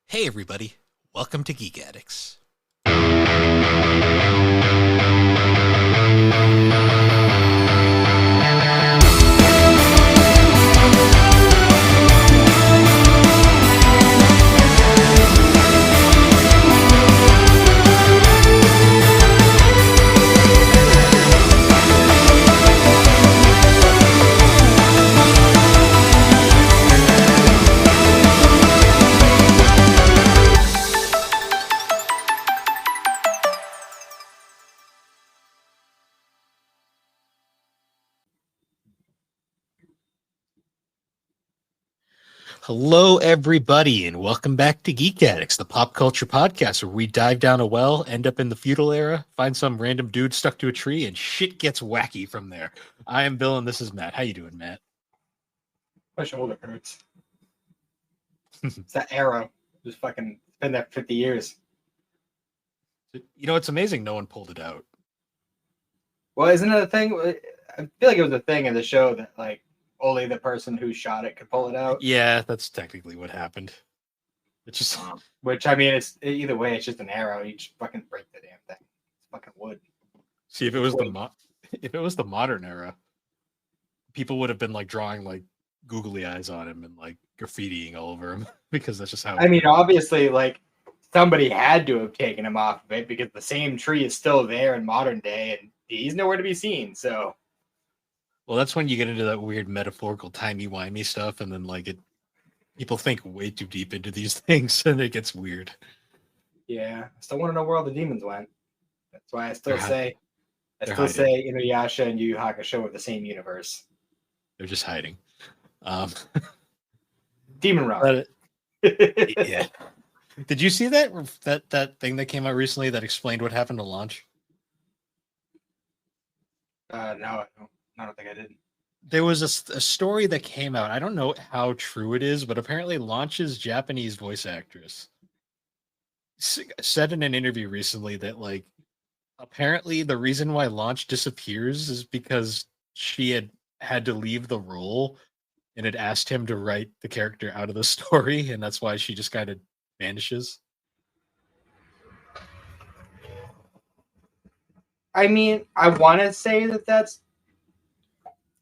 Hey everybody, welcome to Geek Addicts. Hello everybody and welcome back to Geek Addicts, the pop culture podcast where we dive down a well, end up in the feudal era, find some random dude stuck to a tree, and shit gets wacky from there. I am Bill and this is Matt. How you doing, Matt? My shoulder hurts. It's that arrow. Just fucking been there for 50 years. You know, it's amazing no one pulled it out. Well, isn't it a thing? I feel like it was a thing in the show that like only the person who shot it could pull it out. Yeah, that's technically what happened. It's just Which I mean, it's either way, it's just an arrow. You just fucking break the damn thing. It's fucking wood. see if it was the modern era, people would have been like drawing like googly eyes on him and like graffitiing all over him because that's just how. I mean, obviously, like somebody had to have taken him off of it because the same tree is still there in modern day, and he's nowhere to be seen. So, Well, that's when you get into that weird metaphorical timey-wimey stuff, and then like it, people think way too deep into these things, and it gets weird. yeah, I still want to know where all the demons went. That's why I still They're say Inuyasha and Yu Yu Hakusho are the same universe. They're just hiding. Demon Realm. Yeah. Did you see that thing that came out recently that explained what happened to Launch? No, I don't think I did. There was a story that came out. I don't know how true it is, but apparently Launch's Japanese voice actress said in an interview recently that like apparently the reason why Launch disappears is because she had to leave the role and had asked him to write the character out of the story, and that's why she just kind of vanishes. I mean, I want to say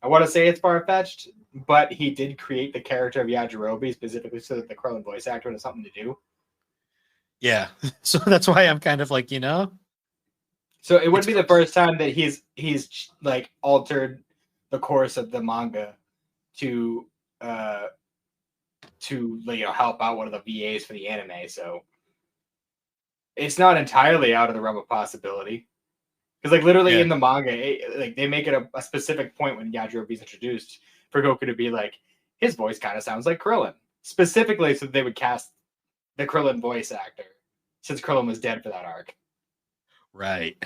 it's far fetched, but he did create the character of Yajirobe specifically so that the Krillin voice actor had something to do. Yeah, so that's why I'm kind of like, you know. So it would be the first time that he's like altered the course of the manga to help out one of the VAs for the anime. So it's not entirely out of the realm of possibility. Because like literally in the manga, like they make it a specific point when Yajirobe is introduced for Goku to be like, his voice kind of sounds like Krillin, specifically so they would cast the Krillin voice actor since Krillin was dead for that arc. Right.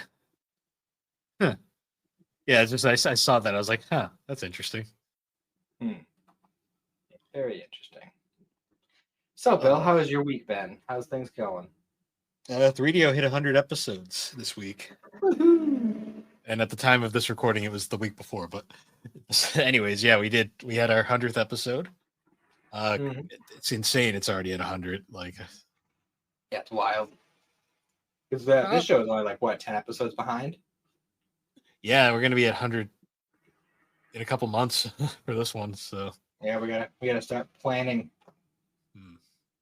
Huh. Yeah, it's just I saw that. I was like, huh, that's interesting. Very interesting. So, Bill, how has your week been? How's things going? 3DO hit 100 episodes this week. And at the time of this recording, it was the week before. But anyways, yeah, we did. We had our 100th episode. It's insane. It's already at 100. Like, yeah, it's wild. Because this show is only like what 10 episodes behind. Yeah, we're gonna be at 100 in a couple months for this one. So yeah, we gotta start planning. I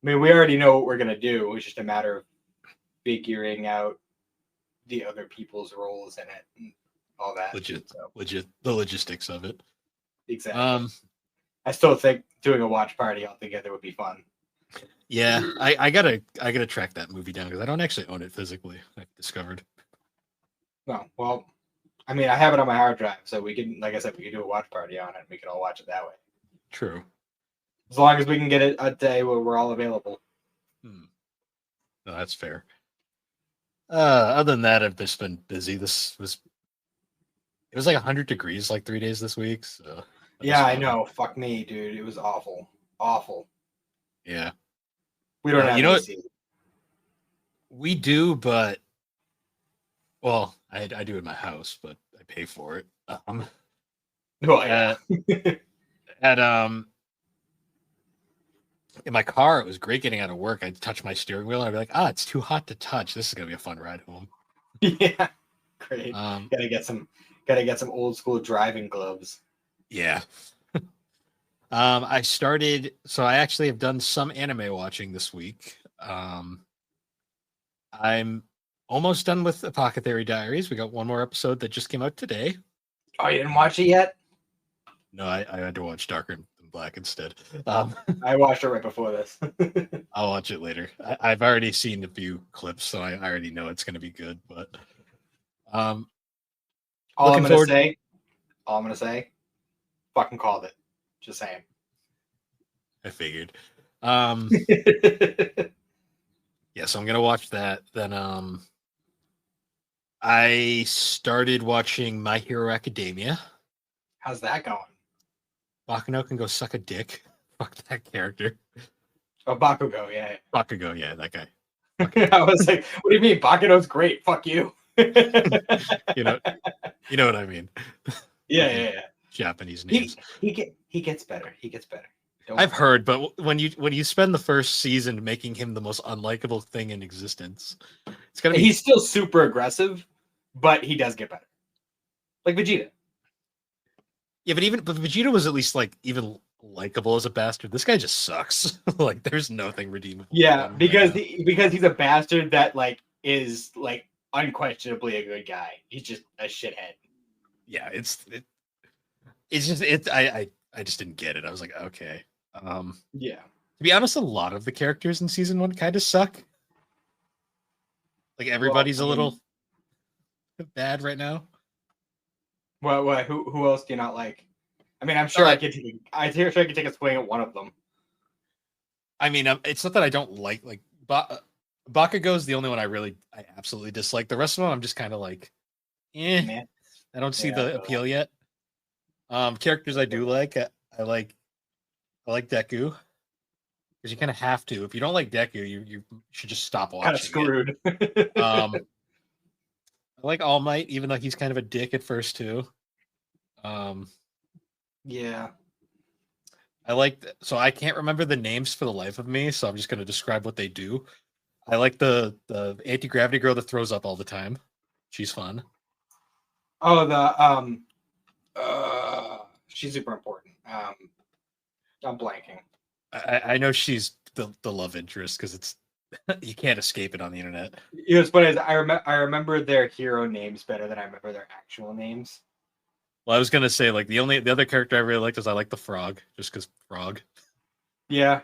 mean, we already know what we're gonna do. It's just a matter of figuring out the other people's roles in it and all that. Legit, the logistics of it. Exactly. I still think doing a watch party all together would be fun. Yeah, I gotta track that movie down because I don't actually own it physically. I've discovered. No, well, I mean, I have it on my hard drive, so we can, like I said, we can do a watch party on it. And we can all watch it that way. True. As long as we can get it a day where we're all available. No, that's fair. Other than that, I've just been busy. It was like 100 degrees like 3 days this week. So yeah, I know. Fuck me, dude. It was awful. Awful. Yeah. We don't have AC. We do, but well, I do in my house, but I pay for it. Well, yeah. at in my car, it was great getting out of work. I'd touch my steering wheel and I'd be like, it's too hot to touch. This is gonna be a fun ride home. Yeah, great. Um, Gotta get some old school driving gloves. yeah. I started, so I actually have done some anime watching this week. I'm almost done with Apothecary Diaries. We got one more episode that just came out today. Oh, you didn't watch it yet? No, I had to watch Darker than Black instead. I watched it right before this. I'll watch it later. I've already seen a few clips, so I already know it's going to be good. But all looking forward. I'm gonna say, fucking called it. Just saying. I figured. Yeah, so I'm gonna watch that. Then I started watching My Hero Academia. How's that going? Bakuno can go suck a dick. Fuck that character. Oh, Bakugo, yeah. Bakugo, yeah, that guy. I was like, what do you mean? Bakuno's great. Fuck you. You know what I mean. Yeah. Japanese names. He gets better. He gets better. I've heard, but when you spend the first season making him the most unlikable thing in existence, it's gonna be. He's still super aggressive, but he does get better. Like Vegeta. Yeah, but Vegeta was at least like even likable as a bastard. This guy just sucks. Like there's nothing redeemable. Yeah, because he's a bastard that like is like unquestionably a good guy. He's just a shithead. Yeah, I just didn't get it. I was like, okay. Yeah. To be honest, a lot of the characters in season 1 kind of suck. Like everybody's a little bad right now. Well, who else do you not like? I mean, I'm sure I could take a swing at one of them. I mean, it's not that I don't like Bakugo is the only one I absolutely dislike. The rest of them, I'm just kind of like, Man. I don't see the appeal yet. Characters I do like, I like Deku. Because you kind of have to. If you don't like Deku, you should just stop watching. Kind of screwed. I like All Might, even though he's kind of a dick at first too. Yeah. So I can't remember the names for the life of me, so I'm just going to describe what they do. I like the anti-gravity girl that throws up all the time. She's fun. Oh, she's super important. I'm blanking. I know she's the love interest because it's you can't escape it on the internet. You know, what's funny is I remember their hero names better than I remember their actual names. Well, I was gonna say like the other character I really liked is I like the Frog, just because Frog. Yeah,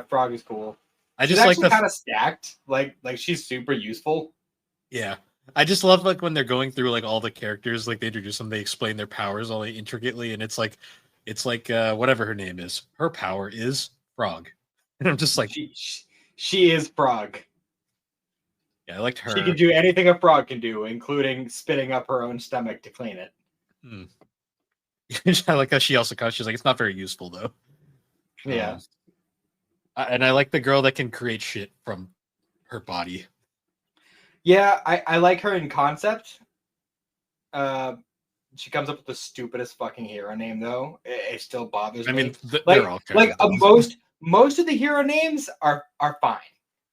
Frog is cool. She's just like kind of stacked. Like she's super useful. Yeah, I just love like when they're going through like all the characters, like they introduce them, they explain their powers all intricately, and it's like whatever her name is, her power is Frog, and I'm just like she is Frog. Yeah, I liked her. She can do anything a frog can do, including spitting up her own stomach to clean it. I like how she also she's like, it's not very useful though. Yeah. And I like the girl that can create shit from her body. Yeah, I like her in concept. She comes up with the stupidest fucking hero name though. It still bothers me. I mean, they're all kind of most of the hero names are fine.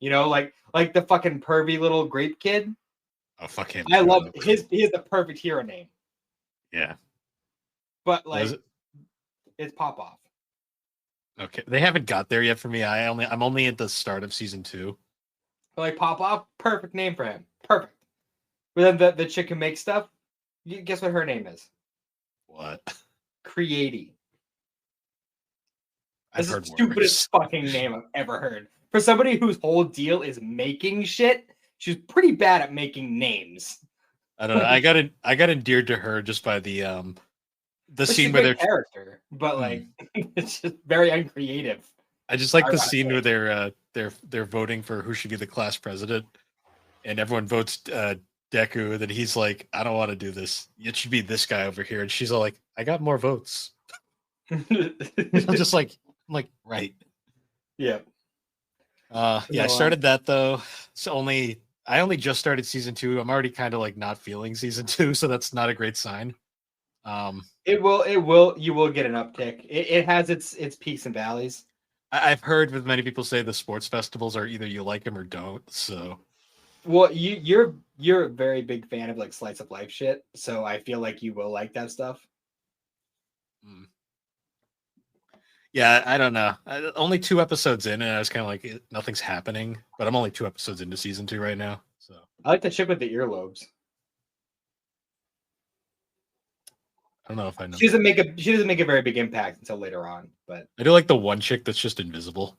You know, like the fucking pervy little grape kid. Oh, fuck him. I love he is the perfect hero name. Yeah. But like it's Pop Off. Okay. They haven't got there yet for me. I'm only at the start of season 2. But like Pop Off, perfect name for him. Perfect. But then the chick who makes stuff, guess what her name is? What? Creaty. That's the stupidest fucking name I've ever heard. For somebody whose whole deal is making shit, she's pretty bad at making names. I don't know. I got endeared to her just by the scene where they're character, but like it's just very uncreative. I just like the scene where they're voting for who should be the class president, and everyone votes Deku, and then he's like, I don't want to do this. It should be this guy over here, and she's all like, I got more votes. I'm just like, right. Yeah. Yeah, I started that though. I only just started season 2. I'm already kind of like not feeling season 2, so that's not a great sign. You will get an uptick. It has its peaks and valleys. I've heard with many people say the sports festivals are either you like them or don't. So Well, you're a very big fan of like slice of life shit, so I feel like you will like that stuff. mm. Yeah, I don't know. Only 2 episodes in, and I was kind of like, nothing's happening. But I'm only 2 episodes into season 2 right now, so I like the chick with the earlobes. I don't know if I know. She doesn't make a very big impact until later on, but I do like the one chick that's just invisible.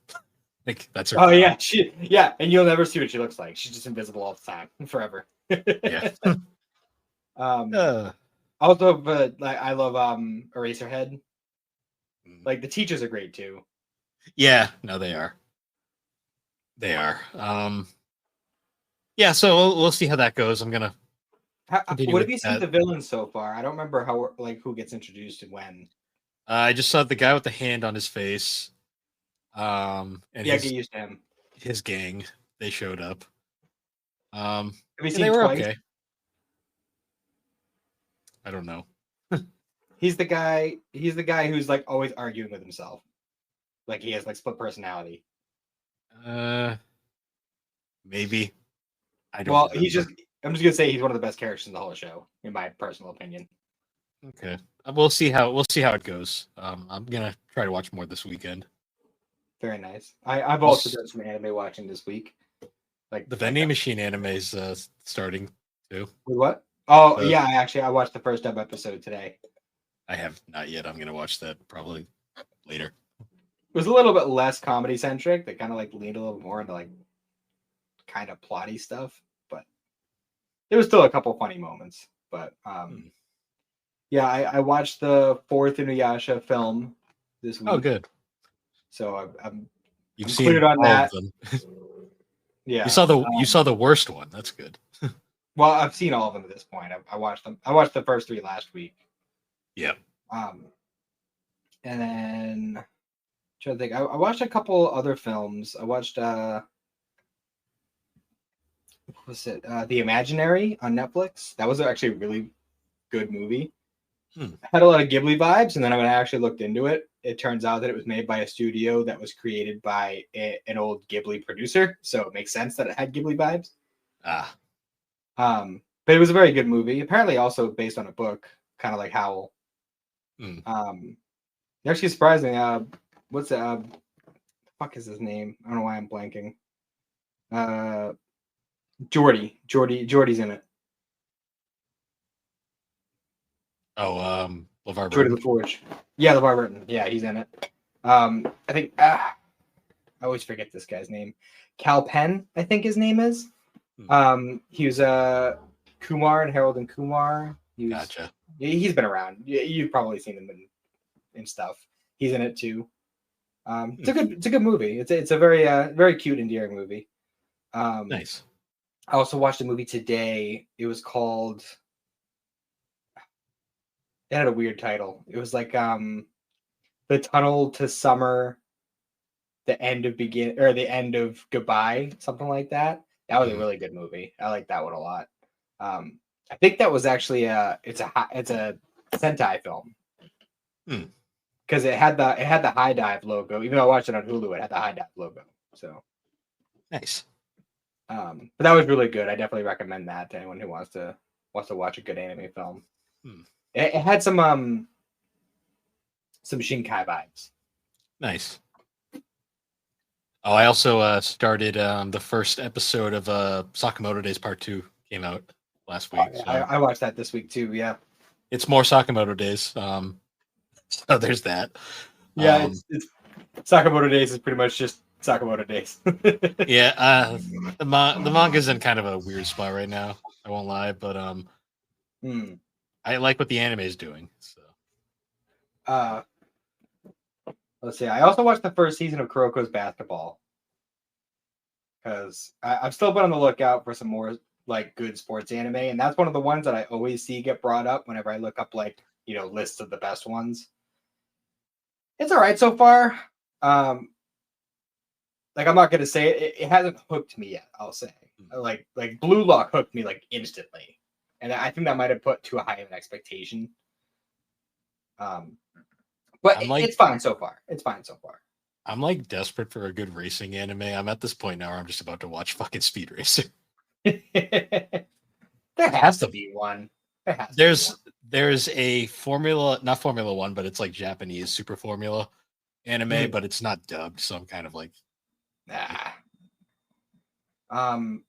Like that's her. oh Power. yeah, and you'll never see what she looks like. She's just invisible all the time, forever. Yeah. um, uh, Also, but like I love Eraserhead. mm. Like the teachers are great too. Yeah, no, they are. They are. Yeah, so we'll see how that goes. I'm gonna continue What with have you seen that. the villains so far? I don't remember how like who gets introduced and when. I just saw the guy with the hand on his face. And Yeah, get used to him. his gang. They showed up. Have you And they seen were Twice? okay. I don't know. He's the guy. He's the guy who's like always arguing with himself. Like he has like split personality. Uh, maybe. I don't Well, remember. I'm just gonna say he's one of the best characters in the whole show, in my personal opinion. Okay. We'll see how it goes. I'm gonna try to watch more this weekend. Very nice. I've We'll also s- done some anime watching this week. the Like vending machine anime is starting too. what? Oh The yeah, I watched the first episode today. I have not yet. I'm gonna watch that probably later. It was a little bit less comedy centric. They kind of like leaned a little more into like kind of plotty stuff, but there was still a couple funny moments. But yeah, I watched the fourth Inuyasha film this Oh, week, good. so I'm You've I'm seen cleared on all of that. them. Yeah. You saw the worst one. That's good. Well, I've seen all of them at this point. I watched them. I watched the first three last week. Yeah. Um, and then trying to think, I watched a couple other films. I watched what was it? The Imaginary on Netflix. That was actually a really good movie. Had a lot of Ghibli vibes, and then when I actually looked into it, it turns out that it was made by a studio that was created by an old Ghibli producer, so it makes sense that it had Ghibli vibes. Ah. But it was a very good movie. Apparently, also based on a book, kind of like Howl. Actually surprising. What's the fuck is his name? I don't know why I'm blanking. Jordy's in it. Oh, LeVar Jordy Burton. LaForge. Yeah, LeVar Burton. Yeah, he's in it. I think I always forget this guy's name. Cal Penn, I think his name is. He was Kumar and Harold and Kumar. Gotcha. He's been around. You've probably seen him in stuff. He's in it too. It's a good movie. It's a very cute, endearing movie. Nice. I also watched a movie today. It was called. It had a weird title. It was like the tunnel to summer, the end of the end of goodbye, something like that. That was a really good movie. I like that one a lot. I think that was actually it's a Sentai film because it had the High Dive logo. Even though I watched it on Hulu, it had the High Dive logo. So nice. But that was really good. I definitely recommend that to anyone who wants to watch a good anime film. It had some Shinkai vibes. Nice. Oh, I also started the first episode of Sakamoto Days Part 2 came out last week. So I watched that this week too. Yeah, it's more Sakamoto Days. So there's that. Yeah, it's Sakamoto Days is pretty much just Sakamoto Days. Yeah, the manga's in kind of a weird spot right now. I won't lie, but I like what the anime is doing. So let's see. I also watched the first season of Kuroko's Basketball because I've still been on the lookout for some more like good sports anime, and that's one of the ones that I always see get brought up whenever I look up like lists of the best ones. It's all right so far. Like I'm not gonna say it hasn't hooked me yet. I'll say like Blue Lock hooked me like instantly, and I think that might have put too high of an expectation. But it's fine so far. It's fine so far. I'm like desperate for a good racing anime. I'm at this point now where I'm just about to watch fucking Speed Racer. There has That's to the be one. There has to be one. there's a Formula, not Formula One, but it's like Japanese Super Formula anime, Hmm. but it's not dubbed, so I'm kind of like, Nah. Trying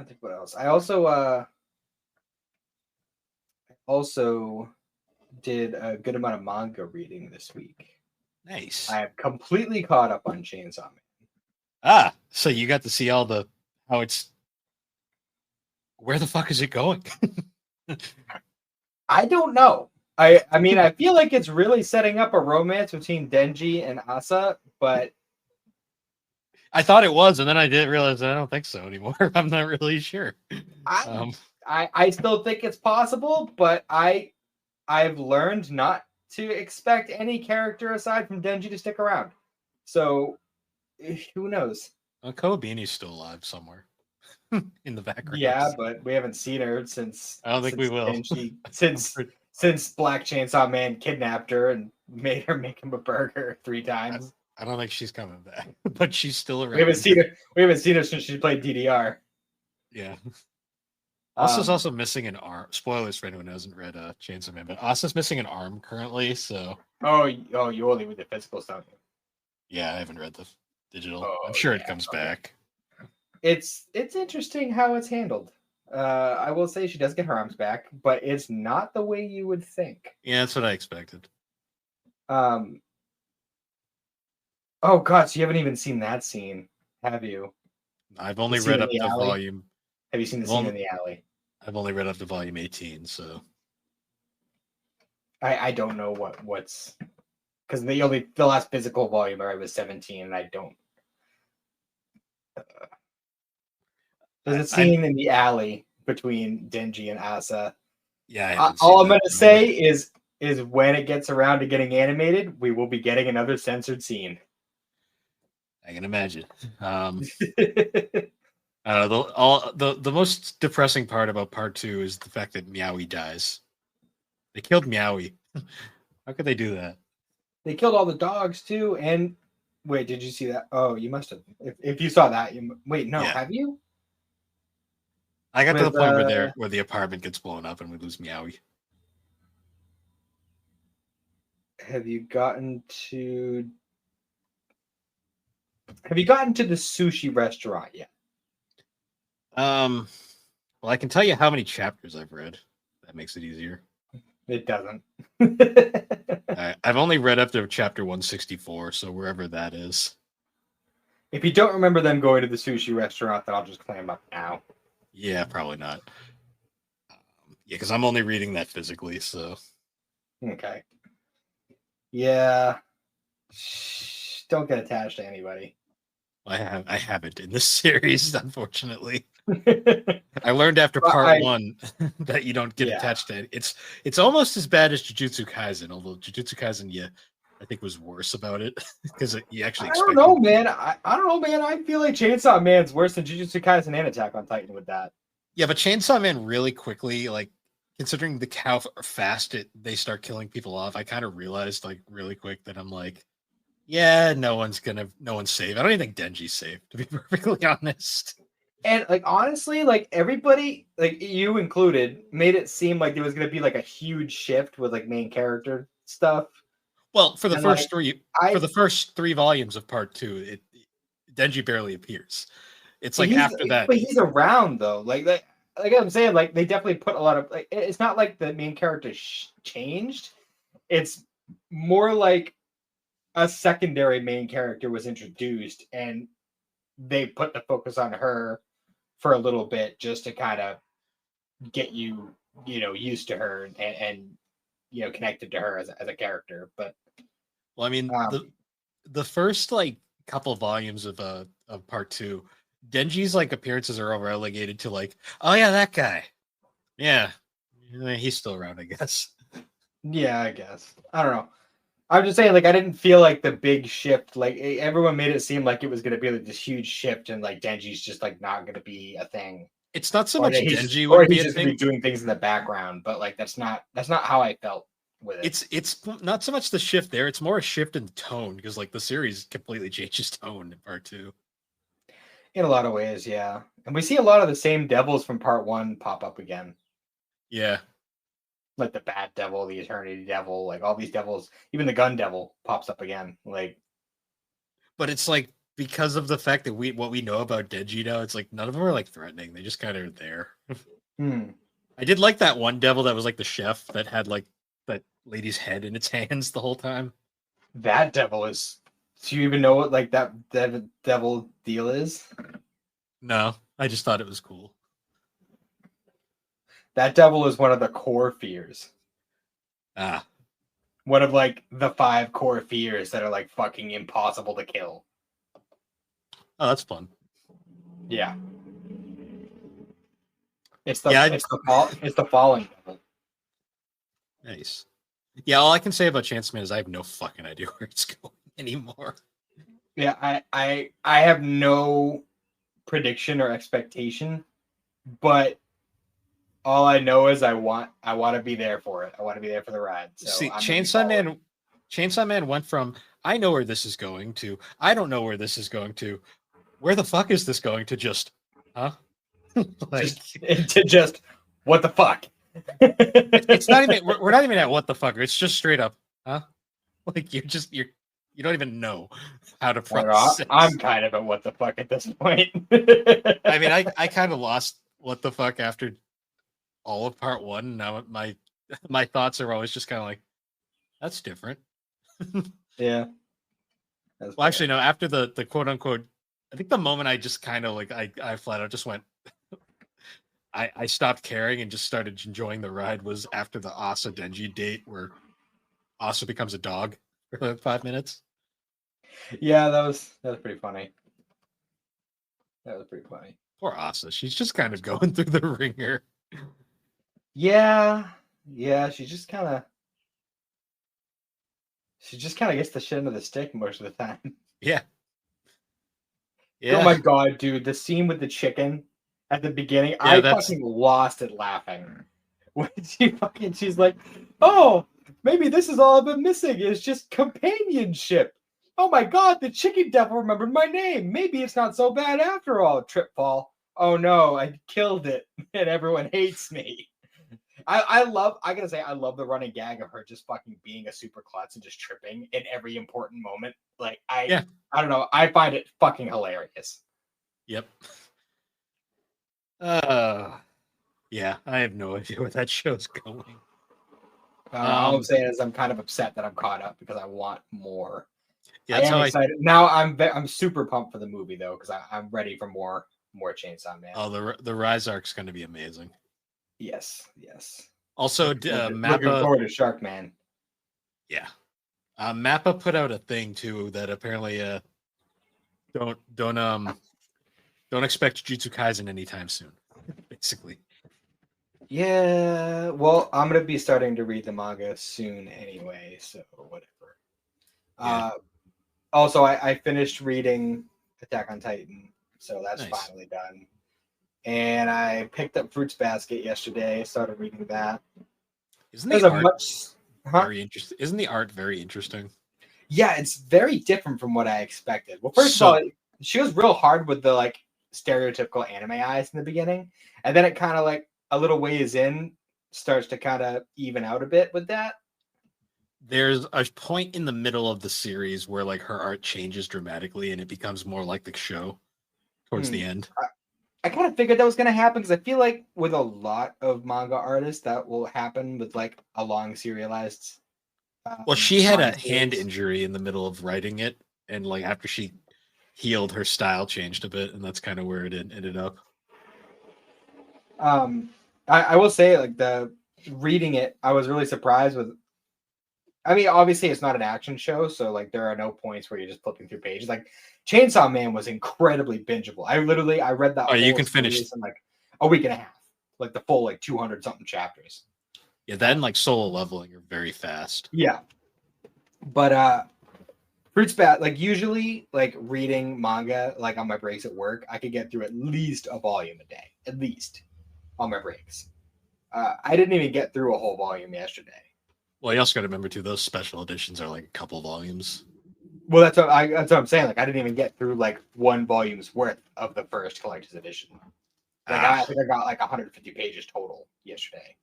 to think what else. I also did a good amount of manga reading this week. nice. I have completely caught up on Chainsaw Man. Ah, so you got to see all the how it's. Where the fuck is it going? I don't know. I mean, I feel like it's really setting up a romance between Denji and Asa, but I thought it was, and then I didn't realize I don't think so anymore. I'm not really sure. I I still think it's possible, but I've learned not to expect any character aside from Denji to stick around. So who knows? Kobini's still alive somewhere in the background. Yeah, but we haven't seen her since I don't think we will. Denji since Black Chainsaw Man kidnapped her and made her make him a burger 3 times. I don't think she's coming back, but she's still around. We haven't seen her. We haven't seen her since she played DDR. Yeah. Asa's also missing an arm. Spoilers for anyone who hasn't read Chainsaw Man, but Asa's missing an arm currently. So you only with the physical stuff. yeah, I haven't read the digital. Oh, I'm sure it yeah, comes okay. back. It's interesting how it's handled. I will say she does get her arms back, but it's not the way you would think. Yeah, that's what I expected. Oh god, so you haven't even seen that scene, have you? I've only The scene read in up the to alley? volume. Have you seen the I've scene only, in the alley? I've only read up to volume 18, so I don't know what's because the last physical volume I was 17, and I don't. There's a scene in the alley between Denji and Asa. Yeah, I haven't All seen I'm that. going to say is when it gets around to getting animated, we will be getting another censored scene. I can imagine. The most depressing part about part 2 is the fact that Meowie dies. They killed Meowie. How could they do that? They killed all the dogs too. And wait, did you see that? Oh, you must have. If you saw that, wait, no, Yeah. have you? I got to the point where the apartment gets blown up and we lose Meowie. Have you gotten to the sushi restaurant yet? Well, I can tell you how many chapters I've read. That makes it easier. It doesn't. I've only read up to chapter 164, so wherever that is. If you don't remember them going to the sushi restaurant, then I'll just clam up now. Yeah, probably not. Yeah, because I'm only reading that physically, so. Okay. Yeah. Don't get attached to anybody. I haven't in this series, unfortunately. I learned after part 1 that you don't get attached to it. It's almost as bad as Jujutsu Kaisen, although Jujutsu Kaisen, I think was worse about it because you actually. I don't know, man. I don't know, man. I feel like Chainsaw Man's worse than Jujutsu Kaisen and Attack on Titan with that. Yeah, but Chainsaw Man really quickly, like considering how fast they start killing people off, I kind of realized like really quick that I'm like, yeah, no one's safe. I don't even think Denji's safe, to be perfectly honest. And like honestly, like everybody, like you included, made it seem like there was gonna be like a huge shift with like main character stuff. Well, for the first 3 volumes of part 2, Denji barely appears. It's like after that, but he's around though. Like I'm saying, like they definitely put a lot of like. It's not like the main character changed. It's more like a secondary main character was introduced, and they put the focus on her for a little bit just to kind of get you, used to her and connected to her as a character. But well, I mean, the first like couple volumes of part 2, Denji's like appearances are all relegated to like, oh yeah, that guy, yeah, he's still around, I guess. Yeah, I guess. I don't know. I'm just saying, like, I didn't feel like the big shift. Like, everyone made it seem like it was going to be like this huge shift, and like Denji's just like not going to be a thing. It's not so much Denji or would he's be just going to be doing things in the background, but like that's not how I felt. with it. It's not so much the shift there; it's more a shift in tone because like the series completely changes tone in part 2. In a lot of ways, yeah. And we see a lot of the same devils from part 1 pop up again. Yeah, Like the Bat Devil, the Eternity Devil, like all these devils, even the Gun Devil pops up again. Like, but it's like because of the fact that what we know about Denji now, it's like none of them are like threatening. They just kind of are there. I did like that one devil that was like the chef that had like that lady's head in its hands the whole time. that devil is. Do you even know what like that devil deal is? No, I just thought it was cool. That devil is one of the core fears. Ah, One of like the 5 core fears that are like fucking impossible to kill. oh, that's fun. Yeah. It's the falling devil. Nice. Yeah, all I can say about Chance Man is I have no fucking idea where it's going anymore. Yeah, I have no prediction or expectation, but all I know is I want to be there for it. I want to be there for the ride. So See, I'm Chainsaw Man went from I know where this is going to I don't know where this is going to where the fuck is this going to just huh? Like just what the fuck? it's not even we're not even at what the fuck. It's just straight up, huh? Like you don't even know how to process. I'm kind of at what the fuck at this point. I mean, I kind of lost what the fuck after all of part 1. Now my thoughts are always just kind of like, that's different. Yeah. Well, actually, no. After the quote unquote, I think the moment I just kind of like I flat out just went, I stopped caring and just started enjoying the ride was after the Asa Denji date where Asa becomes a dog for like 5 minutes. Yeah, that was pretty funny. That was pretty funny. Poor Asa, she's just kind of going through the ringer. Yeah, she just kind of gets the shit under the stick most of the time. Yeah. Oh my god, dude, the scene with the chicken at the beginning, I fucking lost it laughing. When she's like, oh, maybe this is all I've been missing is just companionship. Oh my god, the chicken devil remembered my name. Maybe it's not so bad after all. Trip fall. Oh no, I killed it and everyone hates me. I love the running gag of her just fucking being a super klutz and just tripping in every important moment. Like I don't know, I find it fucking hilarious. Yep. Yeah, I have no idea where that show's going. All I'm saying is I'm kind of upset that I'm caught up because I want more. Yeah, that's I am excited. Now I'm super pumped for the movie though because I'm ready for more Chainsaw Man. Oh, the Rise arc's going to be amazing. Yes. Also, looking forward to Shark Man. Yeah, Mappa put out a thing too that apparently don't expect Jujutsu Kaisen anytime soon. Basically. Yeah, well, I'm gonna be starting to read the manga soon anyway, so whatever. Yeah. Also, I finished reading Attack on Titan, so that's finally done. And I picked up Fruits Basket yesterday. Started reading that. Isn't the art very interesting? Isn't the art very interesting? Yeah, it's very different from what I expected. Well, first of all, she was real hard with the like stereotypical anime eyes in the beginning, and then it kind of like a little ways in starts to kind of even out a bit with that. There's a point in the middle of the series where like her art changes dramatically and it becomes more like the show towards the end. I kind of figured that was going to happen because I feel like with a lot of manga artists that will happen with like a long serialized. Well, she had a hand injury in the middle of writing it, and like after she healed, her style changed a bit, and that's kind of where it ended up. I will say like the reading it, I was really surprised with. I mean, obviously it's not an action show, so like there are no points where you're just flipping through pages. Like Chainsaw Man was incredibly bingeable. I read that. Oh, you can finish in like a week and a half, like the full like 200 something chapters. Yeah, then like solo leveling are very fast. Yeah, but Fruits Bat like usually like reading manga like on my breaks at work, I could get through at least a volume a day, at least on my breaks. I didn't even get through a whole volume yesterday. Well, you also got to remember too; those special editions are like a couple volumes. Well, that's what I'm saying. Like, I didn't even get through like one volume's worth of the first collector's edition. Like, I Ah, think I got like 150 pages total yesterday.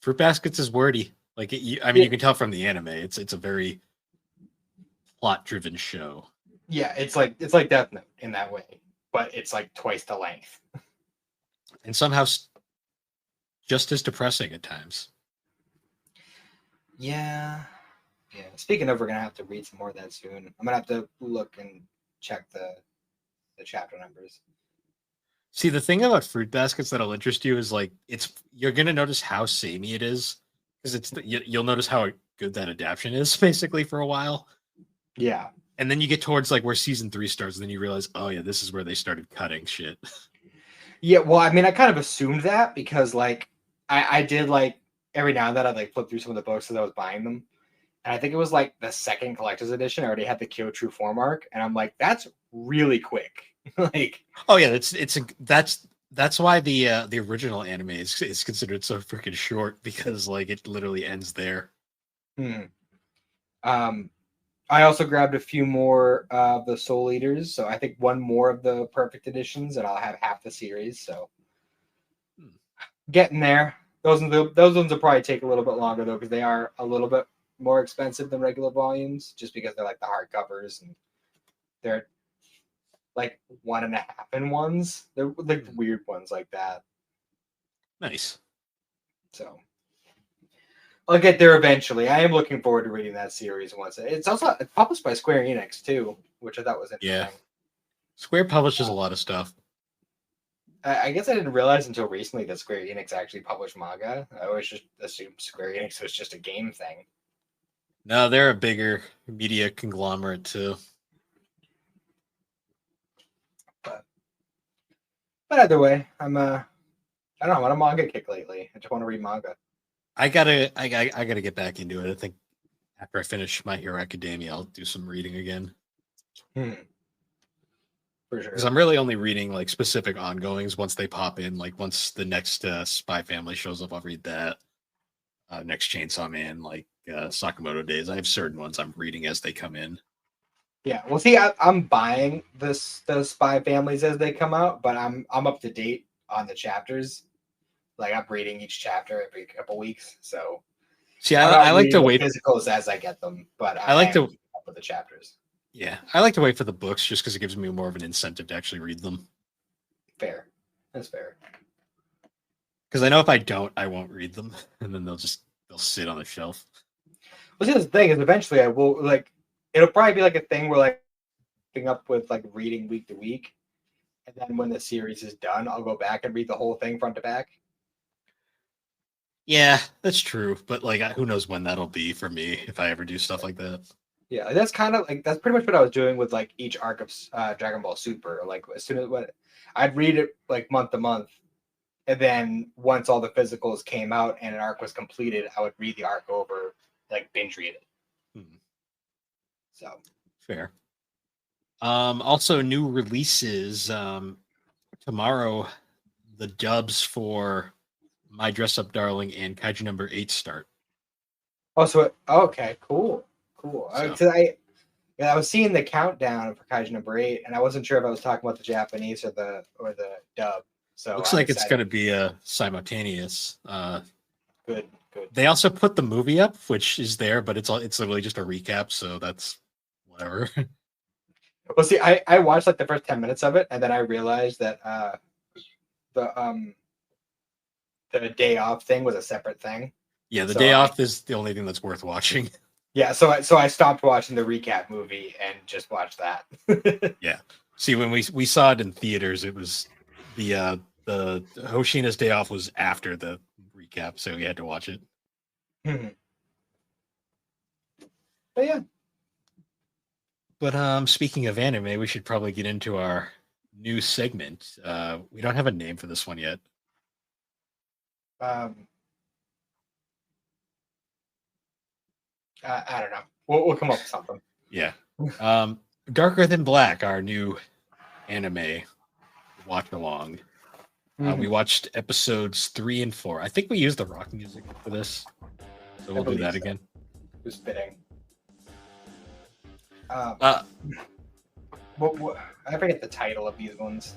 Fruit Baskets is wordy. Like, I mean, Yeah, you can tell from the anime; it's a very plot-driven show, yeah, it's like Death Note in that way, but it's like twice the length. and somehow just as depressing at times. Yeah, yeah. Speaking of, we're gonna have to read some more of that soon. I'm gonna have to look and check the chapter numbers. See, the thing about Fruit Baskets that'll interest you is like you're gonna notice how samey it is because you'll notice how good that adaptation is basically for a while, Yeah, and then you get towards like where season 3 starts, and then you realize, oh yeah, this is where they started cutting shit. yeah. Well, I mean, I kind of assumed that because like I did like every now and then I'd like flip through some of the books as I was buying them. And I think it was like the second collector's edition. I already had the Kyo True form arc, and I'm like, that's really quick. Like, Oh yeah, that's why the original anime is considered so freaking short because like it literally ends there. hmm. um, I also grabbed a few more of the Soul Eaters, so I think one more of the Perfect Editions, and I'll have half the series. So Hmm. getting there. Those ones will probably take a little bit longer though, because they are a little bit more expensive than regular volumes, just because they're like the hardcovers and they're like 1.5 in ones. They're like weird ones like that. Nice. So I'll get there eventually. I am looking forward to reading that series once. It's also published by Square Enix too, which I thought was Yeah, interesting. Square publishes a Uh, lot of stuff. I guess I didn't realize until recently that Square Enix actually published manga. I always just assumed Square Enix was just a game thing. No, they're a bigger media conglomerate too. But either way, I don't know, I'm on a manga kick lately. I just want to read manga. I gotta get back into it. I think after I finish My Hero Academia, I'll do some reading again Hmm, for because sure. I'm really only reading like specific ongoings once they pop in. Like once the next Spy Family shows up, I'll read that. Next Chainsaw Man, like Sakamoto Days. I have certain ones I'm reading as they come in. Yeah, well, see, I'm buying the Spy Families as they come out, but I'm up to date on the chapters. Like I'm reading each chapter every couple weeks, so See, I'm I not like reading to the wait. physicals as I get them, but I I like am to keeping up with the chapters. Yeah, I like to wait for the books just because it gives me more of an incentive to actually read them. Fair, that's fair. Because I know if I don't, I won't read them, and then they'll sit on the shelf. Well, see, the thing is, eventually I will like. It'll probably be like a thing where like picking up with like reading week to week, and then when the series is done, I'll go back and read the whole thing front to back. Yeah, that's true, but like, who knows when that'll be for me if I ever do stuff like that. Yeah, like, that's kind of like that's pretty much what I was doing with like each arc of Dragon Ball Super. Like as soon as what I'd read it like month to month, and then once all the physicals came out and an arc was completed, I would read the arc over, like binge read it. Hmm, So fair. Also, new releases. Tomorrow, the dubs for My Dress Up Darling and Kaiju Number 8 start. okay, cool, cool. So Yeah, I was seeing the countdown for Kaiju number 8, and I wasn't sure if I was talking about the Japanese or the dub. So looks I'm like it's excited. going to be a simultaneous. Good, good. They also put the movie up, which is there, but it's literally just a recap, so that's whatever. Well, see, I watched like the first 10 minutes of it, and then I realized that the the day off thing was a separate thing. Yeah, the So day off is the only thing that's worth watching. yeah, so I stopped watching the recap movie and just watched that. Yeah. See, when we saw it in theaters, it was the Hoshina's day off was after the recap, so we had to watch it. But yeah, But speaking of anime, we should probably get into our new segment. We don't have a name for this one yet. um, I don't know. We'll come up with something. Yeah. Darker Than Black, our new anime watch along. We watched episodes 3 and 4. I think we used the rock music for this. So we'll do believe that so. again. It was fitting. Uh, What, I forget the title of these ones.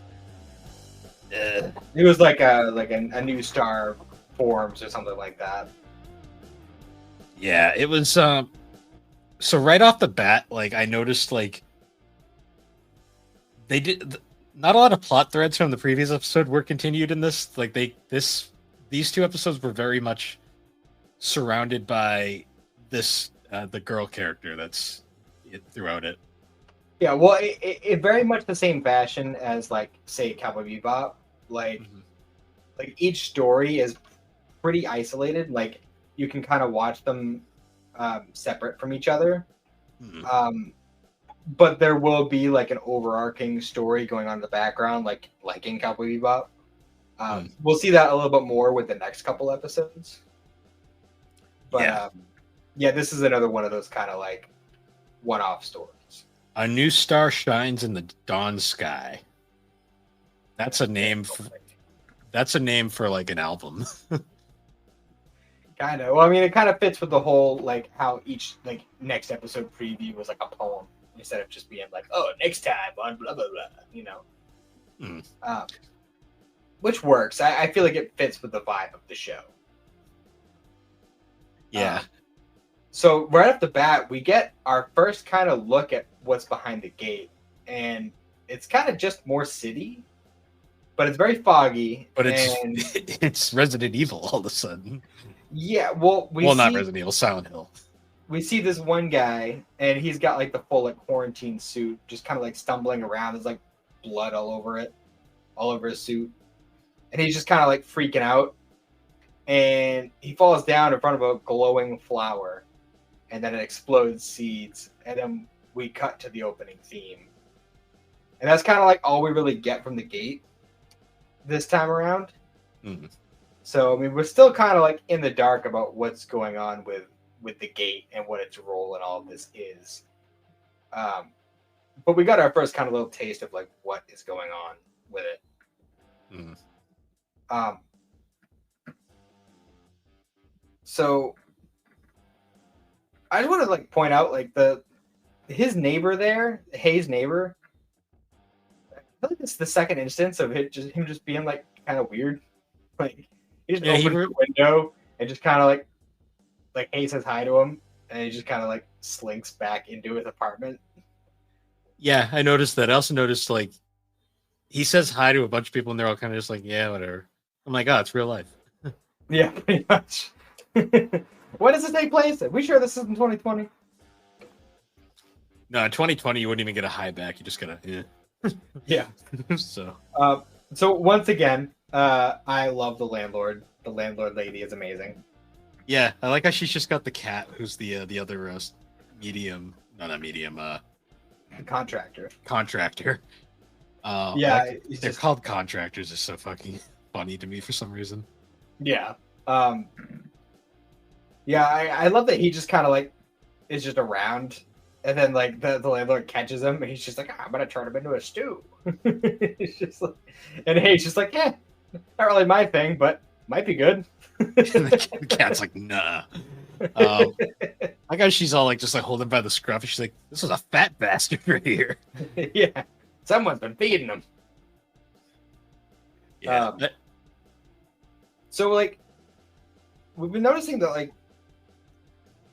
uh, It was like a new star forms or something like that. yeah, it was. So right off the bat, like I noticed, like they did not a lot of plot threads from the previous episode were continued in this. Like these two episodes were very much surrounded by this the girl character that's throughout it. Yeah, well, it very much the same fashion as like say Cowboy Bebop. Like Mhm. like each story is pretty isolated. Like you can kind of watch them separate from each other. Mhm. But there will be like an overarching story going on in the background, like in Cowboy Bebop. We'll see that a little bit more with the next couple episodes. But Yeah. yeah, this is another one of those kind of like one-off stories. A new star shines in the dawn sky. That's a name. That's a name for like an album. Kind of. Well, I mean, it kind of fits with the whole like how each like next episode preview was like a poem instead of just being like, oh, next time on blah blah blah, you know. Mm. Which works. I feel like it fits with the vibe of the show. Yeah. So right off the bat, we get our first kind of look at what's behind the gate, and it's kind of just more city, but it's very foggy. But it's and it's Resident Evil all of a sudden. yeah, well, Not Resident Evil, Silent Hill. We see this one guy, and he's got like the full like quarantine suit, just kind of like stumbling around. There's like blood all over it, all over his suit, and he's just kind of like freaking out. And he falls down in front of a glowing flower, and then it explodes seeds, and then we cut to the opening theme. And that's kind of like all we really get from the gate this time around. Mm. So I mean, we're still kind of like in the dark about what's going on with the gate and what its role in all of this is. But we got our first kind of little taste of like what is going on with it. Mm. So I just want to like point out like his neighbor there, Hayes' neighbor. I feel like it's the second instance of him just being like kind of weird. Like he just opens the window and just kind of like Hayes says hi to him, and he just kind of like slinks back into his apartment. Yeah, I noticed that. I also noticed like he says hi to a bunch of people, and they're all kind of just like, yeah, whatever. I'm like, oh, it's real life. Yeah, pretty much. When does this take place? Are we sure this is in 2020? No, in 2020 you wouldn't even get a high back. You just gotta Yeah. So once again, I love the landlord. The landlord lady is amazing. Yeah, I like how she's just got the cat, who's the other medium, not medium, Contractor. Yeah, they're called contractors. Is so fucking funny to me for some reason. Yeah. Yeah, I love that he just kind of like is just around, and then like the landlord catches him, and he's just like, I'm gonna turn him into a stew. He's just like, and Hayes just like, yeah, not really my thing, but might be good. The cat's like, nah. I guess she's all like just like holding by the scruff. And she's like, this is a fat bastard right here. Yeah, someone's been feeding him. Yeah. So like, we've been noticing that like,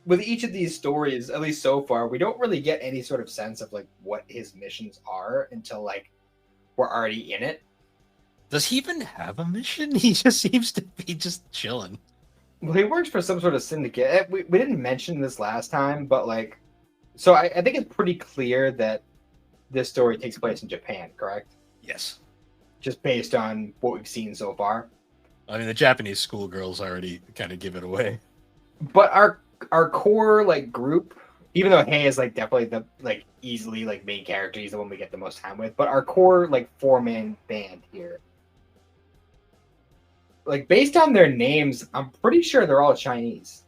with each of these stories, at least so far, we don't really get any sort of sense of like what his missions are until like we're already in it. Does he even have a mission? He just seems to be just chilling. Well, he works for some sort of syndicate. We didn't mention this last time, but like, so I think it's pretty clear that this story takes place in Japan, correct? Yes. Just based on what we've seen so far. I mean, the Japanese schoolgirls already kind of give it away. But our core like group, even though Hay is like definitely the like easily like main character, he's the one we get the most time with. But our core like 4-man band here, like based on their names, I'm pretty sure they're all Chinese.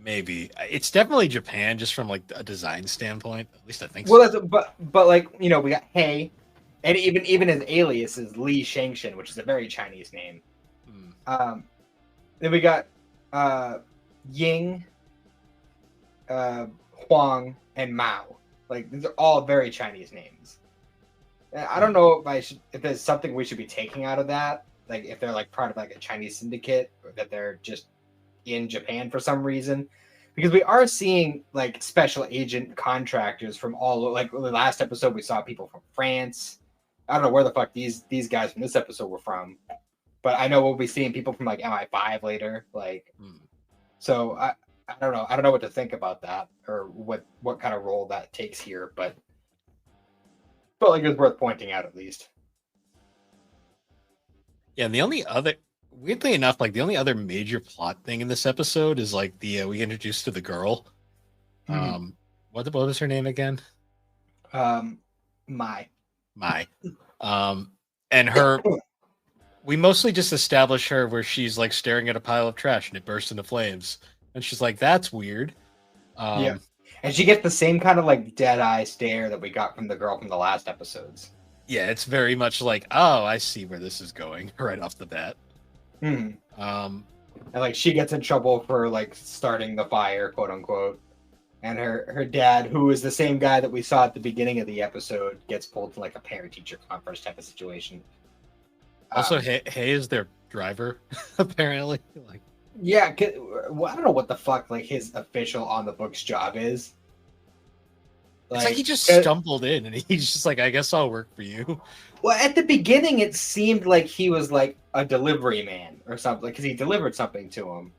Maybe it's definitely Japan, just from like a design standpoint. At least I think. Well, so. but like we got Hay, and even his alias is Li Shangshan, which is a very Chinese name. Then we got Ying, Huang, and Mao. Like these are all very Chinese names. And I don't know if there's something we should be taking out of that. Like if they're like part of like a Chinese syndicate, or that they're just in Japan for some reason. Because we are seeing like special agent contractors from all, like the last episode we saw people from France. I don't know where the fuck these guys from this episode were from, but I know we'll be seeing people from like MI5 later. Like, so I don't know. I don't know what to think about that or what kind of role that takes here, but felt like it was worth pointing out at least. Yeah, and the only other, weirdly enough, like the only other major plot thing in this episode is like the we introduced to the girl. What was her name again? My. And her, we mostly just establish her where she's like staring at a pile of trash and it bursts into flames, and she's like, "That's weird." Yeah, and she gets the same kind of like dead eye stare that we got from the girl from the last episodes. Yeah, it's very much like, oh, I see where this is going right off the bat. And like she gets in trouble for like starting the fire, quote unquote. And her dad, who is the same guy that we saw at the beginning of the episode, gets pulled to like a parent-teacher conference type of situation. Also, Hay is their driver, apparently. Like, yeah, well, I don't know what the fuck like his official on the books job is. It's like he just stumbled in and he's just like, I guess I'll work for you. Well, at the beginning, it seemed like he was like a delivery man or something, because he delivered something to him.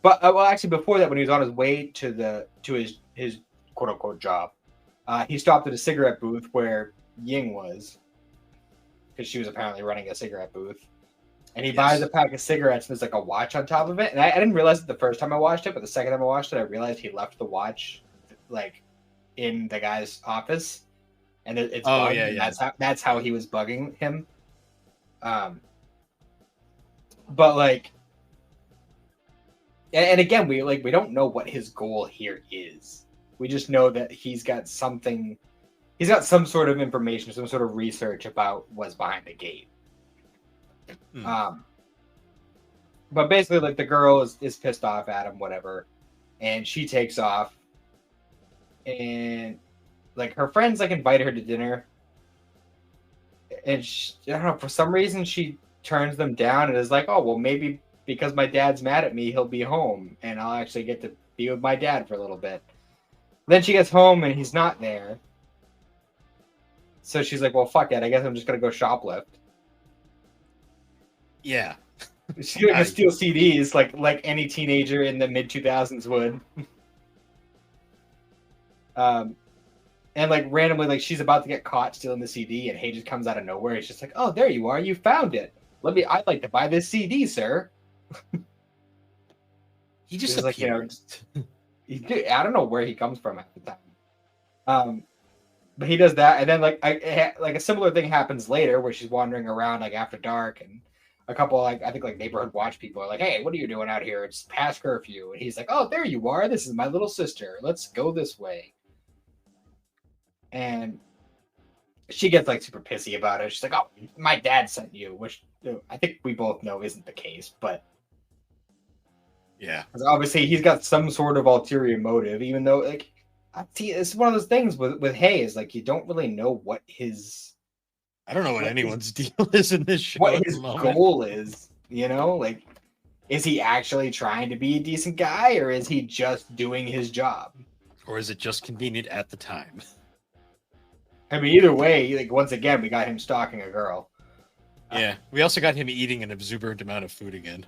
But well, actually, before that, when he was on his way to his quote unquote job, he stopped at a cigarette booth where Ying was, because she was apparently running a cigarette booth, and he buys a pack of cigarettes and there's like a watch on top of it. And I didn't realize it the first time I watched it, but the second time I watched it, I realized he left the watch like in the guy's office, and it's bugged, and that's how he was bugging him. But like, and again, we don't know what his goal here is. We just know that he's got some sort of information, some sort of research about what's behind the gate. But basically, like, the girl is pissed off at him, whatever, and she takes off. And like her friends like invite her to dinner, and I don't know, for some reason she turns them down and is like, oh well, maybe because my dad's mad at me, he'll be home and I'll actually get to be with my dad for a little bit. Then she gets home and he's not there, so she's like, well, fuck it, I guess I'm just gonna go shoplift. Yeah, she's gonna steal CDs like any teenager in the mid 2000s would. And like randomly, like she's about to get caught stealing the CD, and Hay just comes out of nowhere. He's just like, "Oh, there you are! You found it. I'd like to buy this CD, sir." He just appeared. Like, I don't know where he comes from at the time. But he does that, and then like a similar thing happens later where she's wandering around like after dark, and a couple like I think like neighborhood watch people are like, "Hey, what are you doing out here? It's past curfew." And he's like, "Oh, there you are. This is my little sister. Let's go this way." And she gets like super pissy about it. She's like, "Oh, my dad sent you," which I think we both know isn't the case, but yeah, obviously he's got some sort of ulterior motive, even though like, see, it's one of those things with Hay is like you don't really know what his. I don't know what anyone's deal is in this show. What his goal is, you know, like, is he actually trying to be a decent guy, or is he just doing his job, or is it just convenient at the time? I mean, either way, like once again, we got him stalking a girl. Yeah, we also got him eating an exuberant amount of food again,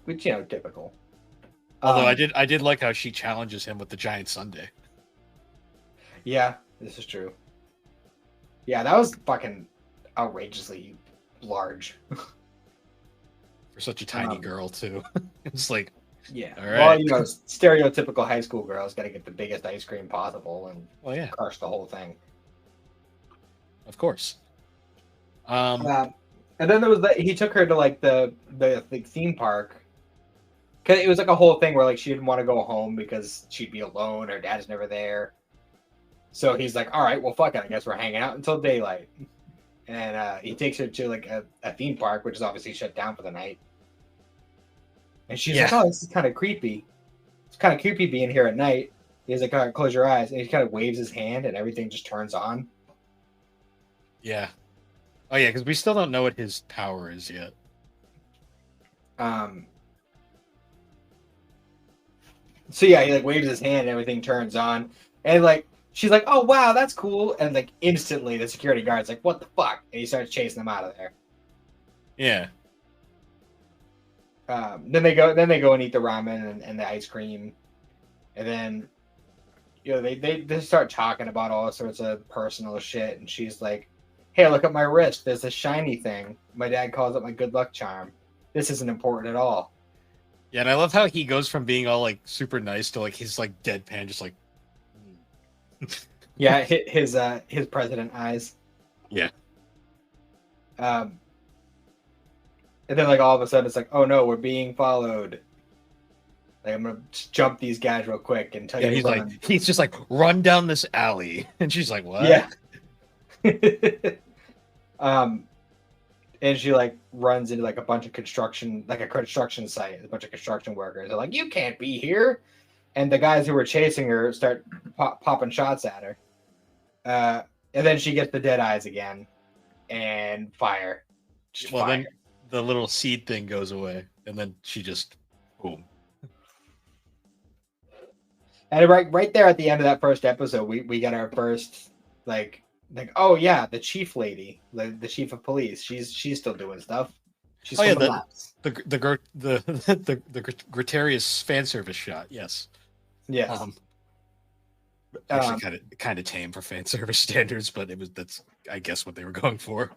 which typical. Although I did like how she challenges him with the giant sundae. Yeah, this is true. Yeah, that was fucking outrageously large for such a tiny girl too. It's like, yeah, all right. Well, stereotypical high school girl's got to get the biggest ice cream possible and crush the whole thing. Of course. And then there was he took her to like the theme park, because it was like a whole thing where like she didn't want to go home because she'd be alone. Her dad's never there, so he's like, "All right, well, fuck it. I guess we're hanging out until daylight." And he takes her to like a theme park, which is obviously shut down for the night. And she's like, oh, this is kind of creepy. It's kind of creepy being here at night. He's like, all right, close your eyes. And he kind of waves his hand and everything just turns on. Yeah. Oh yeah, because we still don't know what his power is yet. So yeah, he like waves his hand and everything turns on. And like she's like, oh wow, that's cool. And like instantly the security guard's like, what the fuck? And he starts chasing them out of there. Yeah. Then they go and eat the ramen and the ice cream. And then they start talking about all sorts of personal shit, and she's like, hey, look at my wrist. There's a shiny thing. My dad calls it my good luck charm. This isn't important at all. Yeah, and I love how he goes from being all like super nice to like his like deadpan, just like yeah, his president eyes. Yeah. And then like all of a sudden it's like, oh no, we're being followed. Like I'm gonna jump these guys real quick and tell you. He's just like, run down this alley, and she's like, what? Yeah. And she like runs into like a bunch of construction, like a construction site, a bunch of construction workers. They're like, you can't be here. And the guys who were chasing her start popping shots at her. And then she gets the dead eyes again and fire. Well, then the little seed thing goes away, and then she just boom. And right there at the end of that first episode, we got our first like oh yeah, the chief lady, the chief of police. She's still doing stuff. She's the Gregarious fan service shot. Yes. Yes. Actually, kind of tame for fan service standards, but that's I guess what they were going for.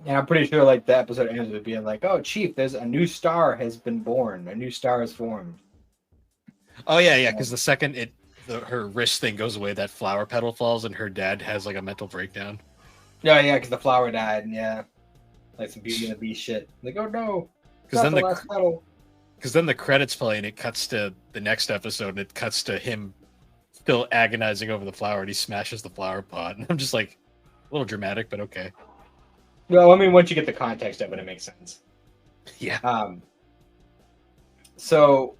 And I'm pretty sure like the episode ends with being like, "Oh, Chief, there's a new star has been born. A new star is formed." Oh yeah, because the second her wrist thing goes away, that flower petal falls, and her dad has like a mental breakdown. Yeah, yeah, because the flower died. And, yeah, like some Beauty and the Beast shit. Like, oh no, because then the credits play, and it cuts to the next episode, and it cuts to him still agonizing over the flower, and he smashes the flower pot, and I'm just like, a little dramatic, but okay. Well, I mean, once you get the context of it, it makes sense. Yeah. So,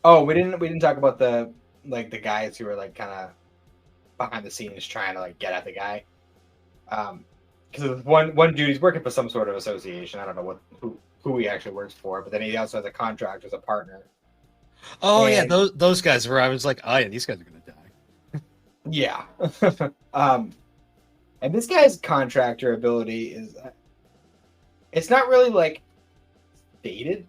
oh, we didn't talk about the guys who were like kind of behind the scenes trying to like get at the guy. Because one dude, he's working for some sort of association. I don't know who he actually works for, but then he also has a contract as a partner. Oh yeah, those guys where I was like, oh yeah, these guys are gonna die. Yeah. And this guy's contractor ability is, it's not really like stated,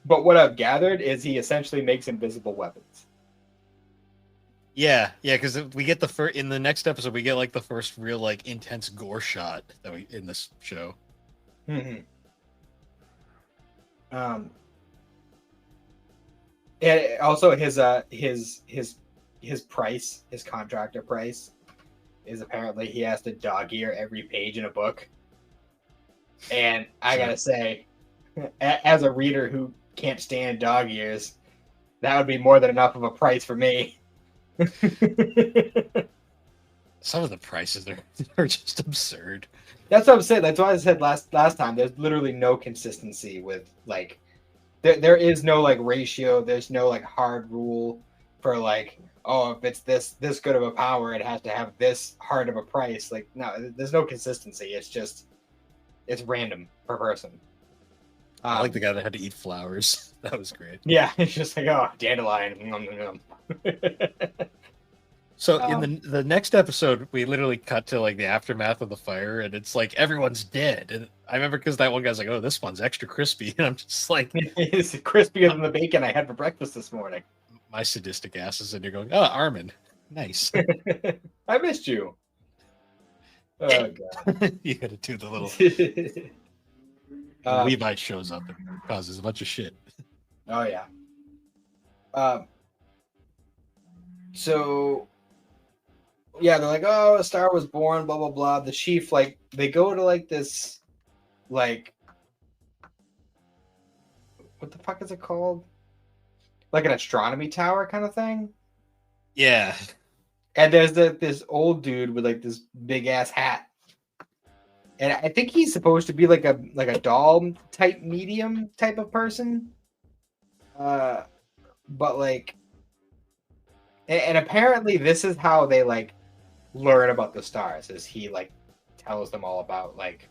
but what I've gathered is he essentially makes invisible weapons. Yeah, because we get in the next episode, we get like the first real like intense gore shot in this show. Mm-hmm. And also his price, his contractor price, is apparently he has to dog ear every page in a book. And I gotta say, as a reader who can't stand dog ears, that would be more than enough of a price for me. Some of the prices are just absurd. That's what I'm saying. That's why I said last time. There's literally no consistency with like, there is no like ratio. There's no like hard rule for like, oh, if it's this good of a power, it has to have this hard of a price. Like, no, there's no consistency. It's random per person. I like the guy that had to eat flowers. That was great. Yeah, it's just like, oh, dandelion. So in the next episode, we literally cut to like the aftermath of the fire, and it's like everyone's dead. And I remember because that one guy's like, "Oh, this one's extra crispy," and I'm just like, "It's crispier than the bacon I had for breakfast this morning." My sadistic ass is in there going, "Oh, Armin, nice." I missed you. Oh god, you got to do the little. Levi shows up and causes a bunch of shit. Oh yeah. So yeah, they're like, oh, a star was born, blah blah blah. The chief, like, they go to like this, like, what the fuck is it called? Like an astronomy tower kind of thing. Yeah. And there's this old dude with like this big ass hat. and I think he's supposed to be like a doll type medium type of person. But like, and apparently this is how they like learn about the stars. Is he like tells them all about like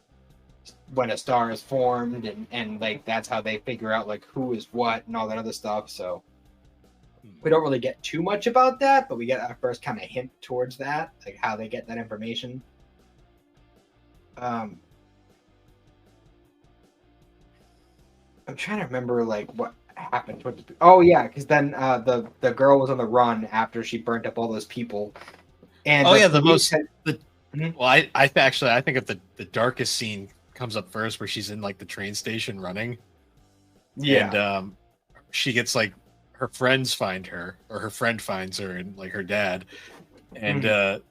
when a star is formed, and like that's how they figure out like who is what and all that other stuff. So we don't really get too much about that, but we get our first kind of hint towards that, like how they get that information. I'm trying to remember like what happened towards the... Oh yeah, because then the girl was on the run after she burnt up all those people. And well, I think if the darkest scene comes up first, where she's in like the train station running, and she gets like her friends find her, or her friend finds her, and like her dad, and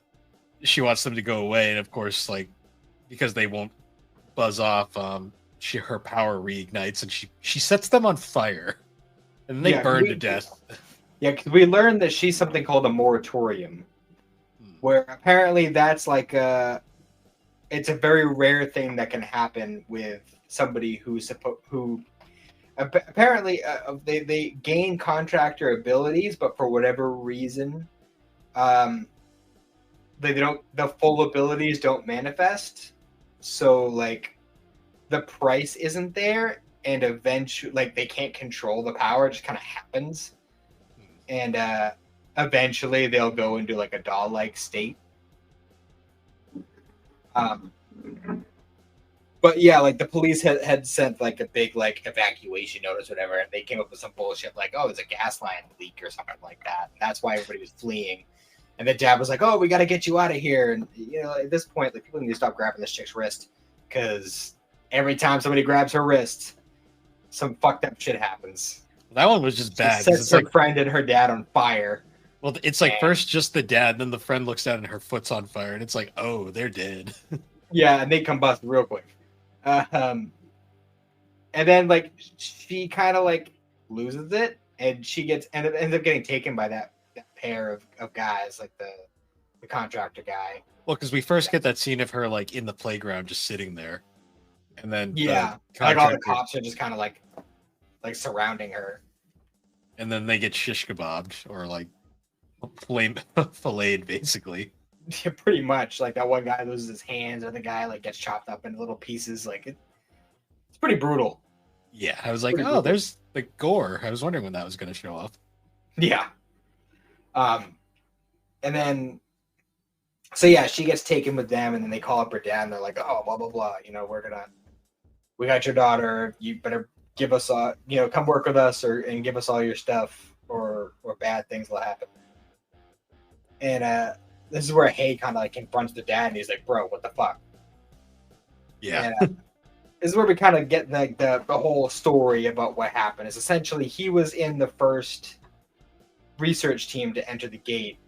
she wants them to go away, and of course, like because they won't buzz off, her power reignites, and she sets them on fire, and they burn to death. Yeah, because we learned that she's something called a moratorium, where apparently that's like it's a very rare thing that can happen with somebody who apparently they gain contractor abilities, but for whatever reason, the full abilities don't manifest. So like the price isn't there, and eventually like they can't control the power. It just kind of happens, and eventually they'll go into like a doll-like state. But yeah, like the police had sent like a big like evacuation notice or whatever, and they came up with some bullshit like, oh, there's a gas line leak or something like that. And that's why everybody was fleeing. And the dad was like, oh, we got to get you out of here. And you know, at this point, like people need to stop grabbing this chick's wrist, because every time somebody grabs her wrist, some fucked up shit happens. That one was just bad. She sets her friend and her dad on fire. Well, it's like first just the dad, then the friend looks down and her foot's on fire, and it's like, oh, they're dead. Yeah, and they combust real quick. And then like she kind of like loses it, and she ends up getting taken by that pair of guys, like the contractor guy. Well, because we first get that scene of her like in the playground just sitting there, and then like all the cops are just kind of like surrounding her, and then they get shish kebabbed, or like filleted, basically. Yeah, pretty much. Like that one guy loses his hands, or the guy like gets chopped up into little pieces. Like it's pretty brutal. Yeah, I was like, oh, there's the gore. I was wondering when that was going to show up. Yeah. And then, so yeah, she gets taken with them, and then they call up her dad, and they're like, oh, blah blah blah. You know, we got your daughter. You better give us come work with us, and give us all your stuff, or bad things will happen. And this is where Hay kind of like confronts the dad, and he's like, bro, what the fuck? Yeah. And, this is where we kind of get like the whole story about what happened. Is essentially he was in the first research team to enter the gate,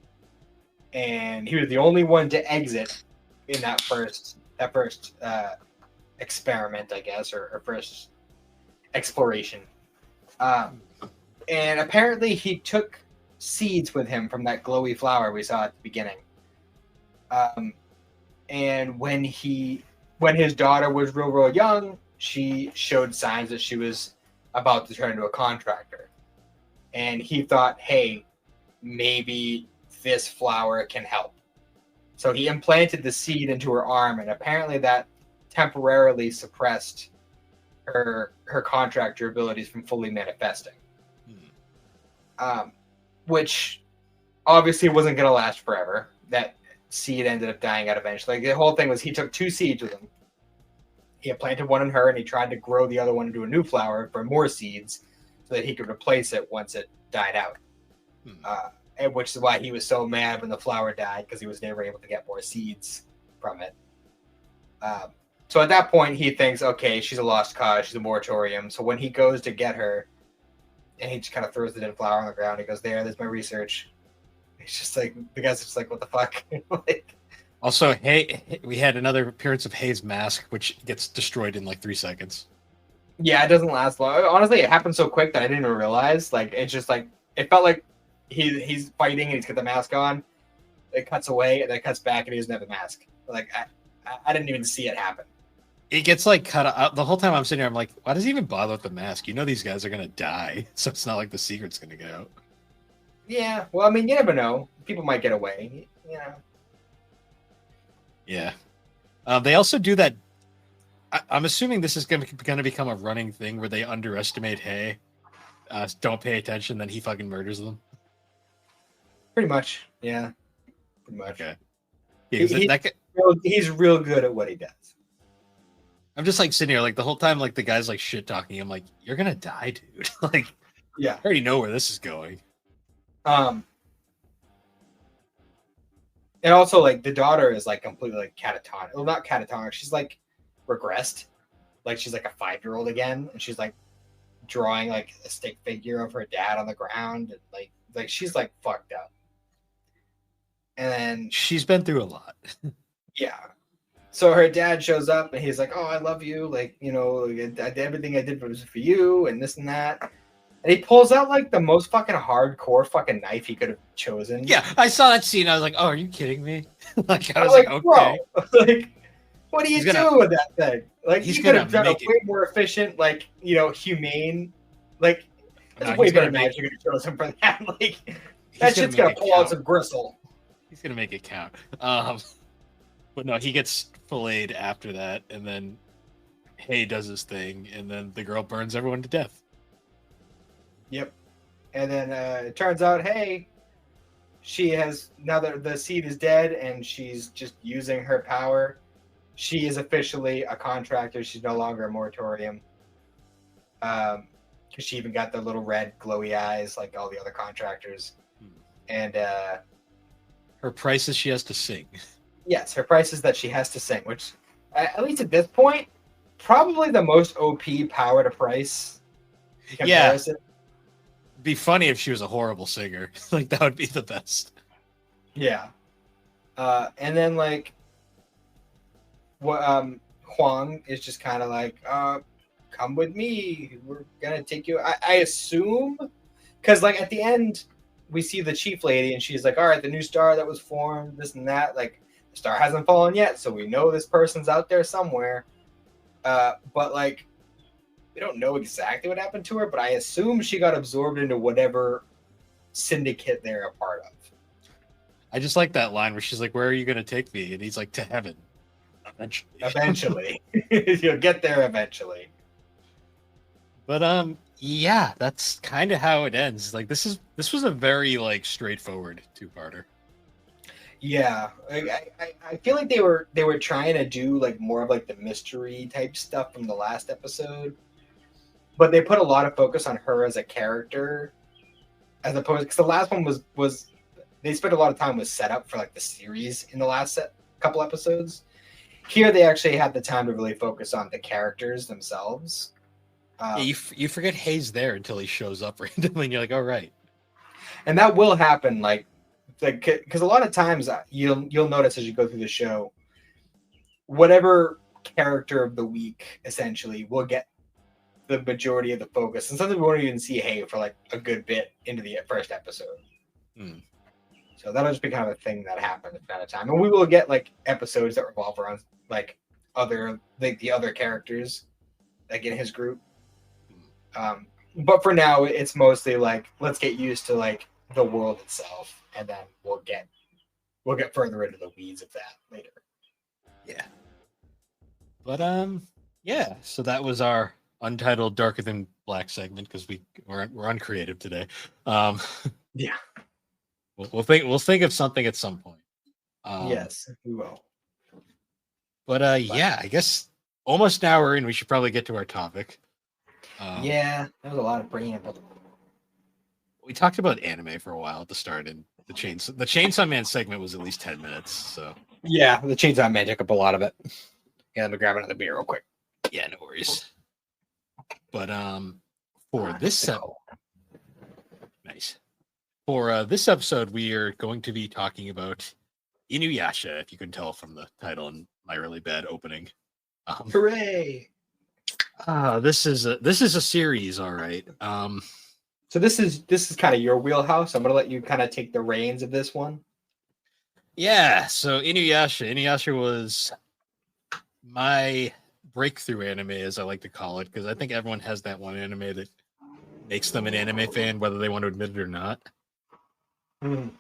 and he was the only one to exit in that first experiment, I guess, or first exploration. And apparently he took seeds with him from that glowy flower we saw at the beginning. And when his daughter was real young, she showed signs that she was about to turn into a contractor. And he thought, hey, maybe this flower can help. So he implanted the seed into her arm, and apparently that temporarily suppressed her contractor abilities from fully manifesting. Which obviously wasn't going to last forever. That seed ended up dying out eventually. Like, the whole thing was he took 2 seeds with him. He planted one in her, and he tried to grow the other one into a new flower for more seeds so that he could replace it once it died out. And which is why he was so mad when the flower died, because he was never able to get more seeds from it. So at that point, he thinks, okay, she's a lost cause. She's a moratorium. So when he goes to get her, and he just kind of throws the dead flower on the ground, he goes, there's my research. He's just like, the guy's just like, what the fuck? Like, also, we had another appearance of Hay's mask, which gets destroyed in like 3 seconds. Yeah, it doesn't last long. Honestly, it happened so quick that I didn't even realize. Like, it's just like, it felt like he's fighting and he's got the mask on. It cuts away and then it cuts back and he doesn't have the mask. Like, I didn't even see it happen. it gets like cut out the whole time. I'm sitting here. I'm like, why does he even bother with the mask? You know, these guys are gonna die, so it's not like the secret's gonna get out. Yeah, well, I mean, you never know. People might get away. You know. Yeah. They also do that. I'm assuming this is going to become a running thing where they underestimate Hay, don't pay attention, then he fucking murders them. Pretty much. Yeah. Pretty much. Okay. Yeah, he's real good at what he does. I'm just like sitting here, like the whole time, like the guy's like shit talking. I'm like, you're gonna die, dude. Like, yeah, I already know where this is going. And also like the daughter is like completely like catatonic. Well, not catatonic. She's like regressed. Like she's like a 5-year-old again, and she's like drawing like a stick figure of her dad on the ground, and like she's like fucked up. And then she's been through a lot. Yeah. So her dad shows up and he's like, "Oh, I love you. Like, you know, everything I did was for you and this and that." And he pulls out like the most fucking hardcore fucking knife he could have chosen. Yeah, I saw that scene. I was like, "Oh, are you kidding me?" Like, I was like, okay. Bro, like, what do you do with that thing? Like, he could have done a way more efficient, like, you know, humane. Like, that's way better knife you could have chosen for that. Like, that shit's gonna pull out some gristle. He's gonna make it count. But no, he gets filleted after that, and then Hay does his thing, and then the girl burns everyone to death. Yep. And then it turns out, hey, she has, now that the seed is dead and she's just using her power, she is officially a contractor. She's no longer a moratorium. Because she even got the little red glowy eyes like all the other contractors. And her price is she has to sing. Yes, her price is that she has to sing, which, at least at this point, probably the most OP power to price comparison. Yeah. It'd be funny if she was a horrible singer. Like, that would be the best. Yeah. And then, like, what Huang is just kind of like, come with me. We're going to take you. I assume, because, like, at the end, we see the chief lady, and she's like, all right, the new star that was formed, this and that. Like, the star hasn't fallen yet, so we know this person's out there somewhere. But, like, we don't know exactly what happened to her, but I assume she got absorbed into whatever syndicate they're a part of. I just like that line where she's like, where are you going to take me? And he's like, to heaven. Eventually. You'll get there eventually. But, yeah, that's kind of how it ends. Like, this was a very, like, straightforward two-parter. Yeah, I feel like they were trying to do like more of like the mystery type stuff from the last episode, but they put a lot of focus on her as a character, as opposed, because the last one was they spent a lot of time with setup for like the series in the last couple episodes. Here they actually had the time to really focus on the characters themselves. Yeah, you forget Hay's there until he shows up randomly, and you're like, "All right." And that will happen, like, because a lot of times you'll notice as you go through the show, whatever character of the week essentially will get the majority of the focus, and sometimes we won't even see Hay for like a good bit into the first episode. So that'll just be kind of a thing that happens at that time, and we will get like episodes that revolve around like the other characters like in his group. But for now, it's mostly like, let's get used to like the world itself, and then we'll get further into the weeds of that later. Yeah. But yeah. So that was our untitled Darker Than Black segment, because we're uncreative today. Yeah. We'll think of something at some point. Yes, we will. But yeah, I guess almost an hour in, we should probably get to our topic. Yeah, there was a lot of preamble. We talked about anime for a while at the start, and the Chainsaw Man segment was at least 10 minutes. So yeah, the Chainsaw Man took up a lot of it. Yeah, let me grab another beer real quick. Yeah, no worries. But for this nice. For this episode, we are going to be talking about Inuyasha, if you can tell from the title and my really bad opening. Hooray! This is a series, all right. So this is kind of your wheelhouse. I'm gonna let you kind of take the reins of this one. Yeah. So Inuyasha was my breakthrough anime, as I like to call it, because I think everyone has that one anime that makes them an anime fan, whether they want to admit it or not. Mhm.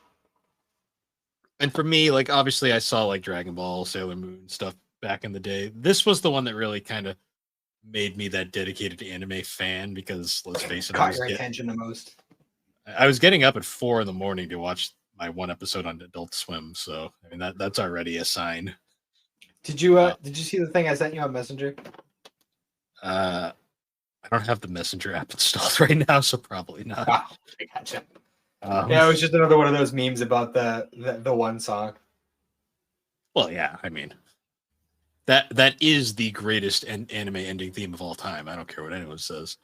And for me, like obviously I saw like Dragon Ball, Sailor Moon stuff back in the day. This was the one that really kind of made me that dedicated anime fan because let's face it, Caught your attention the most. I was getting up at 4 a.m. to watch my one episode on Adult Swim. So I mean that's already a sign. Did you see the thing I sent you on Messenger? I don't have the Messenger app installed right now, so probably not. Ah, I gotcha. Yeah, it was just another one of those memes about the one song. Well, yeah, I mean that is the greatest anime ending theme of all time. I don't care what anyone says.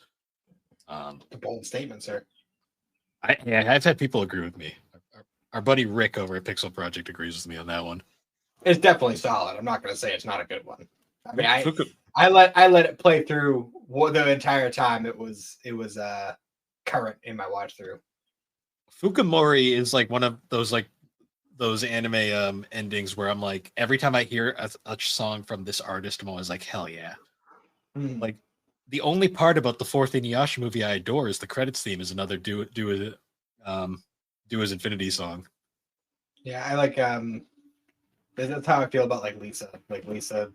A bold statement, sir. I've had people agree with me. Our buddy Rick over at Pixel Project agrees with me on that one. It's definitely solid. I'm not going to say it's not a good one. I mean, Fuku- I let it play through the entire time. It was current in my watch through. Fukumori is like one of those anime endings where I'm like every time I hear a song from this artist, I'm always like hell yeah. Like the only part about the fourth Inuyasha movie I adore is the credits theme is another do as Infinity song. Yeah, I like that's how I feel about like Lisa. Like Lisa,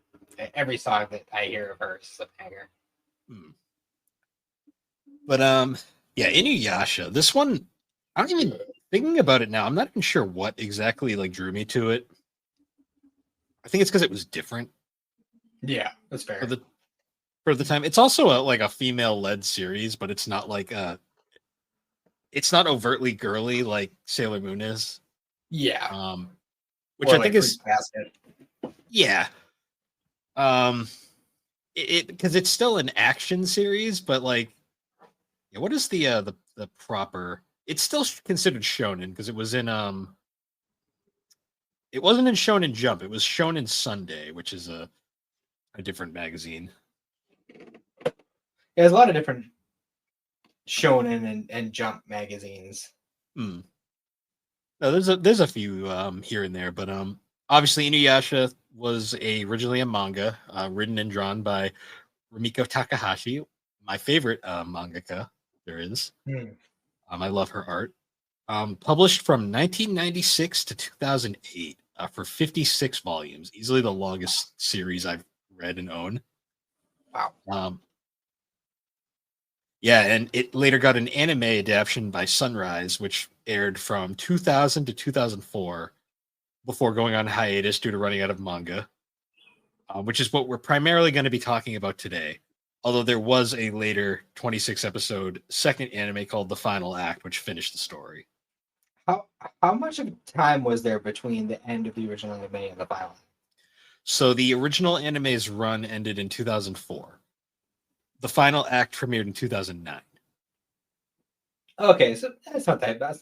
every song that I hear of hers is a banger. But yeah, Inuyasha. This one, I don't even thinking about it now. I'm not even sure what exactly like drew me to it. I think it's because it was different. Yeah, that's fair. For the time. It's also like a female led series, but it's not like it's not overtly girly like Sailor Moon is. Yeah. Which or I think like is Fruit Basket. yeah. It because it's still an action series, but like yeah, what is the proper it's still considered shonen because it was in it wasn't in Shonen Jump, it was Shonen Sunday, which is a different magazine. Yeah, there's a lot of different shonen and jump magazines. No, there's a few here and there, but obviously Inuyasha was originally a manga written and drawn by Rumiko Takahashi, my favorite mangaka there is. I love her art. Published from 1996 to 2008 for 56 volumes, easily the longest series I've read and own. Wow. Yeah, and it later got an anime adaptation by Sunrise, which aired from 2000 to 2004 before going on hiatus due to running out of manga, which is what we're primarily going to be talking about today. Although there was a later 26 episode second anime called The Final Act, which finished the story. How much of time was there between the end of the original anime and the final? So the original anime's run ended in 2004. The Final Act premiered in 2009. Okay, so that's not that bad.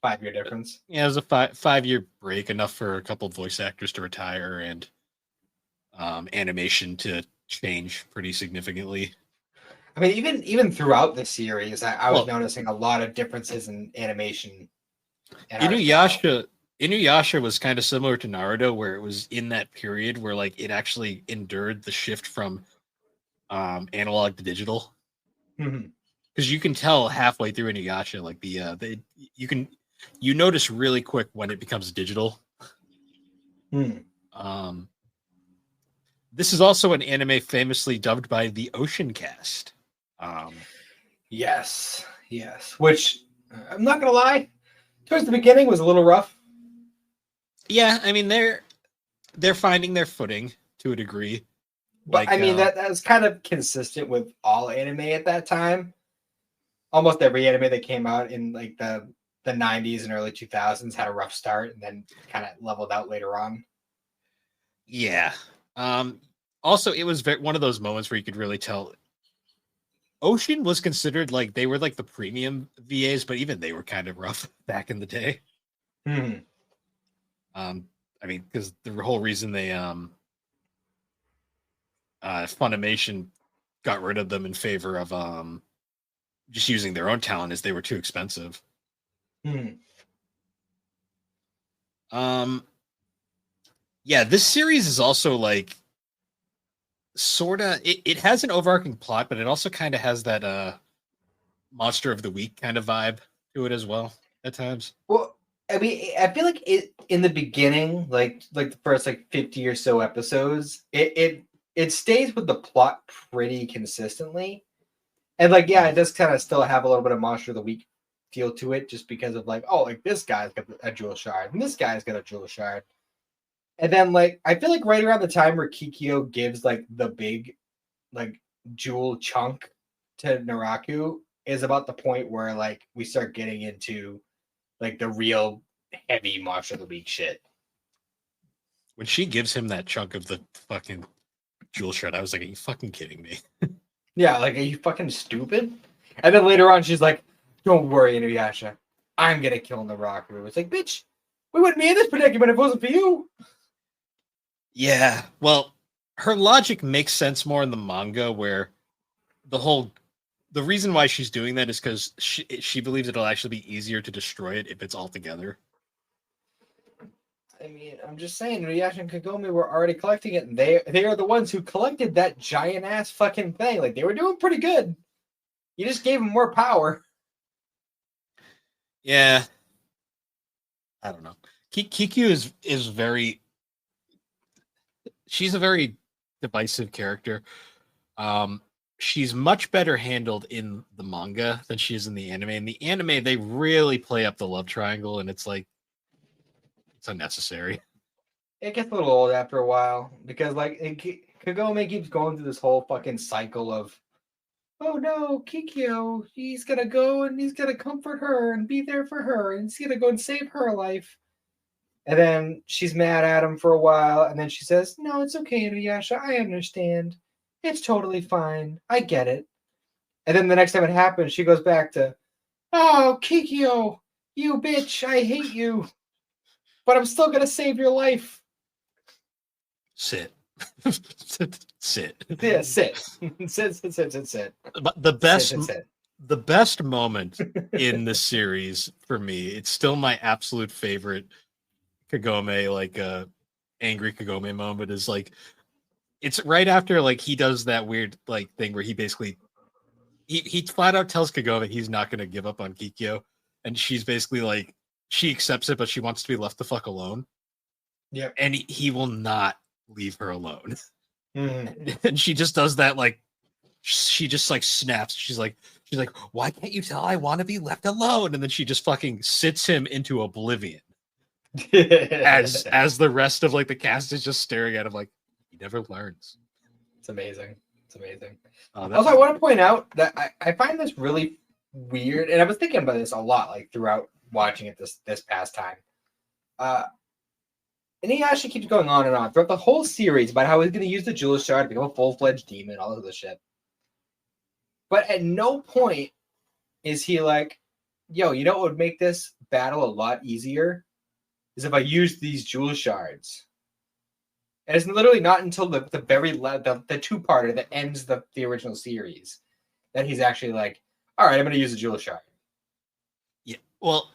5-year difference. Yeah, it was a 5-year break, enough for a couple of voice actors to retire and animation to change pretty significantly. I mean, even throughout the series, I was noticing a lot of differences in animation. Inuyasha was kind of similar to Naruto, where it was in that period where like it actually endured the shift from analog to digital. Because you can tell halfway through Inuyasha, like you notice really quick when it becomes digital. This is also an anime famously dubbed by the Ocean Cast. Yes. Which I'm not gonna lie, towards the beginning was a little rough. Yeah, I mean they're finding their footing to a degree. But I mean that's kind of consistent with all anime at that time. Almost every anime that came out in like the 90s and early 2000s had a rough start and then kind of leveled out later on. Yeah. Also, it was one of those moments where you could really tell Ocean was considered like they were like the premium VAs, but even they were kind of rough back in the day. I mean, because the whole reason they Funimation got rid of them in favor of just using their own talent is they were too expensive. Yeah, this series is also like sorta. It has an overarching plot, but it also kind of has that monster of the week kind of vibe to it as well at times. Well, I mean, I feel like it in the beginning, like the first like 50 or so episodes, it stays with the plot pretty consistently. And like, yeah, it does kind of still have a little bit of Monster of the Week feel to it, just because of like, oh, like this guy's got a jewel shard, and this guy's got a jewel shard. And then like I feel like right around the time where Kikyo gives like the big like jewel chunk to Naraku is about the point where like we start getting into like the real heavy Monster of the Week shit. When she gives him that chunk of the fucking jewel shard, I was like, "Are you fucking kidding me?" Yeah, like are you fucking stupid? And then later on she's like, don't worry, Inuyasha. I'm gonna kill Naraku. It's like, bitch, we wouldn't be in this predicament if it wasn't for you. Yeah. Well, her logic makes sense more in the manga, where the reason why she's doing that is because she believes it'll actually be easier to destroy it if it's all together. I mean, I'm just saying, Inuyasha and Kagome were already collecting it, and they are the ones who collected that giant ass fucking thing. Like they were doing pretty good. You just gave them more power. Yeah. I don't know. Kiku is very. She's a very divisive character. Um, she's much better handled in the manga than she is in the anime. In the anime, they really play up the love triangle, and it's like it's unnecessary. It gets a little old after a while because like Kagome keeps going through this whole fucking cycle of, oh no, Kikyo, he's gonna go and he's gonna comfort her and be there for her and he's gonna go and save her life. And then she's mad at him for a while, and then she says, no, it's okay, Inuyasha, I understand. It's totally fine. I get it. And then the next time it happens, she goes back to, oh, Kikyo, you bitch, I hate you. But I'm still gonna save your life. Sit. Sit. Yeah, sit. Sit. But the best Sit. the best moment in the series for me, it's still my absolute favorite Kagome, like angry Kagome moment, is like it's right after like he does that weird like thing where he basically he flat out tells Kagome he's not gonna give up on Kikyo, and she's basically like she accepts it, but she wants to be left the fuck alone. Yep. And he will not leave her alone. Mm. And she just does that like she just like snaps. She's like, why can't you tell I want to be left alone? And then she just fucking sits him into oblivion. As the rest of like the cast is just staring at him like he never learns. It's amazing. It's amazing. Oh, Also, I want to point out that I find this really weird, and I was thinking about this a lot, like throughout watching it this past time. Inuyasha keeps going on and on throughout the whole series about how he's going to use the Jewel Shard to become a full-fledged demon, all of this shit. But at no point is he like, yo, you know what would make this battle a lot easier? Is if I used these Jewel Shards. And it's literally not until the two-parter that ends the original series that he's actually like, all right, I'm going to use a Jewel Shard. Yeah, well,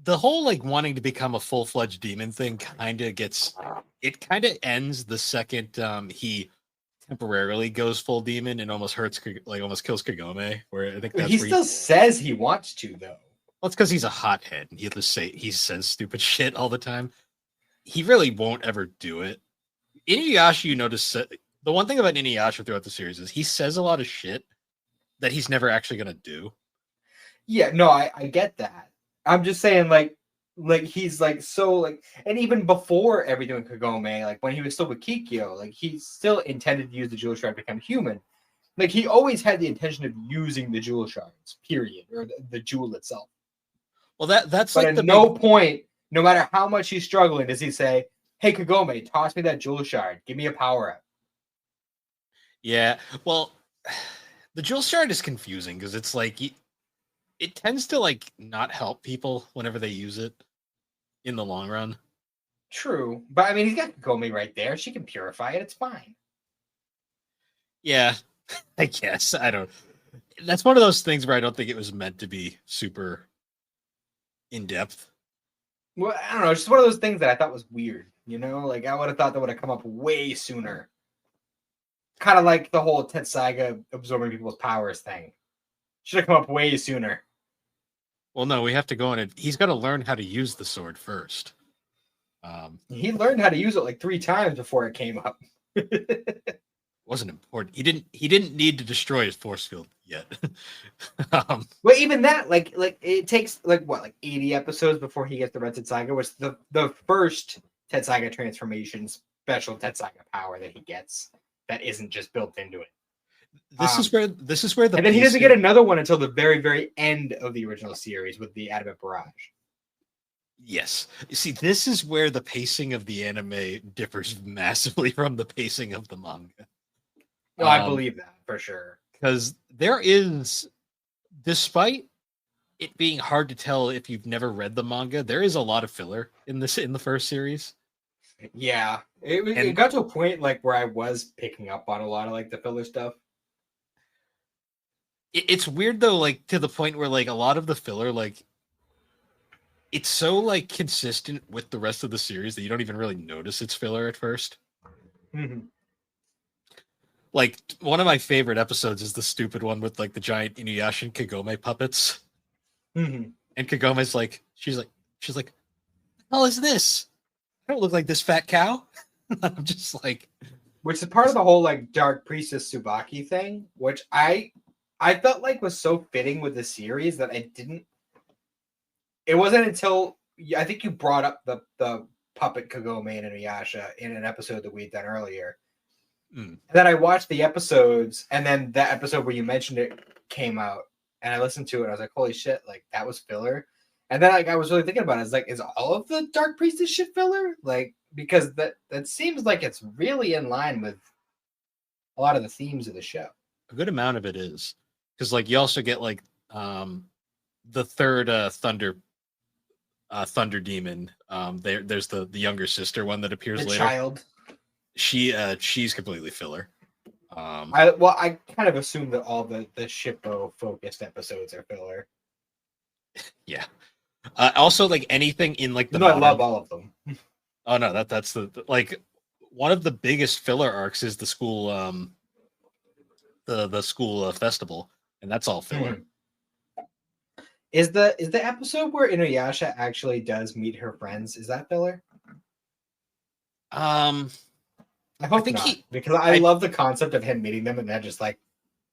the whole like wanting to become a full-fledged demon thing kind of ends the second he temporarily goes full demon and almost kills Kagome. Where I think that's he where still says he wants to, though. Well, it's because he's a hothead and he says stupid shit all the time. He really won't ever do it. Inuyasha, you notice the one thing about Inuyasha throughout the series is he says a lot of shit that he's never actually gonna do. Yeah, no, I get that. I'm just saying, like he's like so like, and even before everything with Kagome, like when he was still with Kikyo, like he still intended to use the Jewel Shard to become human. Like he always had the intention of using the Jewel Shards, period, or the jewel itself. Well, that's but like at no point, no matter how much he's struggling, does he say, "Hey Kagome, toss me that Jewel Shard, give me a power up." Yeah, well, the Jewel Shard is confusing because it's like it tends to like not help people whenever they use it in the long run. True, but I mean, he's got Kagome right there. She can purify it. It's fine. Yeah, I guess I don't. That's one of those things where I don't think it was meant to be super in depth. Well, I don't know. It's just one of those things that I thought was weird. You know, like I would have thought that would have come up way sooner. kind of like the whole Tetsuga absorbing people's powers thing. Should have come up way sooner. Well, no, we have to go in and he's got to learn how to use the sword first. He learned how to use it like 3 times before it came up. Wasn't important. He didn't need to destroy his force field yet. Well, even that, like it takes like 80 episodes before he gets the Red Tetsuga, which the first Tetsuga transformation special Tetsuga power that he gets that isn't just built into it. This is where the and then he doesn't get another one until the very, very end of the original series with the Adamant Barrage. Yes. You see, this is where the pacing of the anime differs massively from the pacing of the manga. No, I believe that for sure. Because there is, despite it being hard to tell if you've never read the manga, there is a lot of filler in the first series. Yeah, it got to a point like where I was picking up on a lot of like the filler stuff. It's weird though, like to the point where like a lot of the filler, like it's so like consistent with the rest of the series that you don't even really notice it's filler at first. Mm-hmm. Like one of my favorite episodes is the stupid one with like the giant Inuyasha and Kagome puppets. Mm-hmm. And Kagome's like, she's like, what the hell is this? I don't look like this fat cow. I'm just like, which is part of the whole like Dark Priestess Tsubaki thing, which I felt like was so fitting with the series that I didn't. It wasn't until I think you brought up the puppet Kagome and Inuyasha in an episode that we'd done earlier. That I watched the episodes, and then that episode where you mentioned it came out, and I listened to it. And I was like, "Holy shit! Like that was filler." And then like I was really thinking about it. It's like, is all of the Dark Priestess shit filler? Like because that seems like it's really in line with a lot of the themes of the show. A good amount of it is because like you also get like the third thunder demon. There's the younger sister one that appears the later. Child. She's completely filler. I kind of assume that all the Shippo focused episodes are filler. Yeah. Also, like anything in like the I love all of them. Oh no, that's the like one of the biggest filler arcs is the school the school festival, and that's all filler. Is the episode where Inuyasha actually does meet her friends, is that filler? I hope not, because I love the concept of him meeting them and they're just like,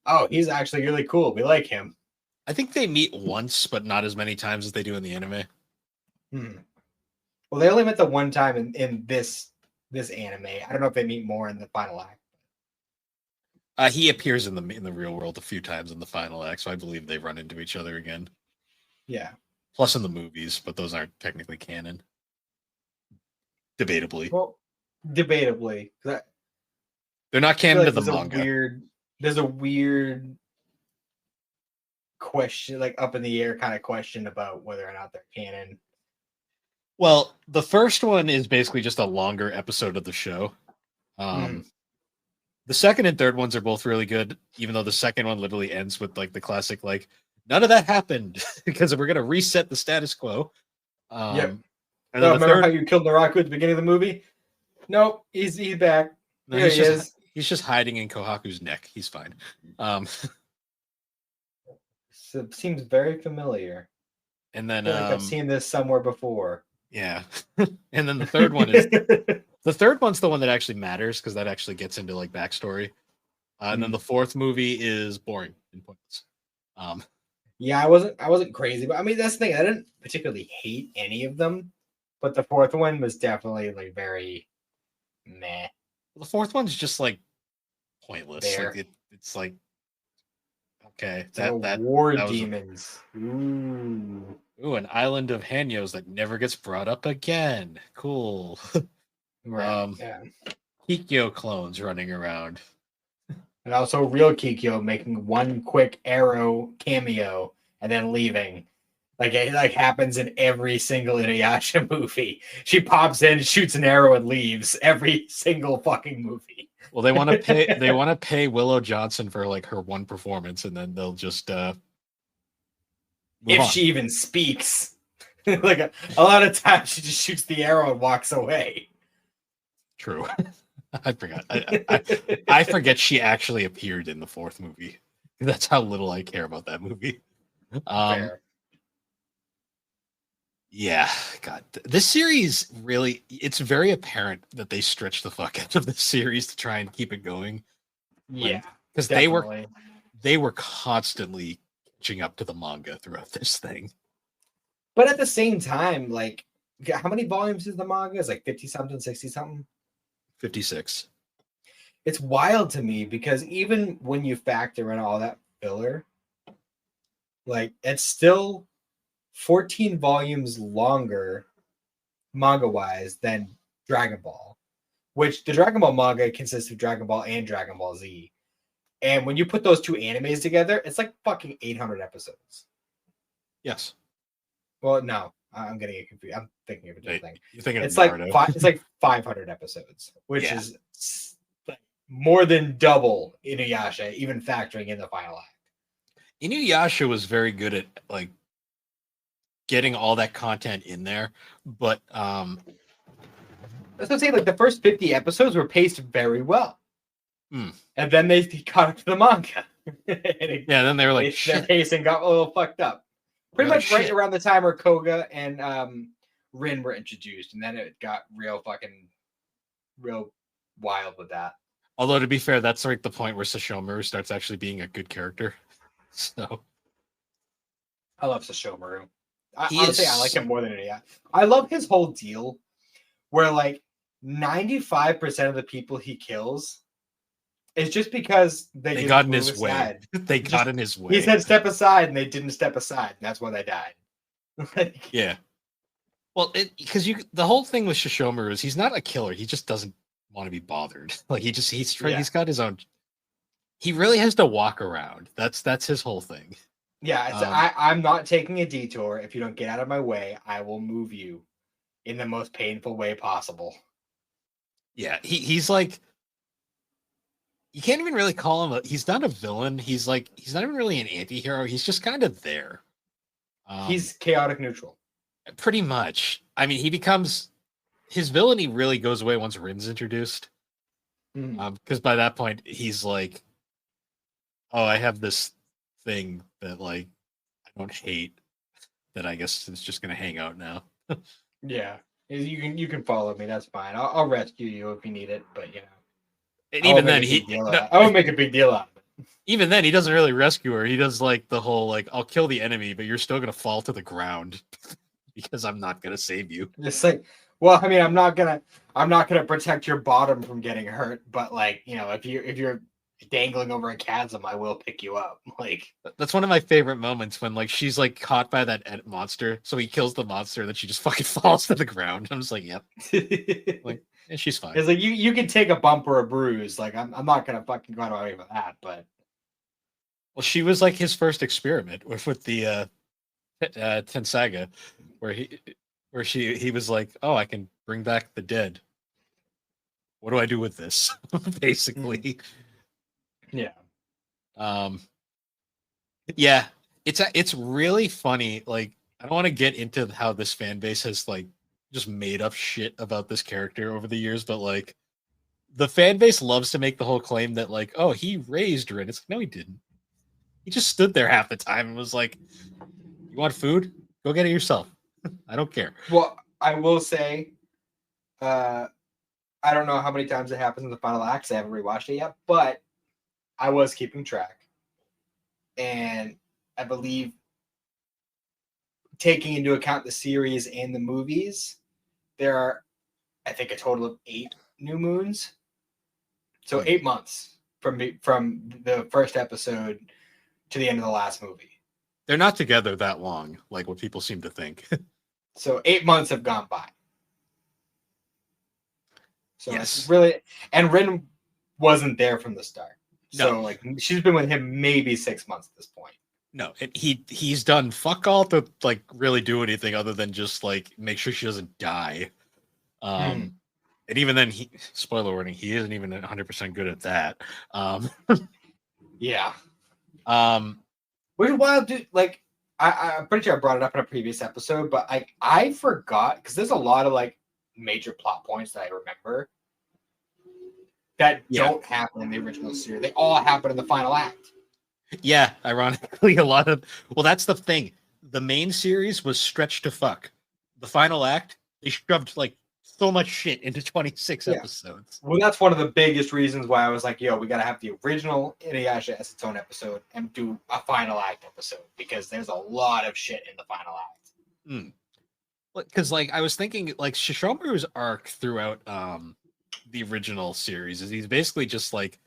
oh, he's actually really cool. We like him. I think they meet once, but not as many times as they do in the anime. Well, they only met the one time in this anime. I don't know if they meet more in the final act. He appears in the real world a few times in the final act, so I believe they run into each other again. Yeah. Plus in the movies, but those aren't technically canon. Debatably. Well, debatably. They're not canon to the manga. There's a weird question, like up in the air kind of question about whether or not they're canon. Well, the first one is basically just a longer episode of the show. The second and third ones are both really good, even though the second one literally ends with like the classic, like, none of that happened because we're going to reset the status quo. Yep. And remember how you killed Naraku at the beginning of the movie? Nope, he's back. No, he's just hiding in Kohaku's neck. He's fine. So it seems very familiar. And then I've seen this somewhere before. Yeah. And then the third one is the third one's the one that actually matters because that actually gets into like backstory. And then the fourth movie is boring and pointless. Yeah, I wasn't crazy, but I mean that's the thing. I didn't particularly hate any of them, but the fourth one was definitely like very meh. The fourth one's just like pointless. Like it's like okay, that war demons. Ooh, an island of Hanyos that never gets brought up again. Cool. Right. Yeah. Kikyo clones running around. And also real Kikyo making one quick arrow cameo and then leaving. Like it happens in every single Inuyasha movie. She pops in, shoots an arrow, and leaves every single fucking movie. Well, they want to pay Willow Johnson for like her one performance, and then they'll just if she even speaks. Like a lot of times she just shoots the arrow and walks away. True. I forgot. I forget she actually appeared in the fourth movie. That's how little I care about that movie. Fair. Yeah, God, this series really, it's very apparent that they stretched the fuck out of this series to try and keep it going. Yeah, Because definitely. they were constantly catching up to the manga throughout this thing. But at the same time, like, how many volumes is the manga? It's like 50 something, 60 something. 56. It's wild to me because even when you factor in all that filler, like, it's still 14 volumes longer manga wise than Dragon Ball, which the Dragon Ball manga consists of Dragon Ball and Dragon Ball Z. And when you put those two animes together, it's like fucking 800 episodes. Yes. Well, no, I'm getting it confused. I'm thinking of a different thing. You're thinking It's of like Naruto. it's like 500 episodes, which Yeah. is more than double Inuyasha, even factoring in the final act. Inuyasha was very good at like getting all that content in there, but That's what I'm saying. Like the first 50 episodes were paced very well, and then they caught up to the manga. Yeah, then they were like, their pacing got a little fucked up. Pretty much right around the time where Koga and Rin were introduced, and then it got real wild with that. Although to be fair, that's like the point where Sesshomaru starts actually being a good character. So I love Sesshomaru. Honestly, I like him more than anything. I love his whole deal where like 95% of the people he kills is just because they got in his way. They got in his way. He said step aside and they didn't step aside, and that's why they died. Yeah. Well, because the whole thing with Sesshomaru is he's not a killer. He just doesn't want to be bothered. Like he's got his own. He really has to walk around. That's his whole thing. Yeah, I'm not taking a detour. If you don't get out of my way, I will move you in the most painful way possible. Yeah, he's like, you can't even really call him he's not a villain. He's not even really an anti-hero. He's just kind of there. He's chaotic neutral. Pretty much. I mean, his villainy really goes away once Rin's introduced. Because by that point, he's like, oh, I have this thing that like I don't hate that I guess it's just gonna hang out now. Yeah. You can follow me, that's fine. I'll rescue you if you need it, but you know. And even then I won't make a big deal out of it. Even then he doesn't really rescue her. He does like the whole like I'll kill the enemy, but you're still gonna fall to the ground because I'm not gonna save you. Just like, well, I mean, I'm not gonna protect your bottom from getting hurt, but like, you know, if you're dangling over a chasm, I will pick you up. Like that's one of my favorite moments when like she's like caught by that monster, so he kills the monster, then she just fucking falls to the ground. I'm just like, yep. Like, yeah, she's fine. It's like you can take a bump or a bruise. Like I'm not gonna fucking go away with that, but well, she was like his first experiment with the Tensaga, where he was like, oh, I can bring back the dead. What do I do with this? Basically. Yeah. Yeah, it's really funny. Like, I don't want to get into how this fan base has like just made up shit about this character over the years, but like the fan base loves to make the whole claim that like, oh, he raised Rin. It's like, no, he didn't. He just stood there half the time and was like, you want food? Go get it yourself. I don't care. Well, I will say, I don't know how many times it happens in the final act. I haven't rewatched it yet, but I was keeping track. And I believe taking into account the series and the movies, there are, I think, a total of 8 new moons. So 8 months from the first episode to the end of the last movie. They're not together that long, like what people seem to think. So 8 months have gone by. So yes. It's really, and Rin wasn't there from the start. No. So like she's been with him maybe 6 months at this point. No, and he's done fuck all to like really do anything other than just like make sure she doesn't die. And even then, spoiler warning, he isn't even 100% good at that. Yeah. Which is wild, dude. Like I'm pretty sure I brought it up in a previous episode, but I forgot because there's a lot of like major plot points that I remember. that Yeah. don't happen in the original series. They all happen in the final act. Yeah, ironically, a lot of that's the thing. The main series was stretched to fuck. The final act, they shoved like so much shit into 26 Yeah. episodes. Well, that's one of the biggest reasons why I was like, yo, we got to have the original Inuyasha as its own episode and do a final act episode because there's a lot of shit in the final act. Because like I was thinking, like Shishomaru's arc throughout the original series is he's basically just like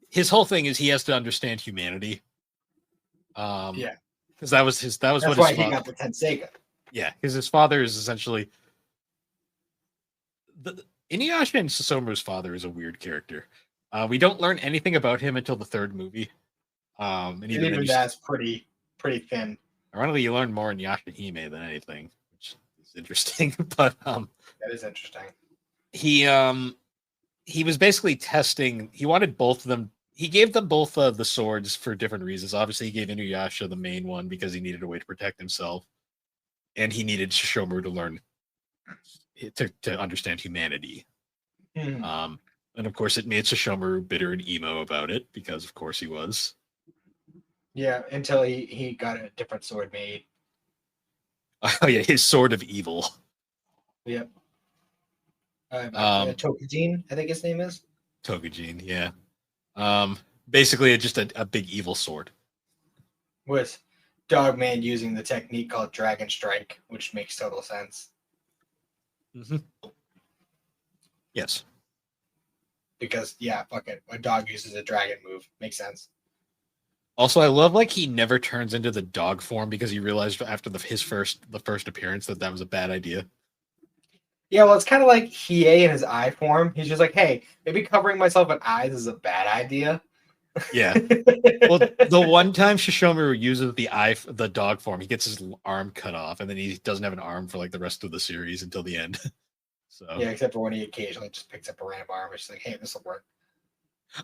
his whole thing is he has to understand humanity. Yeah. Because that was That's what why his he father. got the Tenseiga. Yeah, because his father is essentially the Inuyasha and Susomu's father is a weird character. We don't learn anything about him until the third movie. And even then, that's pretty thin. Ironically, you learn more in Yashahime than anything, which is interesting. But that is interesting. He was basically testing. He wanted both of them. He gave them both the swords for different reasons. Obviously, he gave Inuyasha the main one because he needed a way to protect himself, and he needed Shishomaru to learn to understand humanity. Mm-hmm. And of course, it made Shishomaru bitter and emo about it because, of course, he was. Yeah, until he got a different sword made. Oh yeah, his sword of evil. Yep. Tokujin, I think his name is. Tokujin, yeah. Basically, just a big evil sword. With Dogman using the technique called Dragon Strike, which makes total sense. Mm-hmm. Yes. Because, yeah, fuck it. A dog uses a dragon move. Makes sense. Also, I love like he never turns into the dog form because he realized after the first appearance that was a bad idea. Yeah, well, it's kind of like Hiei in his eye form. He's just like, hey, maybe covering myself in eyes is a bad idea. Yeah. Well, the one time Shishomaru uses the dog form, he gets his arm cut off, and then he doesn't have an arm for like the rest of the series until the end. So yeah, except for when he occasionally just picks up a random arm, it's like, hey, this will work.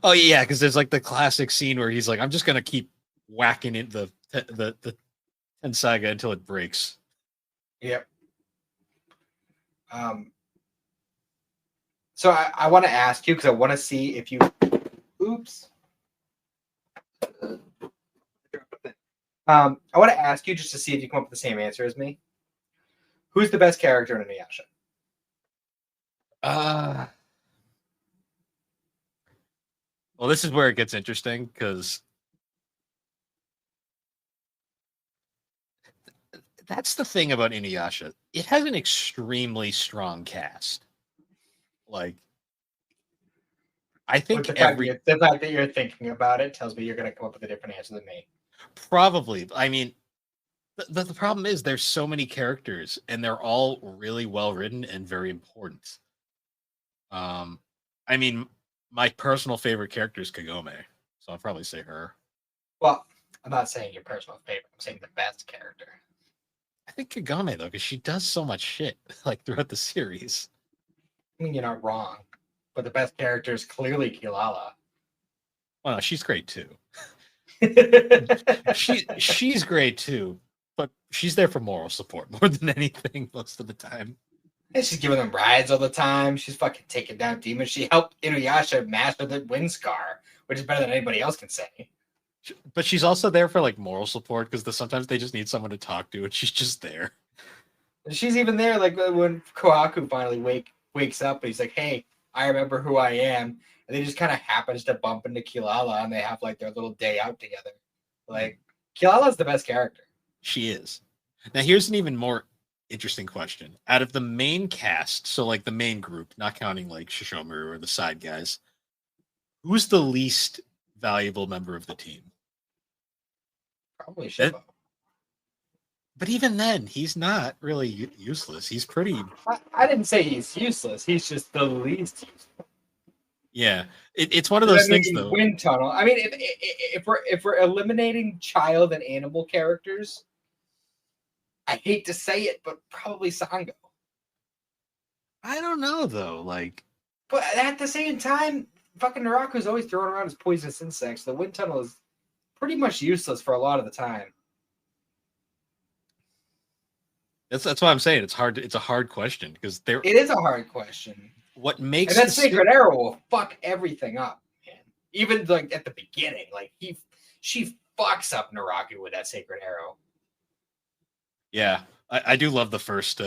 Oh yeah, because there's like the classic scene where he's like, I'm just gonna keep whacking in the Tenseiga until it breaks. Yep. So I want to ask you because I want to see if you. Oops. I want to ask you just to see if you come up with the same answer as me. Who's the best character in Inuyasha? Well, this is where it gets interesting because that's the thing about Inuyasha. It has an extremely strong cast. Like, I think the fact that you're thinking about it tells me you're going to come up with a different answer than me. Probably. I mean, the problem is there's so many characters and they're all really well written and very important. I mean, my personal favorite character is Kagome, so I'll probably say her. Well, I'm not saying your personal favorite. I'm saying the best character. I think Kagome though, because she does so much shit like throughout the series. I mean, you're not wrong, but the best character is clearly Kilala. Well, no, she's great too. she's great too, but she's there for moral support more than anything most of the time. And she's giving them rides all the time. She's fucking taking down demons. She helped Inuyasha master the wind scar, which is better than anybody else can say. But she's also there for like moral support because sometimes they just need someone to talk to, and she's just there. She's even there, like when Kohaku finally wakes up, and he's like, "Hey, I remember who I am," and they just kind of happens to bump into Kilala, and they have like their little day out together. Like Kilala's the best character. She is. Now here's an even more interesting question. Out of the main cast, so like the main group, not counting like Shishomaru or the side guys, who's the least valuable member of the team? Probably Shippo. But even then, he's not really useless. He's pretty. I didn't say he's useless. He's just the least useful. Yeah, it's one of those things though. Wind tunnel. I mean, if we're eliminating child and animal characters, I hate to say it, but probably Sango. I don't know though. Like, but at the same time, fucking Naraku's always throwing around his poisonous insects. The wind tunnel is pretty much useless for a lot of the time. That's what I'm saying. It's hard. It's a hard question because It is a hard question. what And makes that the sacred arrow will fuck everything up, man. Even like at the beginning, like she fucks up Naraku with that sacred arrow. Yeah, I do love the first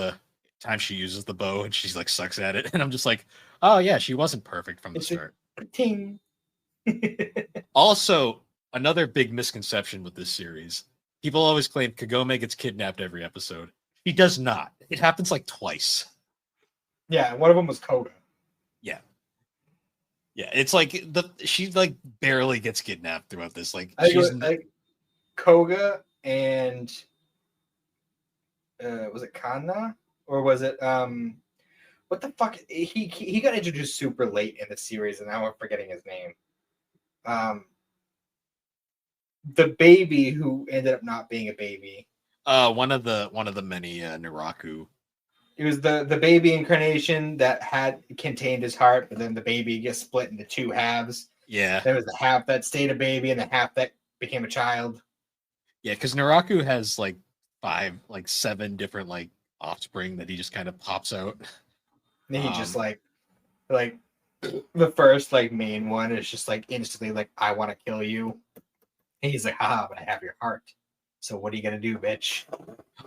time she uses the bow and she's like sucks at it, and I'm just like, oh yeah, she wasn't perfect from the It's a start. ting. Also, another big misconception with this series: people always claim Kagome gets kidnapped every episode. She does not. It happens like twice. Yeah, one of them was Koga. Yeah, yeah. It's like she like barely gets kidnapped throughout this. Like I think it she's was like Koga and was it Kanna or was it what the fuck? He got introduced super late in the series, and now I'm forgetting his name. The baby who ended up not being a baby. one of the many Naraku. It was the baby incarnation that had contained his heart, but then the baby gets split into two halves. Yeah, There was the half that stayed a baby and the half that became a child. yeah, because Naraku has like seven different like offspring that he just kind of pops out. And he just like the first like main one is just like instantly like, I want to kill you. And he's like, haha, but I have your heart. So what are you gonna do, bitch?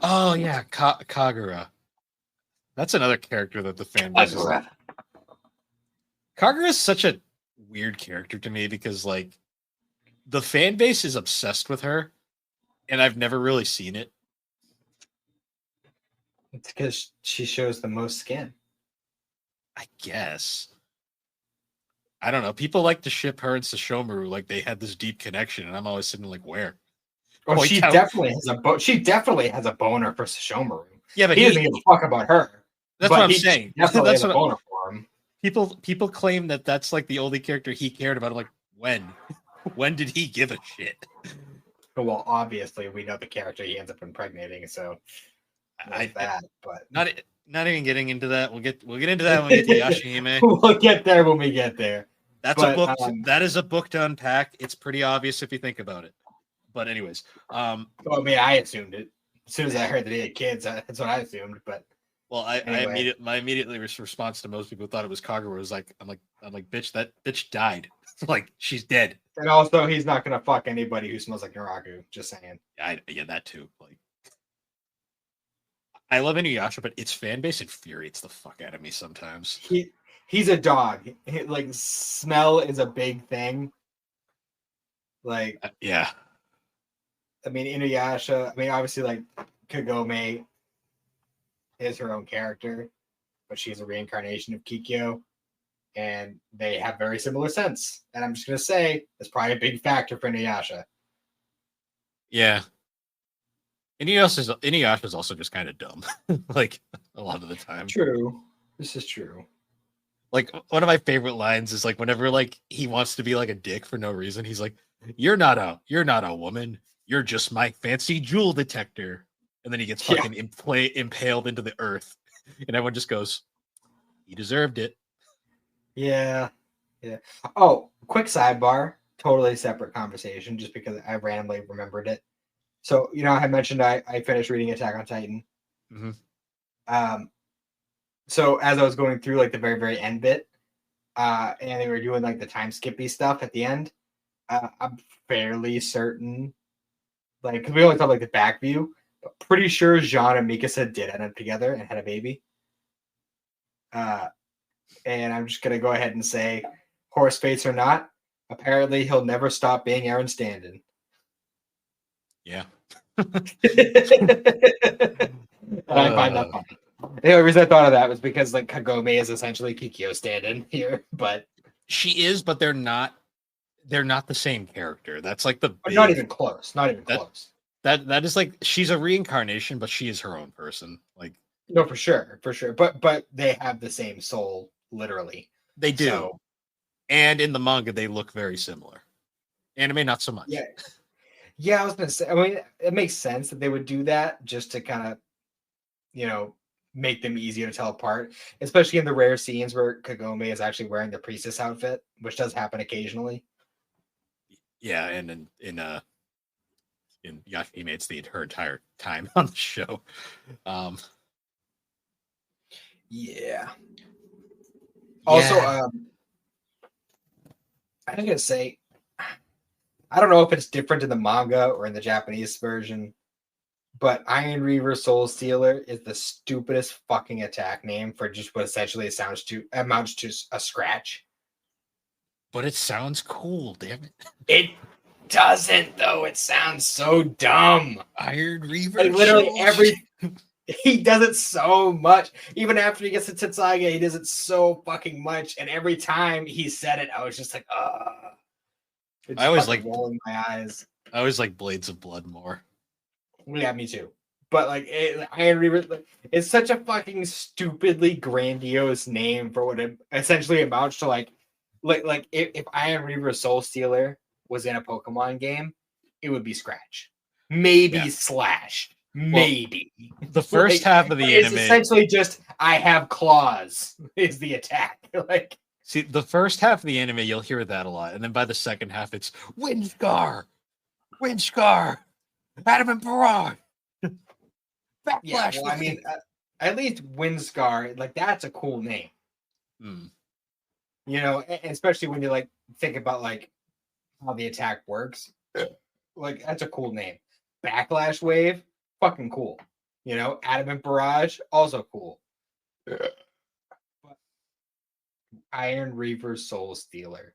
Oh yeah, Kagura. That's another character that the fan base is like. Kagura is such a weird character to me because like the fan base is obsessed with her, and I've never really seen it. It's because she shows the most skin. I guess. I don't know. People like to ship her and Sashomaru like they had this deep connection, and I'm always sitting like, where? Well, Point she out. definitely has a boner for Sashomaru. Yeah, but he doesn't give a fuck about her. That's but what I'm he saying. Definitely That's has a what boner for him. people claim that that's like the only character he cared about. I'm like, when? When did he give a shit? Well, obviously, we know the character he ends up impregnating, so that. But not even getting into that. We'll get into that when we get to Yashahime. We'll get there when we get there. That's a book. That is a book to unpack. It's pretty obvious if you think about it. But anyways, well, I mean, I assumed it as soon as I heard that he had kids. That's what I assumed. But well, anyway. my immediately response to most people who thought it was Kagura was like, I'm like, bitch, that bitch died. Like she's dead. And also, he's not gonna fuck anybody who smells like Naraku. Just saying. Yeah, that too. Like, I love Inuyasha, but its fan base infuriates the fuck out of me sometimes. He's a dog. Like smell is a big thing. Like yeah. I mean, Inuyasha. I mean, obviously, like Kagome is her own character, but she's a reincarnation of Kikyo, and they have very similar scents. And I'm just gonna say that's probably a big factor for Inuyasha. Yeah. Inuyasha is also just kind of dumb, like a lot of the time. True. This is true. Like one of my favorite lines is like whenever like he wants to be like a dick for no reason, he's like, you're not a woman. You're just my fancy jewel detector." And then he gets fucking impaled into the earth. And everyone just goes, he deserved it. Yeah. Yeah. Oh, quick sidebar. Totally separate conversation just because I randomly remembered it. So, you know, I mentioned I finished reading Attack on Titan. Mm-hmm. So as I was going through like the very, very end bit, and they were doing like the time skippy stuff at the end, I'm fairly certain, like, because we only saw like the back view, but pretty sure Jean and Mikasa did end up together and had a baby. And I'm just gonna go ahead and say, horse fates or not, apparently he'll never stop being Aaron Standen. Yeah. And I find that funny. The only reason I thought of that was because like Kagome is essentially Kikyo stand-in here, but she is, but they're not the same character. That's like the big, not even close. Not even close. That is like she's a reincarnation, but she is her own person. Like no, for sure. But they have the same soul, literally. They do. So, and in the manga, they look very similar. Anime, not so much. Yeah. Yeah, I was gonna say. I mean, it makes sense that they would do that just to kind of, you know, make them easier to tell apart, especially in the rare scenes where Kagome is actually wearing the priestess outfit, which does happen occasionally. Yeah, and in Yashahime, it's her entire time on the show. Yeah. Also, Yeah. I was gonna say, I don't know if it's different in the manga or in the Japanese version, but Iron Reaver Soul Stealer is the stupidest fucking attack name for just what essentially it amounts to a scratch. But it sounds cool, damn it. It doesn't though. It sounds so dumb. Iron Reaver. Like literally he does it so much. Even after he gets to Titsage, he does it so fucking much. And every time he said it, I was just like, I always like rolling my eyes. I always like Blades of Blood more. Yeah, me too. But like Iron Reaver, it's such a fucking stupidly grandiose name for what it essentially amounts to. Like if Iron Reaver Soul Stealer was in a Pokemon game, it would be Scratch, maybe Slash, maybe. The first half of the anime is essentially just I have claws is the attack. Like, see, the first half of the anime, you'll hear that a lot, and then by the second half, it's Windscar, Adamant Barrage. Backlash. Yeah, well, I mean, at least Windscar, like that's a cool name. You know, especially when you like think about like how the attack works. Like that's a cool name. Backlash Wave, fucking cool. You know, Adamant Barrage, also cool. But Iron Reaver Soul Stealer.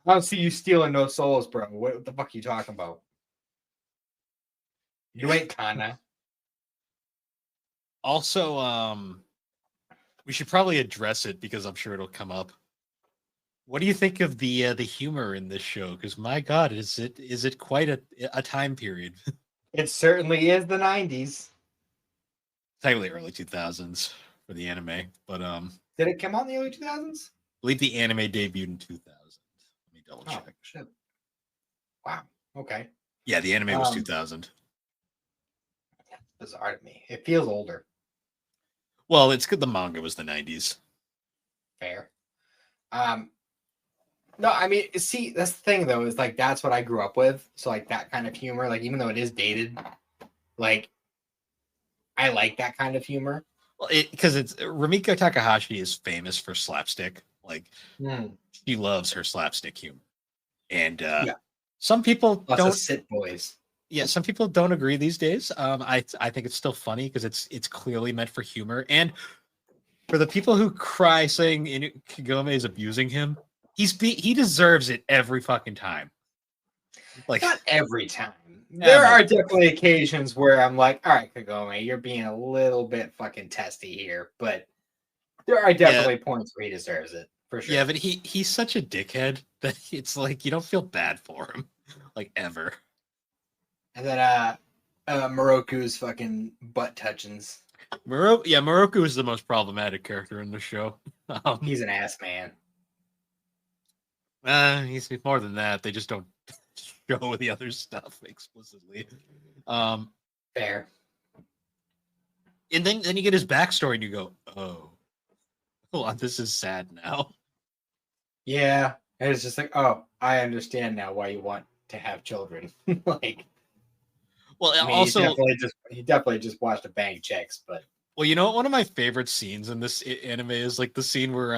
I don't see you stealing no souls, bro. What the fuck are you talking about? You ain't Kana. Also, we should probably address it because I'm sure it'll come up. What do you think of the humor in this show? Because my God, is it quite a time period? It certainly is the 90s. Technically early 2000s for the anime, but did it come out in the early 2000s? I believe the anime debuted in 2000. Let me double check. Oh, shit. Wow. Okay. Yeah, the anime was 2000. Bizarre to me. It feels older. Well, it's good. The manga was the 90s. Fair. No, I mean, see, that's the thing though, is like that's what I grew up with. So like that kind of humor, like even though it is dated, like I like that kind of humor. Well, because it's Rumiko Takahashi is famous for slapstick. Like she loves her slapstick humor, and some people don't sit boys. Yeah, some people don't agree these days. I think it's still funny because it's clearly meant for humor, and for the people who cry saying Kagome is abusing him, he deserves it every fucking time. Like not every time. There are definitely occasions where I'm like, all right, Kagome, you're being a little bit fucking testy here, but there are definitely points where he deserves it for sure. Yeah, but he's such a dickhead that it's like you don't feel bad for him, like ever. And then Moroku's fucking butt touchings. Moroku is the most problematic character in the show. He's an ass man. He's more than that. They just don't show the other stuff explicitly. Fair. And then you get his backstory and you go, oh, this is sad now. Yeah. And it's just like, oh, I understand now why you want to have children. Like, well, I mean, also he definitely just watched a bang checks, but well, you know what? One of my favorite scenes in this anime is like the scene where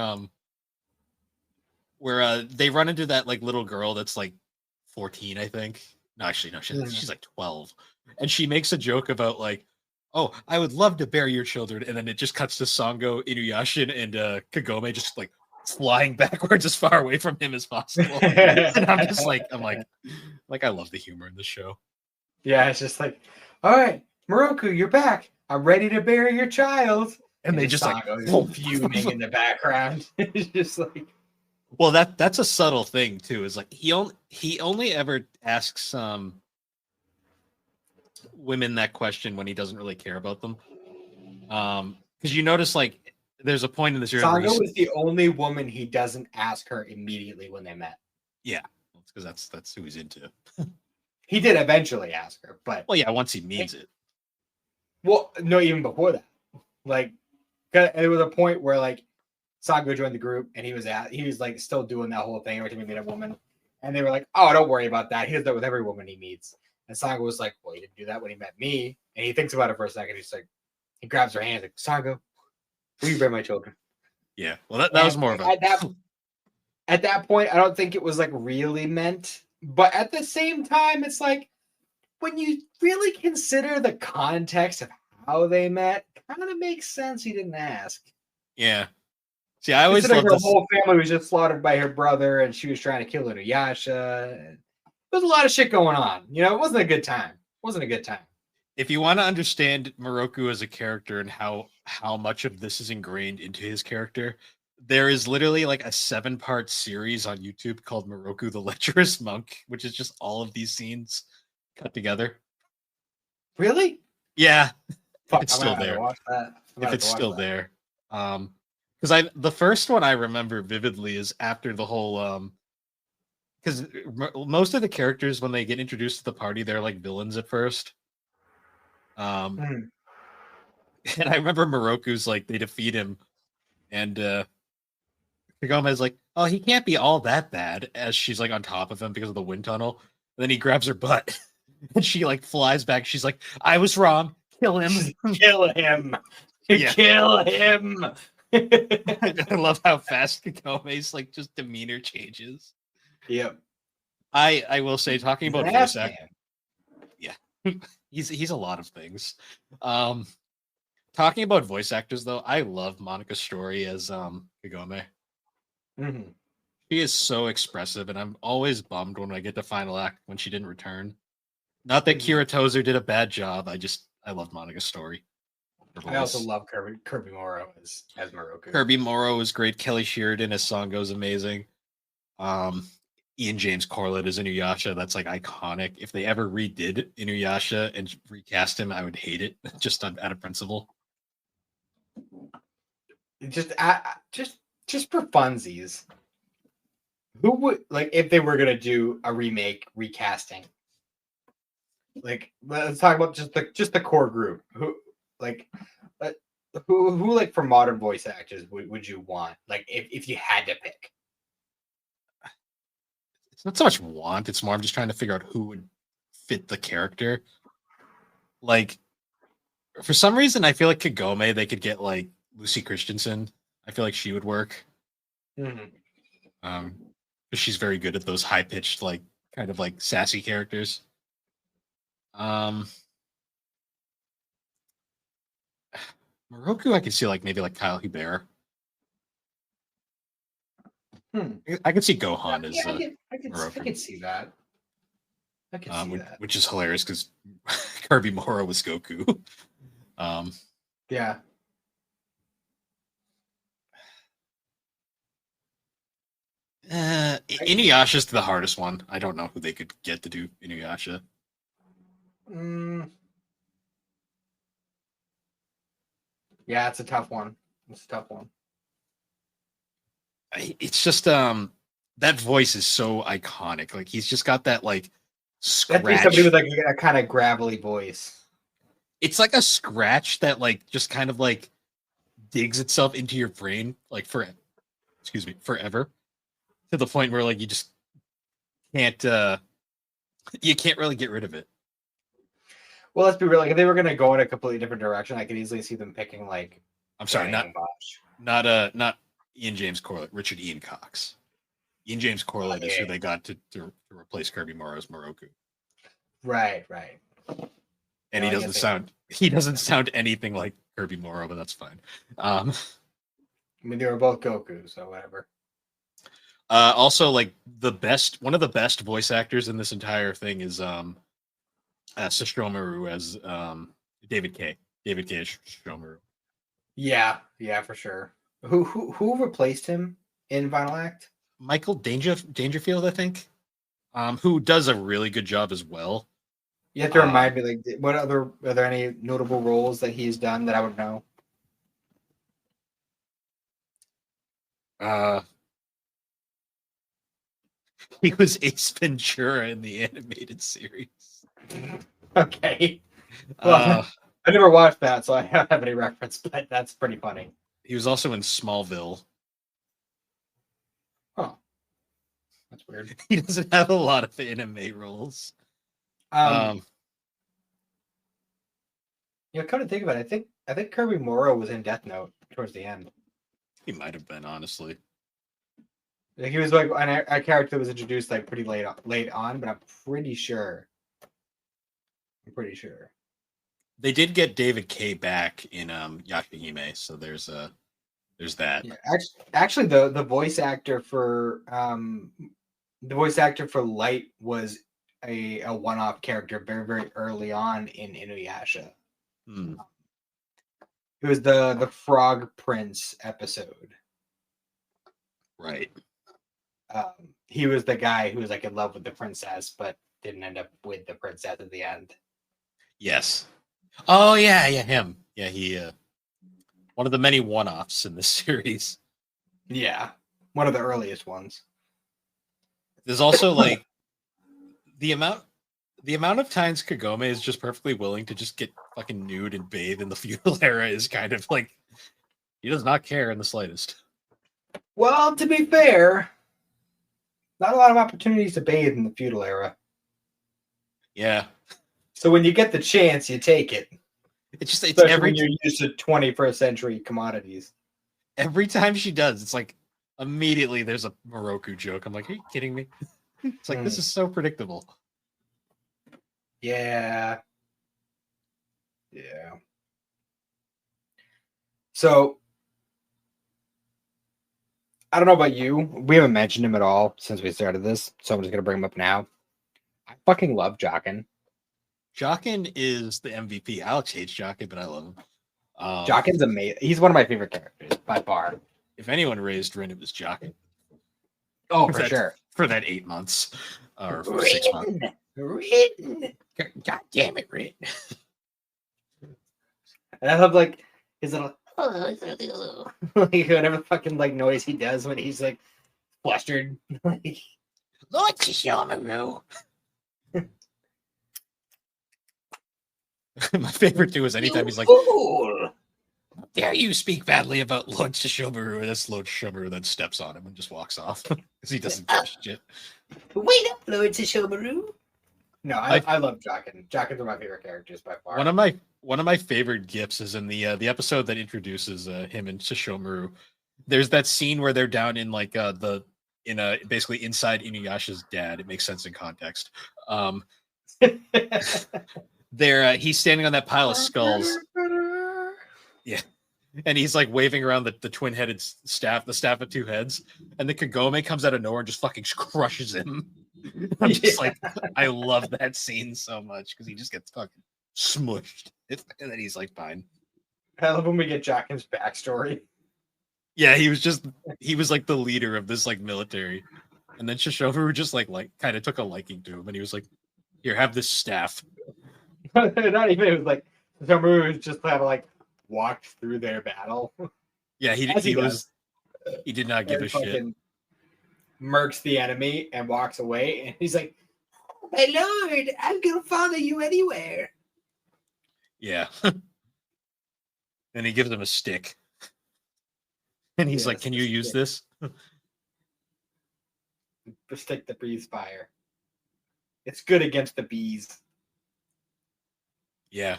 they run into that like little girl that's like 14, I think. No, actually, no, she's like 12, and she makes a joke about like, oh, I would love to bear your children, and then it just cuts to Sango, Inuyasha, and Kagome just like flying backwards as far away from him as possible. And I'm like, I love the humor in the show. Yeah, it's just like, all right, Moroku, you're back. I'm ready to bury your child. And they just like fuming in the background. It's just like, well, that's a subtle thing too. Is like he only ever asks women that question when he doesn't really care about them. Because you notice like there's a point in this. Sango is the only woman he doesn't ask her immediately when they met. Yeah, because that's who he's into. He did eventually ask her, but well, yeah, once he means it. Well, no, even before that, like, it was a point where like Sango joined the group and he was like still doing that whole thing every time he met a woman, and they were like, "Oh, don't worry about that. He does that with every woman he meets." And Sango was like, "Well, he didn't do that when he met me." And he thinks about it for a second. He's like, he grabs her hand, like, "Sango, will you bear my children?" Yeah. Well, that was And more of a at that point, I don't think it was like really meant. But at the same time, it's like when you really consider the context of how they met, kind of makes sense he didn't ask. yeah. See, I always Considering loved her this. whole family was just slaughtered by her brother, and she was trying to kill Inuyasha. There's a lot of shit going on. You know, it wasn't a good time. It wasn't a good time. If you want to understand Moroku as a character and how much of this is ingrained into his character, there is literally like a 7-part series on YouTube called Moroku the Lecherous Monk, which is just all of these scenes cut together. Really? Yeah, if Fuck, it's I'm gonna still have to there. watch that. If it's still there. Because the first one I remember vividly is after the whole because most of the characters when they get introduced to the party, they're like villains at first. Mhm. And I remember Moroku's like they defeat him, and Kagome's like, "Oh, he can't be all that bad." As she's like on top of him because of the wind tunnel, and then he grabs her butt, and she like flies back. She's like, "I was wrong. Kill him. Kill him. Yeah. Kill him." I love how fast Kagome's like just demeanor changes. Yep. I will say, talking He's an about ass voice act, man. yeah, he's a lot of things. Um, Talking about voice actors though, I love Monica's story as Kagome. Mhm. She is so expressive, and I'm always bummed when I get to final act when she didn't return. Not that Mhm. Kira Tozer did a bad job. I love Monica's story. Her I also voice. love Kirby Morrow as Moroku. Kirby Morrow is great. Kelly Sheridan as Songo is amazing. Um, Ian James Corlett as Inuyasha. That's like iconic. If they ever redid Inuyasha and recast him, I would hate it just out of principle. Just just for funsies. Who would like if they were gonna do a remake recasting? Like let's talk about just the core group. Who like uh, who like for modern voice actors would you want? Like if you had to pick. It's not so much want, it's more I'm just trying to figure out who would fit the character. Like for some reason I feel like Kagome they could get like Lucy Christensen. I feel like she would work. Mhm. Um 'cause she's very good at those high pitched like kind of like sassy characters. Um Moroku I could see like maybe like Kyle Hubert. Hmm. I could see Gohan Yeah, as I Moroku. could see that. I could see that. Which is hilarious because Kirby Morrow was Goku. Um, Yeah. Inuyasha's the hardest one. I don't know who they could get to do Inuyasha. Mm, yeah, it's a tough one. It's a tough one. It's just that voice is so iconic. Like he's just got that like That'd be somebody scratch. with like a kind of gravelly voice. It's like a scratch that like just kind of like digs itself into your brain like for forever to the point where like you just can't you can't really get rid of it. Well, let's be real. Like, if they were going to go in a completely different direction, I could easily see them picking like I'm sorry, Danny and Bosch. not Ian James Corlett, Richard Ian Cox. Ian James Corlett is who they got to replace Kirby Morrow as Moroku. Right, right. And No, he doesn't sound anything like Kirby Morrow, but that's fine. I mean, they were both Goku, so whatever. Also, like one of the best voice actors in this entire thing is Sesshomaru as David K. David K. Sesshomaru. Yeah, yeah, for sure. Who replaced him in Final Act? Michael Dangerfield, I think, who does a really good job as well. You have to remind me, like, what other are there any notable roles that he's done that I would know? He was Ace Ventura in the animated series. Okay. Well, I never watched that, so I don't have any reference, but that's pretty funny. He was also in Smallville. Oh, that's weird. He doesn't have a lot of anime roles. You know, come to think of it, I think Kirby Morrow was in Death Note towards the end. He might have been, honestly. Like, he was like a character that was introduced like pretty late on, but I'm pretty sure. They did get David K back in Yashahime, so there's that. Yeah, actually, the voice actor for Light was a one-off character very very early on in Inuyasha. Hmm. It was the Frog Prince episode. Right. He was the guy who was like in love with the princess, but didn't end up with the princess at the end. Yes. Oh yeah, him. Yeah, he one of the many one-offs in this series. Yeah, one of the earliest ones. There's also like the amount of times Kagome is just perfectly willing to just get fucking nude and bathe in the feudal era is kind of like he does not care in the slightest. Well, to be fair, not a lot of opportunities to bathe in the feudal era. Yeah. So when you get the chance, you take it. It's Especially when you're used to 21st century commodities. Every time she does, it's like immediately there's a Moroku joke. I'm like, are you kidding me? It's like this is so predictable. Yeah. So I don't know about you. We haven't mentioned him at all since we started this, so I'm just gonna bring him up now. I fucking love Jockin. Jockin is the MVP. Alex hates Jockin, but I love him. Jockin's amazing. He's one of my favorite characters by far. If anyone raised Rin, it was Jockin. Oh, for sure. For that 8 months or 6 months. Rin. God damn it, Rin. And I love like his little like whatever fucking like noise he does when he's like flustered. Like, Lord Shishomaru. My favorite too is anytime he's like, dare you speak badly about Lord Shishomaru, and that's Lord Shishomaru then steps on him and just walks off because he doesn't give a shit. Wait up, Lord Shishomaru. No, I love Jockin. Jockin's one of my favorite characters by far. One of my favorite gifs is in the episode that introduces him and Shishomaru. There's that scene where they're down in like basically inside Inuyasha's dad. It makes sense in context. He's standing on that pile of skulls. Yeah. And he's like waving around the twin-headed staff, the staff of two heads, and the Kagome comes out of nowhere and just fucking crushes him. I'm just like, I love that scene so much because he just gets fucking smushed, and then he's like, fine. I love when we get Jockin's backstory. Yeah, he was like the leader of this like military, and then Shishomaru just like kind of took a liking to him, and he was like, here, have this staff. Not even, it was like Shishomaru was just kind of like walked through their battle. Yeah, he did not give a shit. Murks the enemy and walks away, and he's like, my lord, I'm gonna follow you anywhere. Yeah. And he gives him a stick. And he's like, can you use this? The stick that breathes fire. It's good against the bees. Yeah.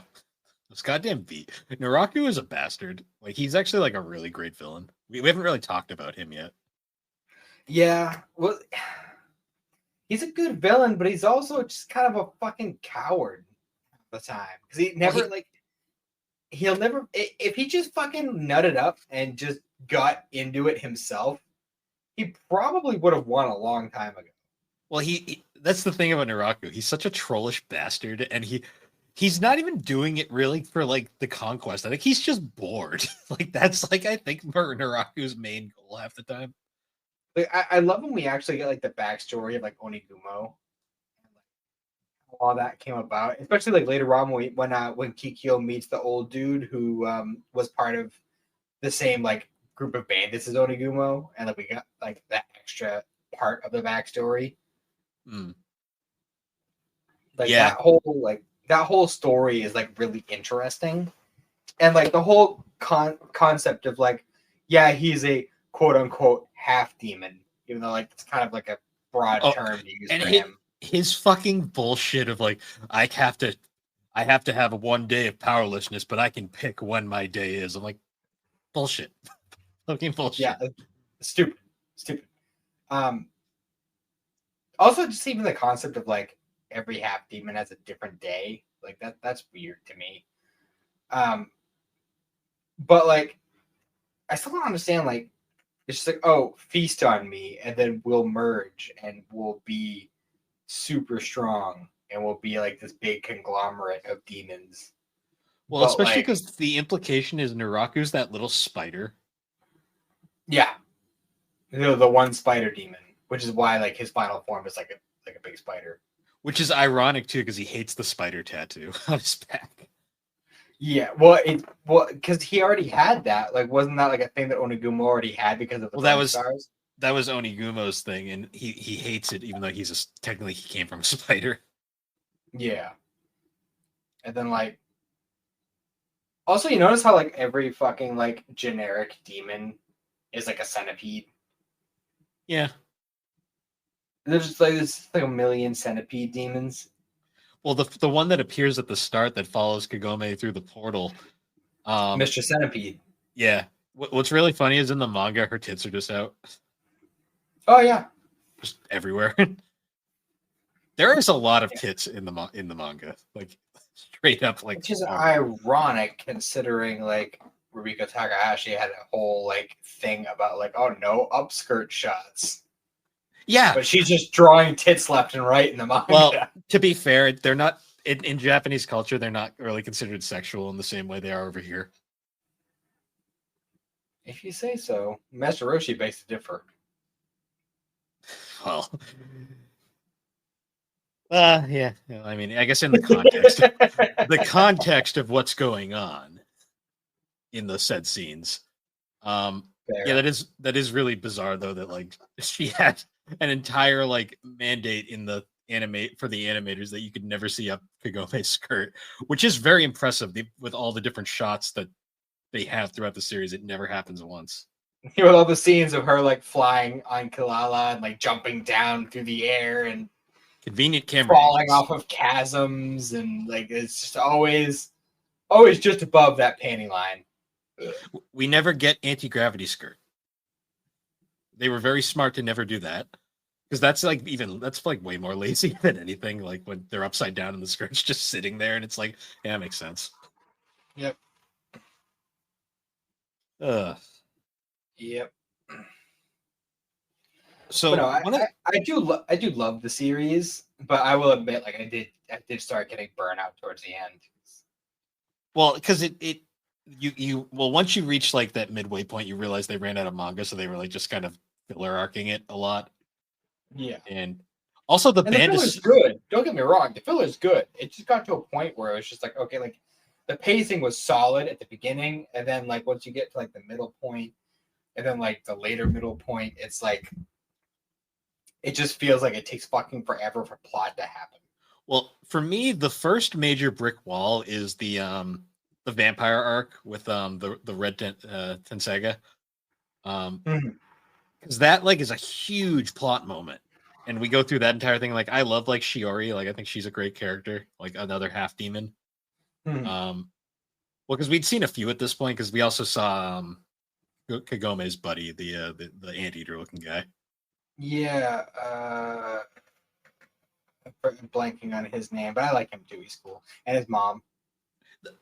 This goddamn bee. Naraku is a bastard. Like, he's actually like a really great villain. We haven't really talked about him yet. Yeah. Well, he's a good villain, but he's also just kind of a fucking coward all the time. Because he never, he'll never, if he just fucking nutted up and just got into it himself, he probably would have won a long time ago. Well, that's the thing about Naraku. He's such a trollish bastard, and he's not even doing it really for like the conquest. I think he's just bored. Like, that's like, I think Naraku's main goal half the time. Like, I love when we actually get like the backstory of like Onigumo, all that came about, especially like later on when Kikyo meets the old dude who was part of the same like group of bandits as Onigumo, and like we got like that extra part of the backstory. Like, yeah, that whole story is like really interesting, and like the whole concept of like, yeah, he's a quote unquote half demon, even though like it's kind of like a broad term to use for him. His fucking bullshit of like, I have to have one day of powerlessness, but I can pick when my day is. I'm like, bullshit. Fucking bullshit. Yeah, stupid. Um, Also, just even the concept of like every half demon has a different day, like that's weird to me. Um, but like I still don't understand. Like it's just like, oh, feast on me, and then we'll merge and we'll be super strong, and we'll be like this big conglomerate of demons. Well, But especially like, because the implication is Naraku's that little spider. yeah, the one spider demon, which is why like his final form is like a big spider. Which is ironic too, because he hates the spider tattoo on his back. Yeah, well, because he already had that. Like, wasn't that like a thing that Oniguma already had because of the That Bone was Stars? Onigumo's thing, and he hates it, even though technically he came from a spider. Yeah, and then like, also you notice how like every fucking like generic demon is like a centipede. Yeah. There's like a million centipede demons. Well, the one that appears at the start that follows Kagome through the portal. Mr. Centipede. Yeah. What's really funny is in the manga, her tits are just out, Oh yeah, just everywhere. There is a lot of tits in the manga, like straight up, like which is ironic considering like Ruriko Takahashi had a whole like thing about like, oh no upskirt shots. yeah. But she's just drawing tits left and right in the manga. Well, to be fair, they're not in Japanese culture. They're not really considered sexual in the same way they are over here. If you say so, Master Roshi begs to differ. Well, yeah. I mean, I guess in the context of what's going on in the said scenes. Yeah, that is really bizarre though, that like she had an entire like mandate in the for the animators that you could never see up Kagome's skirt, which is very impressive with all the different shots that they have throughout the series. It never happens once. With all the scenes of her like flying on Kalala and like jumping down through the air and convenient camera falling off of chasms, and like it's just always just above that panty line. We never get anti-gravity skirt. They were very smart to never do that, because that's like way more lazy than anything. Like when they're upside down and the skirt's just sitting there, and it's like, yeah, that makes sense. Yep. Yep. So no, I do love the series, but I will admit, like I did start getting burnout towards the end. Well, because once you reach like that midway point, you realize they ran out of manga, so they were like just kind of filler arcing it a lot. Yeah, and also the band is good. Don't get me wrong, the filler is good. It just got to a point where it was just like, okay, like the pacing was solid at the beginning, and then like once you get to like the middle point, and then like the later middle point, it's like it just feels like it takes fucking forever for plot to happen. Well, for me, the first major brick wall is the vampire arc with the Red Tensega. Because that like is a huge plot moment, and we go through that entire thing. Like I love like Shiori, like I think she's a great character, like another half demon. Well, because we'd seen a few at this point, because we also saw Kagome's buddy, the anteater looking guy. Yeah, I'm blanking on his name, but I like him too. He's cool, and his mom.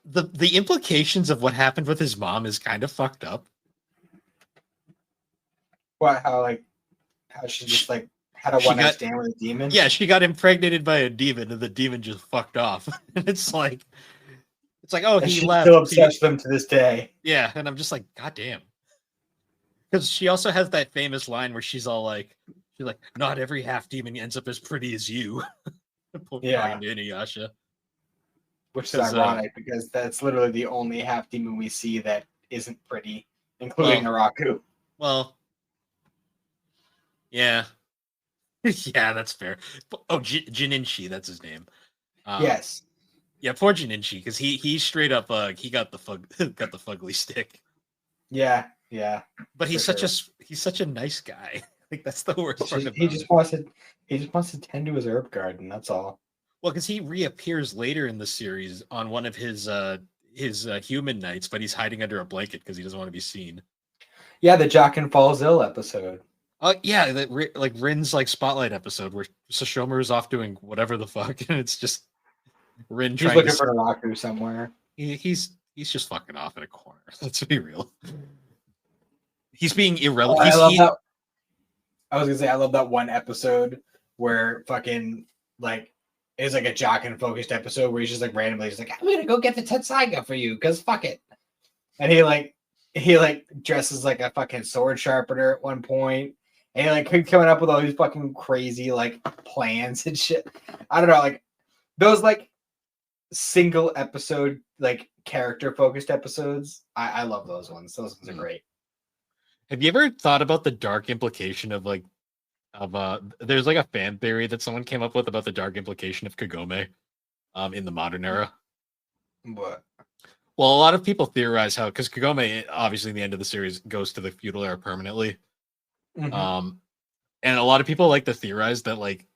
The implications of what happened with his mom is kind of fucked up. What? How she just like had a one night stand with a demon? Yeah, she got impregnated by a demon, and the demon just fucked off. It's like, oh, and he left. Still obsessed with them to this day. Yeah, and I'm just like, God damn. Because she also has that famous line where she's like, not every half demon ends up as pretty as you. Yeah, to Inuyasha. Which is ironic, because that's literally the only half demon we see that isn't pretty, including Naraku. Well, yeah. Yeah, that's fair. Oh, Jinichi, that's his name. Yes. Yeah, poor Jinichi, because he straight up he got the fugly stick. Yeah. But he's such a nice guy. Like that's the worst part about he just wants to tend to his herb garden, that's all. Well, because he reappears later in the series on one of his human nights, but he's hiding under a blanket because he doesn't want to be seen. Yeah, the Jock and Falls Ill episode. Yeah, that like Rin's like spotlight episode where Sashomaru is off doing whatever the fuck, and it's just Rin He's trying to. looking for Naraku somewhere. He's just fucking off in a corner. Let's be real. He's being Oh, irrelevant. I love that. I was gonna say I love that one episode where fucking like it's like a Jock and focused episode where he's just like randomly just like I'm gonna go get the Tensaiga for you because fuck it, and he dresses like a fucking sword sharpener at one point, and he like keeps coming up with all these fucking crazy like plans and shit. I don't know, like those like single episode like character focused episodes. I love those ones. Those ones are great. Have you ever thought about the dark implication of there's like a fan theory that someone came up with about the dark implication of Kagome in the modern era? What? Well, a lot of people theorize how, because Kagome obviously in the end of the series goes to the feudal era permanently. Mm-hmm. And a lot of people like to theorize that, like,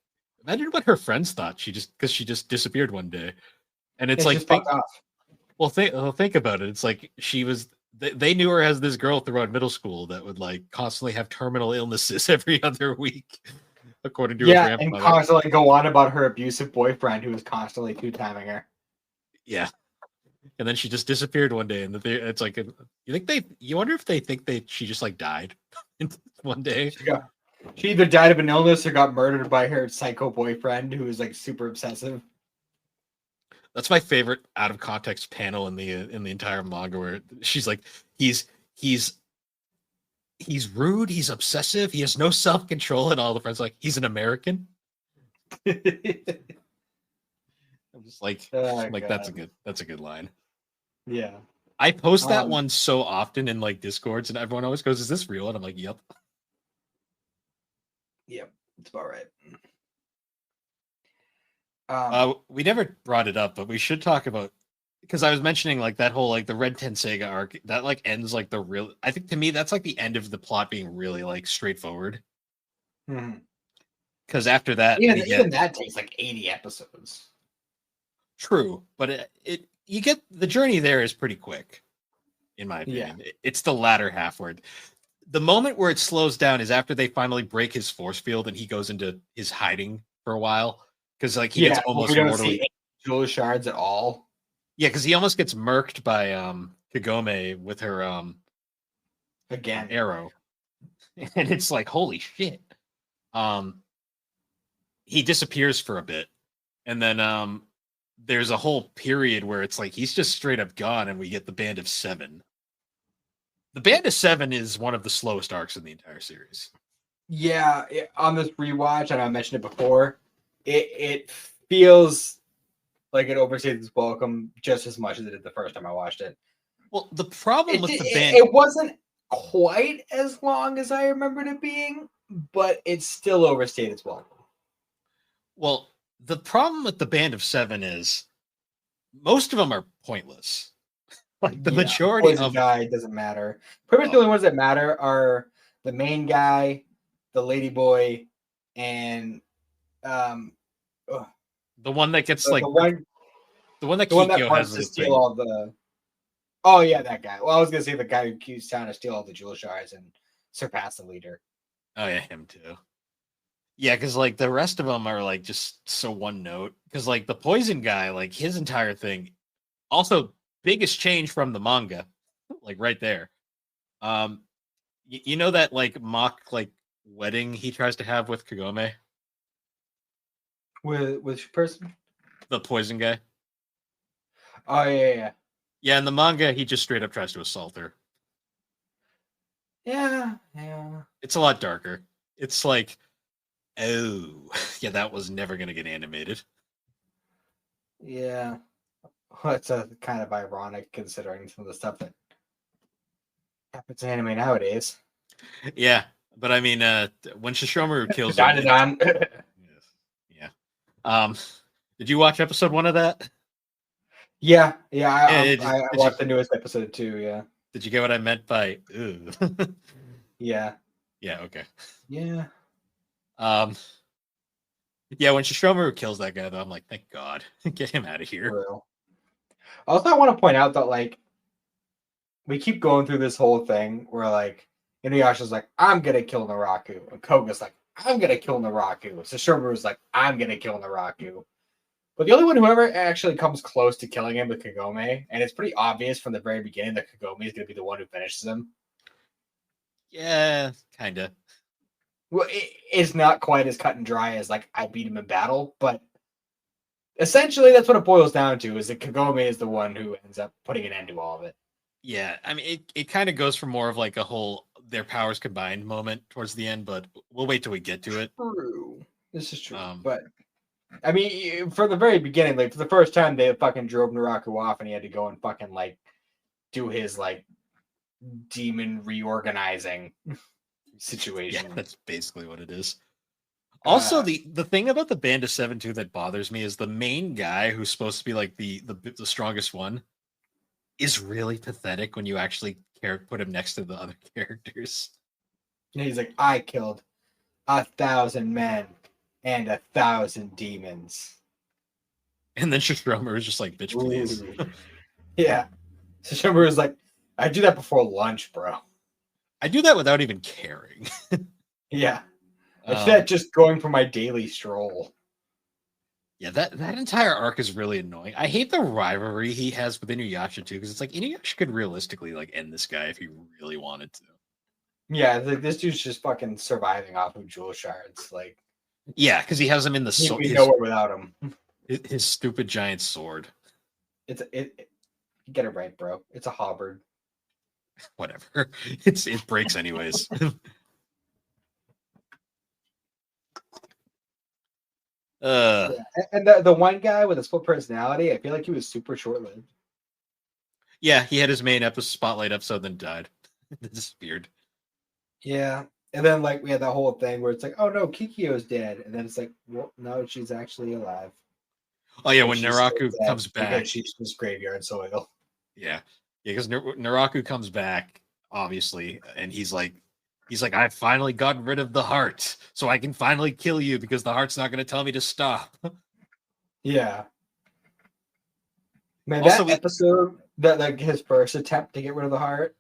imagine what her friends thought because she just disappeared one day. And it's like, fucked off. Well, think about it. It's like they knew her as this girl throughout middle school that would like constantly have terminal illnesses every other week, according to her grandmother. And constantly go on about her abusive boyfriend who was constantly two-timing her. Yeah, and then she just disappeared one day, and it's like you wonder if they think she just like died one day. She either died of an illness or got murdered by her psycho boyfriend who was like super obsessive. That's my favorite out of context panel in the entire manga, where she's like, he's rude, he's obsessive, he has no self-control, and all the friends are like, he's an American. I'm just like, that's a good line. Yeah. I post that one so often in like Discords, and everyone always goes, "Is this real?" And I'm like, "Yep." Yep, it's about right. We never brought it up, but we should talk about, because I was mentioning like that whole like the Red Tenseiga arc that like ends like the real. I think to me that's like the end of the plot being really like straightforward. Because after that, even that takes like 80 episodes. True, but you get the journey there is pretty quick, in my opinion. Yeah. It's the latter half where the moment where it slows down is after they finally break his force field and he goes into his hiding for a while. Because like he gets almost mortally jewel shards at all. Yeah, because he almost gets murked by Kagome with her again arrow, and it's like holy shit. He disappears for a bit, and then there's a whole period where it's like he's just straight up gone, and we get the Band of Seven. The Band of Seven is one of the slowest arcs in the entire series. Yeah, on this rewatch, and I mentioned it before. It feels like it overstays its welcome just as much as it did the first time I watched it. Well, the problem with the band... It wasn't quite as long as I remembered it being, but it still overstayed its welcome. Well, the problem with the Band of Seven is most of them are pointless. Like the majority of... the guy doesn't matter. Pretty much the only ones that matter are the main guy, the ladyboy, and... the one that gets the one that wants to steal all the. Oh yeah, that guy. Well, I was gonna say the guy who keeps trying to steal all the jewel shards and surpass the leader. Oh yeah, him too. Yeah, because like the rest of them are like just so one note. Because like the poison guy, like his entire thing, also biggest change from the manga, like right there. You know that like mock like wedding he tries to have with Kagome. With which person? The poison guy. Oh yeah. Yeah, in the manga, he just straight up tries to assault her. Yeah. It's a lot darker. It's like, oh, yeah, that was never gonna get animated. Yeah. Well, it's kind of ironic considering some of the stuff that happens in anime nowadays. Yeah, but I mean, when Shishomaru kills him. Yeah. Did you watch episode 1 of that? Yeah. I watched the newest episode too. Yeah. Did you get what I meant by ooh? Yeah. Yeah. Okay. Yeah. Yeah. When Shishomaru kills that guy, though, I'm like, thank God, get him out of here. Real. Also, I want to point out that like we keep going through this whole thing where like Inuyasha's like, I'm gonna kill Naraku. And Koga's like, I'm gonna kill Naraku. Sesshomaru's like, I'm gonna kill Naraku. But the only one who ever actually comes close to killing him is Kagome, and it's pretty obvious from the very beginning that Kagome is gonna be the one who finishes him. Yeah, kinda. Well, it's not quite as cut and dry as like I beat him in battle, but essentially that's what it boils down to: is that Kagome is the one who ends up putting an end to all of it. Yeah, I mean, it kind of goes for more of like a whole their powers combined moment towards the end, but we'll wait till we get to it. True, this is true, Um, but I mean, for the very beginning, like for the first time, they fucking drove Naraku off, and he had to go and fucking like do his like demon reorganizing yeah, situation. that's basically what it is. Also, Uh, the thing about the Band of Seven too that bothers me is the main guy who's supposed to be like the strongest one is really pathetic when you actually put him next to the other characters. and he's like, I killed 1,000 men and 1,000 demons. And then Shishomaru is just like, bitch, please. Ooh. Yeah. So Shishomaru is like, I do that before lunch, bro. I do that without even caring. Yeah. I do that just going for my daily stroll. Yeah, that entire arc is really annoying. I hate the rivalry he has with Inuyasha too, because it's like Inuyasha could realistically like end this guy if he really wanted to. Yeah, like this dude's just fucking surviving off of jewel shards. Like, Yeah, because he has him in the he'd be nowhere without him. his stupid giant sword. Get it right, bro. It's a halberd. Whatever. It breaks anyways. Yeah. And the one guy with a split personality, I feel like he was super short lived. Yeah, he had his main episode spotlight episode, then died. Disappeared. Yeah. And then like we had that whole thing where it's like, oh no, Kikyo's dead. And then it's like, well, no, she's actually alive. Oh yeah, And when she's Naraku still dead comes back. because she's just graveyard soil. Yeah. Yeah, because Naraku comes back, obviously, and he's like, I finally got rid of the heart, so I can finally kill you because the heart's not going to tell me to stop. Yeah. Man, Also, that episode, that like his first attempt to get rid of the heart,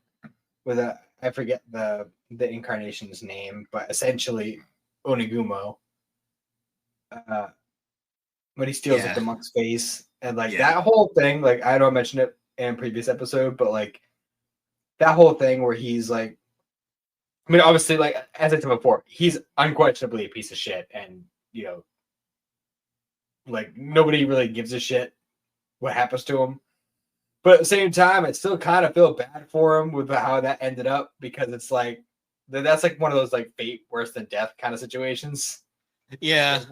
with a I forget the incarnation's name, but essentially Onigumo. When he steals like the monk's face, and like that whole thing, like I know I mentioned it in a previous episode, but like that whole thing where he's like, I mean, obviously, like as I said before, he's unquestionably a piece of shit, and you know, like nobody really gives a shit what happens to him. But at the same time, I still kind of feel bad for him with how that ended up, because it's like that's like one of those like fate worse than death kind of situations. Yeah.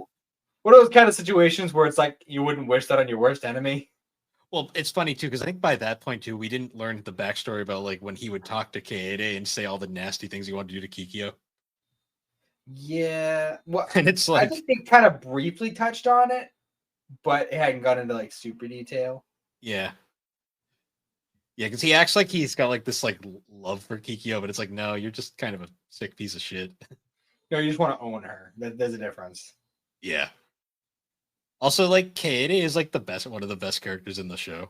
One of those kind of situations where it's like you wouldn't wish that on your worst enemy. Well, it's funny too, because I think by that point too, we didn't learn the backstory about like when he would talk to Kaede and say all the nasty things he wanted to do to Kikyo. Yeah. Well, And it's like, I think they kind of briefly touched on it, but it hadn't gone into like super detail. yeah. Yeah, because he acts like he's got like this like love for Kikyo, but it's like, no, you're just kind of a sick piece of shit. No, you just want to own her. There's a difference. Yeah. Also, like Kaede is like one of the best characters in the show.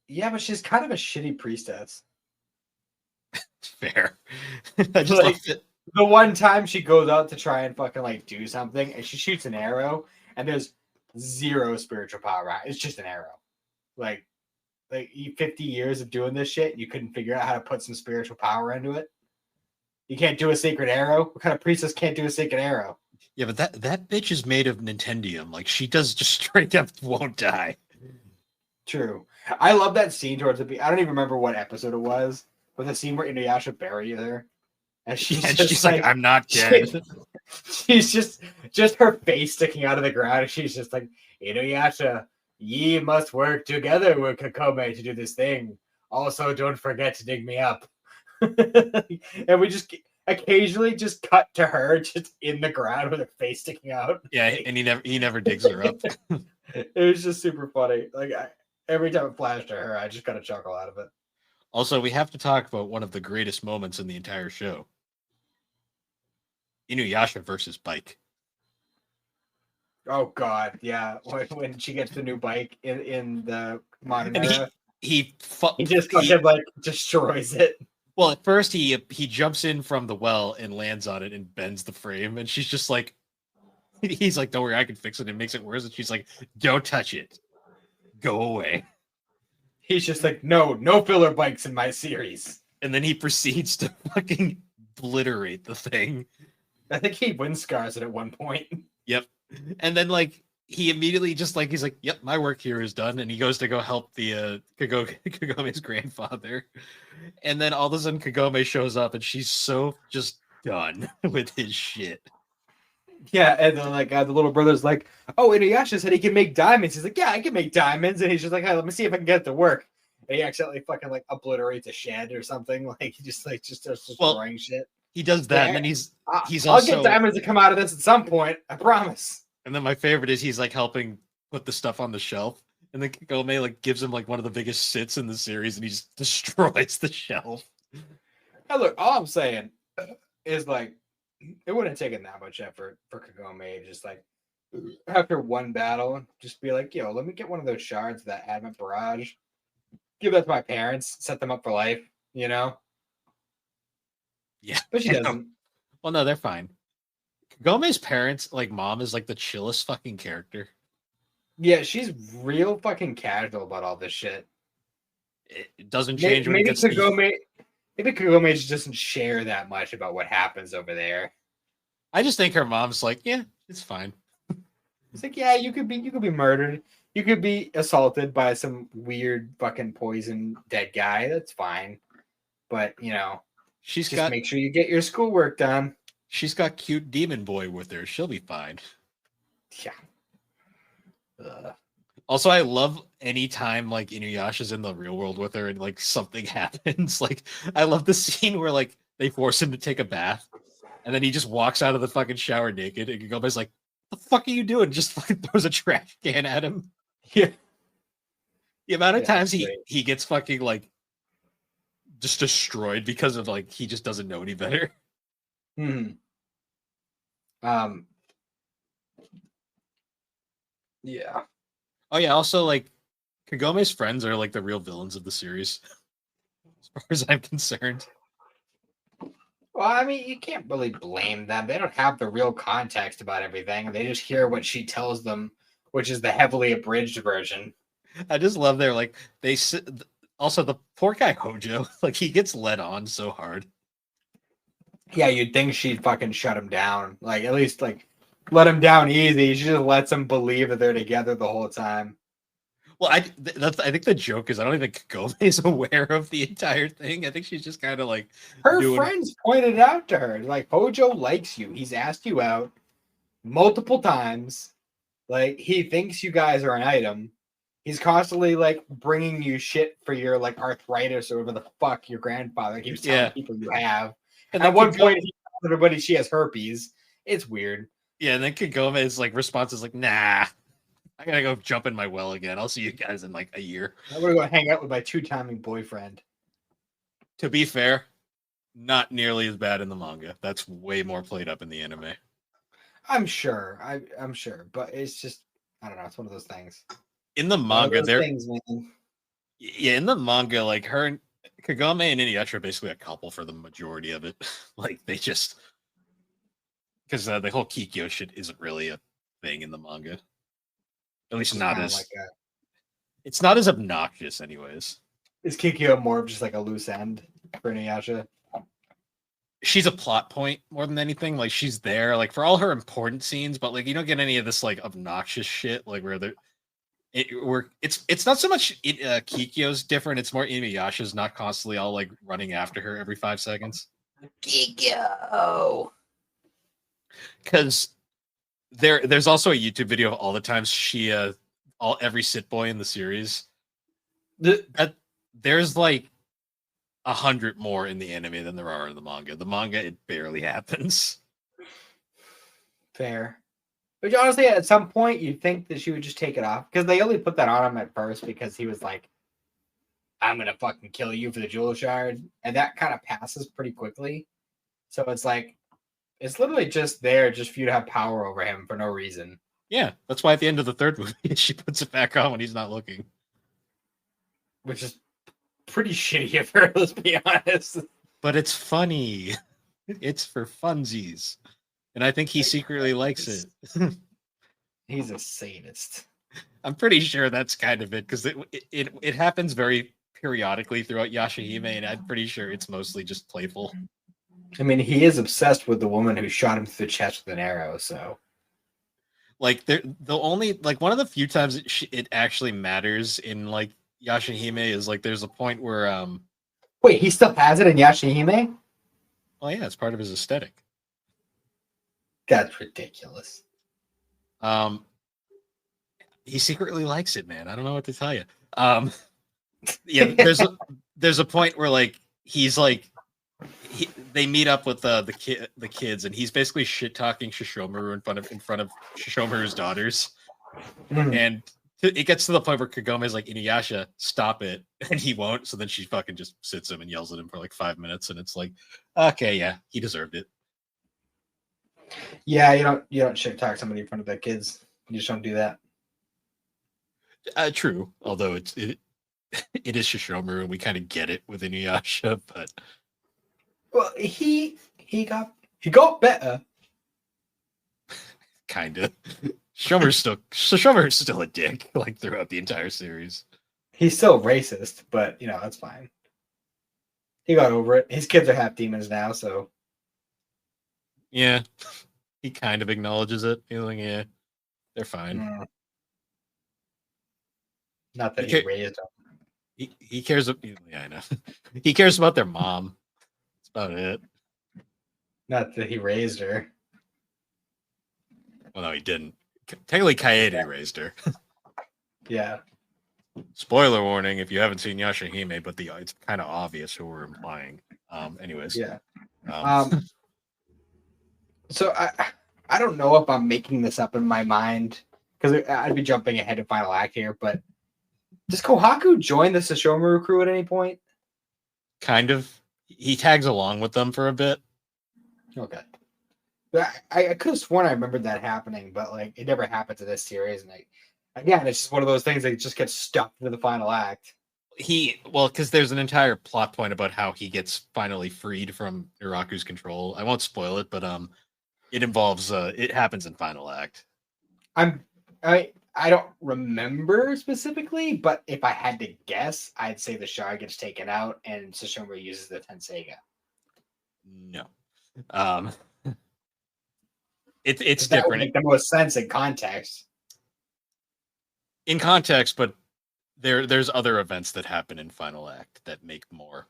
Yeah, but she's kind of a shitty priestess. Fair. I just like love it. The one time she goes out to try and fucking like do something, and she shoots an arrow, and there's zero spiritual power. It's just an arrow. Like 50 years of doing this shit, you couldn't figure out how to put some spiritual power into it. You can't do a sacred arrow. What kind of priestess can't do a sacred arrow? Yeah, but that bitch is made of Nintendium. Like she does just straight up won't die. True. I love that scene towards the I don't even remember what episode it was, but the scene where Inuyasha buries her, and she's like, I'm not dead. She's just her face sticking out of the ground, and she's just like, Inuyasha, ye must work together with Kakome to do this thing. Also, don't forget to dig me up. And we just occasionally just cut to her just in the ground with her face sticking out. Yeah, and he never digs her up. It was just super funny. Like every time it flashed to her, I just got a chuckle out of it. Also, we have to talk about one of the greatest moments in the entire show. Inuyasha versus Bike. Oh God, yeah. When she gets the new bike in the modern era, he just fucking like destroys it. Well, at first he jumps in from the well and lands on it and bends the frame, and she's just like, he's like, "Don't worry, I can fix it." And makes it worse, and she's like, "Don't touch it, go away." He's just like, no filler bikes in my series. And then he proceeds to fucking obliterate the thing. I think he wind scars it at one point. Yep. And then like he immediately just like he's like, "Yep, my work here is done," and he goes to go help the Kagome's grandfather. And then all of a sudden Kagome shows up and she's so just done with his shit. Yeah, and then like the little brother's like, "Oh, Inuyasha said he can make diamonds." He's like, "Yeah, I can make diamonds," and he's just like, "Hey, let me see if I can get it to work." And he accidentally fucking like obliterates a shed or something. Like he just starts destroying shit. He does that, and then I'll also get diamonds to come out of this at some point. I promise. And then my favorite is he's like helping put the stuff on the shelf, and then Kagome like gives him like one of the biggest sits in the series, and he just destroys the shelf. Now look, all I'm saying is like it wouldn't have taken that much effort for Kagome to just like after one battle, just be like, "Yo, let me get one of those shards of that adamant barrage, give that to my parents, set them up for life," you know? Yeah, But she I know. doesn't. Well, no, they're fine. Kagome's parents, like mom, is like the chillest fucking character. Yeah, she's real fucking casual about all this shit. It doesn't change when it Maybe gets to Kagome just doesn't share that much about what happens over there. I just think her mom's like, yeah, it's fine. It's like, yeah, you could be murdered. You could be assaulted by some weird fucking poison dead guy. That's fine. But, you know, just make sure you get your schoolwork done. She's got cute demon boy with her. She'll be fine. Yeah. Also, I love any time like Inuyasha's in the real world with her and like something happens. Like, I love the scene where like they force him to take a bath, and then he just walks out of the fucking shower naked, and Kagome's like, "The fuck are you doing?" Just fucking throws a trash can at him. Yeah. The amount of times he gets fucking like just destroyed because of like he just doesn't know any better. Yeah. Oh yeah, also like Kagome's friends are like the real villains of the series, as far as I'm concerned. Well, I mean, you can't really blame them. They don't have the real context about everything. They just hear what she tells them, which is the heavily abridged version. I just love their like they also the poor guy Hojo, like he gets led on so hard. Yeah, you'd think she'd fucking shut him down. Like at least like let him down easy. She just lets him believe that they're together the whole time. Well, I think the joke is I don't even think Kagome is aware of the entire thing. I think she's just kind of like her friends pointed out to her like Hojo likes you. He's asked you out multiple times. Like he thinks you guys are an item. He's constantly like bringing you shit for your like arthritis or whatever the fuck your grandfather keeps telling people you have. And at one point, he tells everybody she has herpes. It's weird. Yeah, and then Kagome's like response is like, "Nah, I gotta go jump in my well again. I'll see you guys in like a year. I'm gonna go hang out with my two-timing boyfriend." To be fair, not nearly as bad in the manga. That's way more played up in the anime. I'm sure. I'm sure, but it's just I don't know. It's one of those things. In the manga, in the manga, like her and Kagome and Inuyasha are basically a couple for the majority of it. Like they just because the whole Kikyo shit isn't really a thing in the manga. At least not as like it's not as obnoxious, anyways. Is Kikyo more of just like a loose end for Inuyasha? She's a plot point more than anything. Like she's there, like for all her important scenes, but like you don't get any of this like obnoxious shit, like where it's not so much Kikyo's different. It's more Inuyasha's not constantly all like running after her every 5 seconds. Kikyo, because there's also a YouTube video of all the times she every sit boy in the series. There's like 100 more in the anime than there are in the manga. The manga, it barely happens. Fair. But honestly, at some point, you'd think that she would just take it off. Because they only put that on him at first because he was like, "I'm going to fucking kill you for the jewel shard." And that kind of passes pretty quickly. So it's like, it's literally just there just for you to have power over him for no reason. Yeah, that's why at the end of the third movie, she puts it back on when he's not looking. Which is pretty shitty of her, let's be honest. but it's funny. It's for funsies. And I think he secretly likes it. He's a sadist. I'm pretty sure that's kind of it because it happens very periodically throughout Yashahime, and I'm pretty sure it's mostly just playful. I mean, he is obsessed with the woman who shot him through the chest with an arrow. So, Like the only like one of the few times it actually matters in like Yashahime is like there's a point where wait, he still has it in Yashahime? well yeah, it's part of his aesthetic. That's ridiculous. He secretly likes it, man. I don't know what to tell you. Yeah, there's a point where like he's like they meet up with the kids, and he's basically shit talking Shishomaru in front of Shishomaru's daughters, and it gets to the point where Kagome is like, Inuyasha, stop it, and he won't. So then she fucking just sits him and yells at him for like 5 minutes, and it's like, okay, yeah, he deserved it. Yeah, you don't shit talk somebody in front of their kids. You just don't do that. True, although it is Shishomaru, and we kind of get it with Inuyasha, but well, he got better. Kind of. Shishomaru's still a dick, like throughout the entire series. He's still racist, but that's fine. He got over it. His kids are half demons now, so yeah, he kind of acknowledges it. He's like, yeah, they're fine. Not that he raised them. He cares. Yeah, I know. He cares about their mom. That's about it. Not that he raised her. Well, no, he didn't. Technically, Kaede raised her. Yeah. Spoiler warning if you haven't seen Yashahime, but it's kind of obvious who we're implying. Anyways. Yeah. So I don't know if I'm making this up in my mind because I'd be jumping ahead of Final Act here, but does Kohaku join the Sesshomaru crew at any point? Kind of. He tags along with them for a bit. Okay. I could have sworn I remembered that happening, but like it never happened to this series, and again, it's just one of those things that just gets stuck into the final act. Because there's an entire plot point about how he gets finally freed from Iraku's control. I won't spoil it, but it involves it happens in final act. I don't remember specifically, but if I had to guess, I'd say the Shard gets taken out and Sesshomaru uses the Tenseiga. No. It's different. Would make the most sense in context. In context, but there's other events that happen in final act that make more.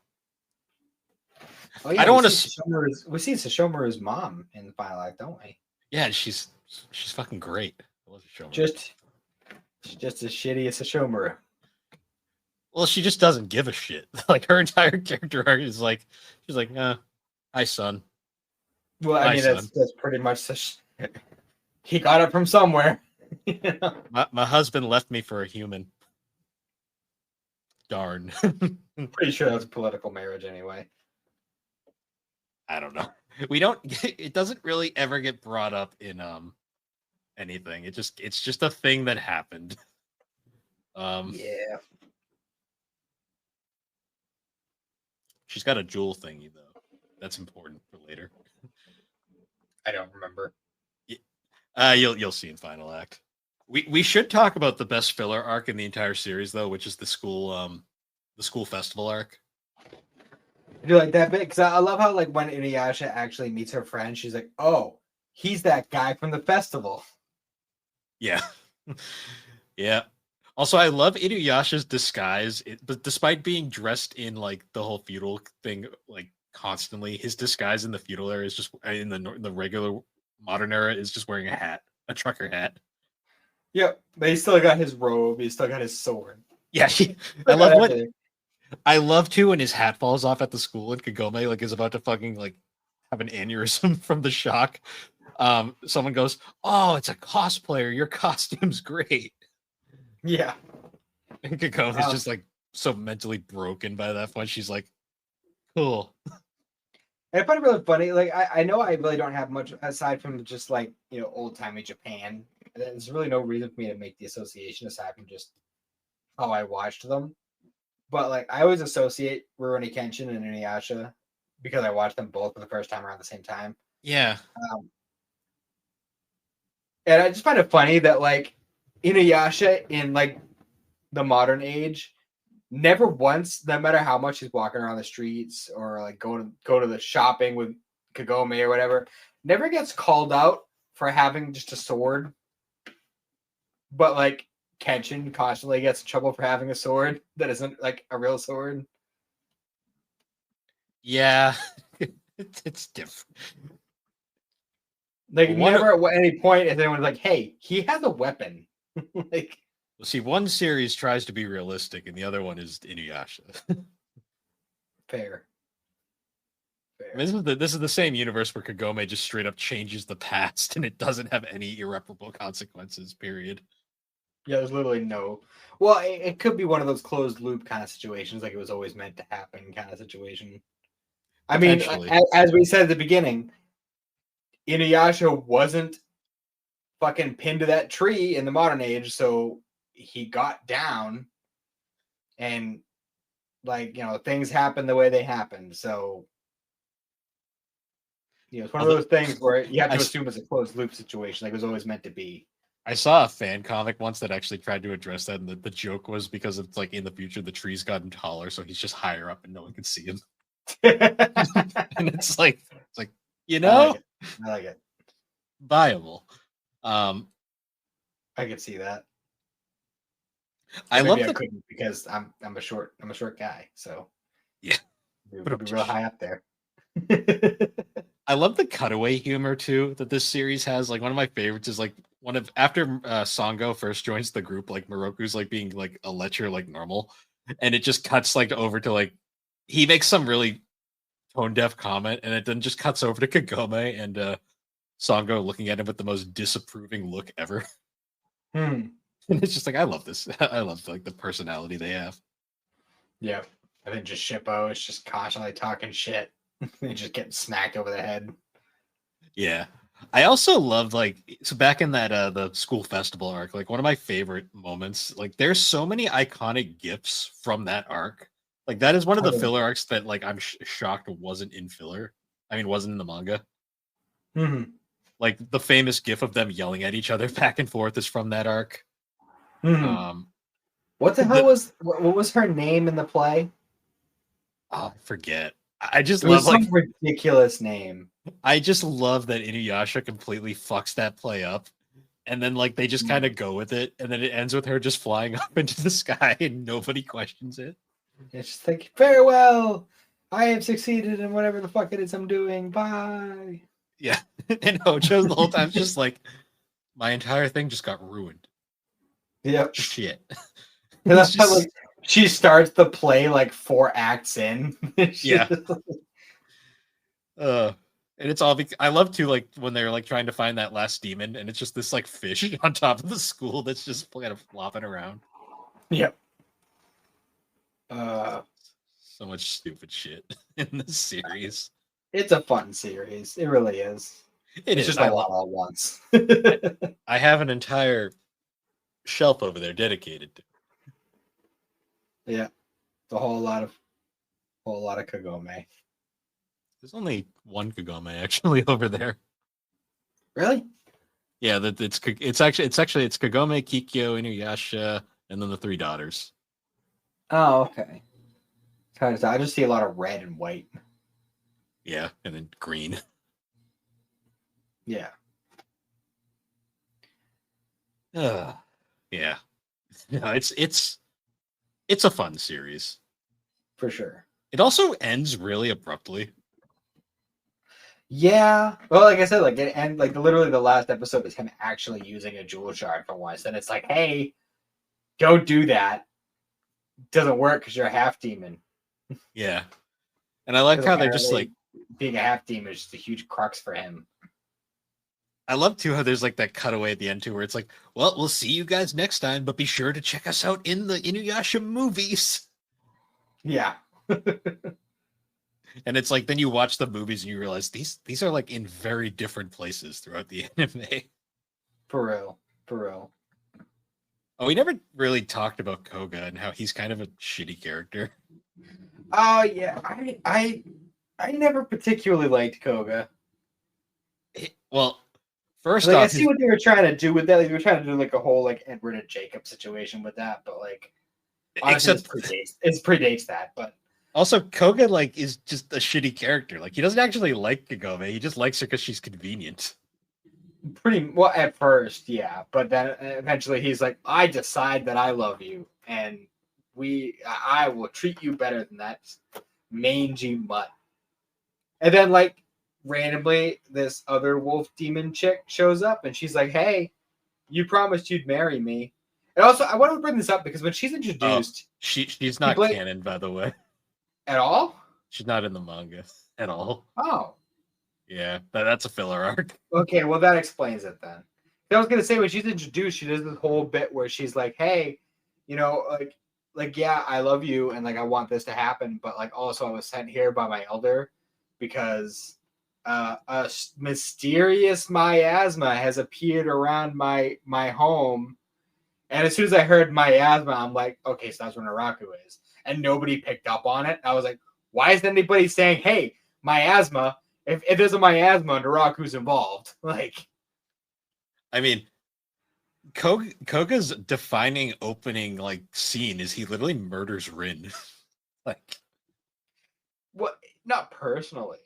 Oh, yeah, I don't want to. We see Sesshomaru's mom in the final act, don't we? Yeah, she's fucking great. She's just as shitty as Sesshomaru. Well, she just doesn't give a shit. Like her entire character arc is like, she's like, hi son. Well, I mean that's pretty much he got it from somewhere. My husband left me for a human. Darn. Pretty sure that's a political marriage anyway. I don't know. It doesn't really ever get brought up in anything. It's just a thing that happened. Yeah. She's got a jewel thingy though. That's important for later. I don't remember. You'll see in final act. We should talk about the best filler arc in the entire series though, which is the school festival arc. I do like that bit because I love how like when Inuyasha actually meets her friend, she's like, "Oh, he's that guy from the festival." Yeah, yeah. Also, I love Inuyasha's disguise, but despite being dressed in like the whole feudal thing, like constantly, his disguise in the feudal era is just in the regular modern era is just wearing a hat, a trucker hat. Yep, but he still got his robe. He still got his sword. Yeah, I love too when his hat falls off at the school and Kagome like is about to fucking like have an aneurysm from the shock. Someone goes, "Oh, it's a cosplayer. Your costume's great." Yeah, and Kagome is just like so mentally broken by that point. She's like, "Cool." I find it really funny. Like I know I really don't have much aside from just like old timey Japan. There's really no reason for me to make the association aside from just how I watched them. But like I always associate Rurouni Kenshin and Inuyasha because I watched them both for the first time around the same time. Yeah. And I just find it funny that like Inuyasha in like the modern age, never once, no matter how much he's walking around the streets or like go to the shopping with Kagome or whatever, never gets called out for having just a sword. But like Kenshin constantly gets in trouble for having a sword that isn't like a real sword. Yeah. It's different. Like One never at any point is anyone like, hey, he has a weapon. Like see, one series tries to be realistic, and the other one is Inuyasha. fair. I mean, this is the same universe where Kagome just straight up changes the past, and it doesn't have any irreparable consequences. Period. Yeah, there's literally no. Well, it could be one of those closed loop kind of situations, like it was always meant to happen kind of situation. I mean, Potentially. as we said at the beginning, Inuyasha wasn't fucking pinned to that tree in the modern age, so he got down, and like things happen the way they happened. So it's one of those things where you have to assume it's a closed loop situation, like it was always meant to be. I saw a fan comic once that actually tried to address that, and the joke was because it's like in the future the tree's gotten taller, so he's just higher up and no one can see him. And it's like I like it. Viable. I could see that. I love I couldn't because I'm a short guy, so yeah, it would be real high up there. I love the cutaway humor too that this series has. Like one of my favorites is like after Sango first joins the group, like Moroku's like being like a lecher like normal, and it just cuts like over to like he makes some really tone deaf comment, and it then just cuts over to Kagome and Sango looking at him with the most disapproving look ever. And it's just like I love this. I love like the personality they have. Yeah, I think just Shippo is just constantly talking shit. They just get smacked over the head. Yeah. I also loved like so back in that the school festival arc, like one of my favorite moments, like there's so many iconic gifs from that arc. Like that is one of the filler arcs that like I'm shocked wasn't in filler. I mean, wasn't in the manga. Mm-hmm. Like the famous gif of them yelling at each other back and forth is from that arc. Mm-hmm. What the hell what was her name in the play? Oh, I forget. I just love like some ridiculous name. I just love that Inuyasha completely fucks that play up. And then like they just kind of go with it, and then it ends with her just flying up into the sky and nobody questions it. It's just like, farewell. I have succeeded in whatever the fuck it is I'm doing. Bye. Yeah. And Hojo's the whole time just like my entire thing just got ruined. Yep. Shit. And that's how like she starts the play like 4 acts in. Yeah. And it's all I love to like when they're like trying to find that last demon, and it's just this like fish on top of the school that's just kind of flopping around. Yep. So much stupid shit in this series. It's a fun series. It really is. It's just a lot all at once. I have an entire shelf over there dedicated to. Yeah. It's a whole lot of Kagome. There's only one Kagome actually over there. Really? Yeah, that it's Kagome, Kikyo, Inuyasha, and then the 3 daughters. Oh, okay. I just see a lot of red and white. Yeah, and then green. Yeah. Yeah. No, it's a fun series. For sure. It also ends really abruptly. Yeah. Well, like I said, like it and like literally the last episode is him actually using a jewel shard for once. And it's like, hey, don't do that. It doesn't work because you're a half demon. Yeah. And I like how they're just like being a half demon is just a huge crux for him. I love too how there's like that cutaway at the end too, where it's like, well, we'll see you guys next time, but be sure to check us out in the Inuyasha movies. Yeah. And it's like then you watch the movies and you realize these are like in very different places throughout the anime. For real. Oh, we never really talked about Koga and how he's kind of a shitty character. Oh yeah, I I never particularly liked Koga. Well, first Like I off, see what they were trying to do with that. Like, they were trying to do like a whole like Edward and Jacob situation with that, but like honestly, except this predates that. But also Koga like is just a shitty character. Like he doesn't actually like Kagome. He just likes her because she's convenient. pretty well at first, yeah. But then eventually he's like, I decide that I love you, and I will treat you better than that mangy mutt. And then like randomly, this other wolf demon chick shows up, and she's like, Hey, you promised you'd marry me. And also, I want to bring this up because when she's Oh, introduced, she's she not played canon, by the way. at all. She's not in the manga at all. Oh, Yeah, that's a filler arc. okay. Well, that explains it then. I was gonna say when she's introduced, she does this whole bit where she's like, "Hey, you know, yeah, I love you, and like I want this to happen, but like also I was sent here by my elder because mysterious miasma has appeared around my home, and as soon as I heard miasma, I'm like, okay, so that's where Naraku is, and nobody picked up on it. I was like, why isn't anybody saying, hey, miasma? If there's a miasma, Naraku's involved. Like, I mean, Koga's defining opening like scene is he literally murders Rin. Like what? Not personally.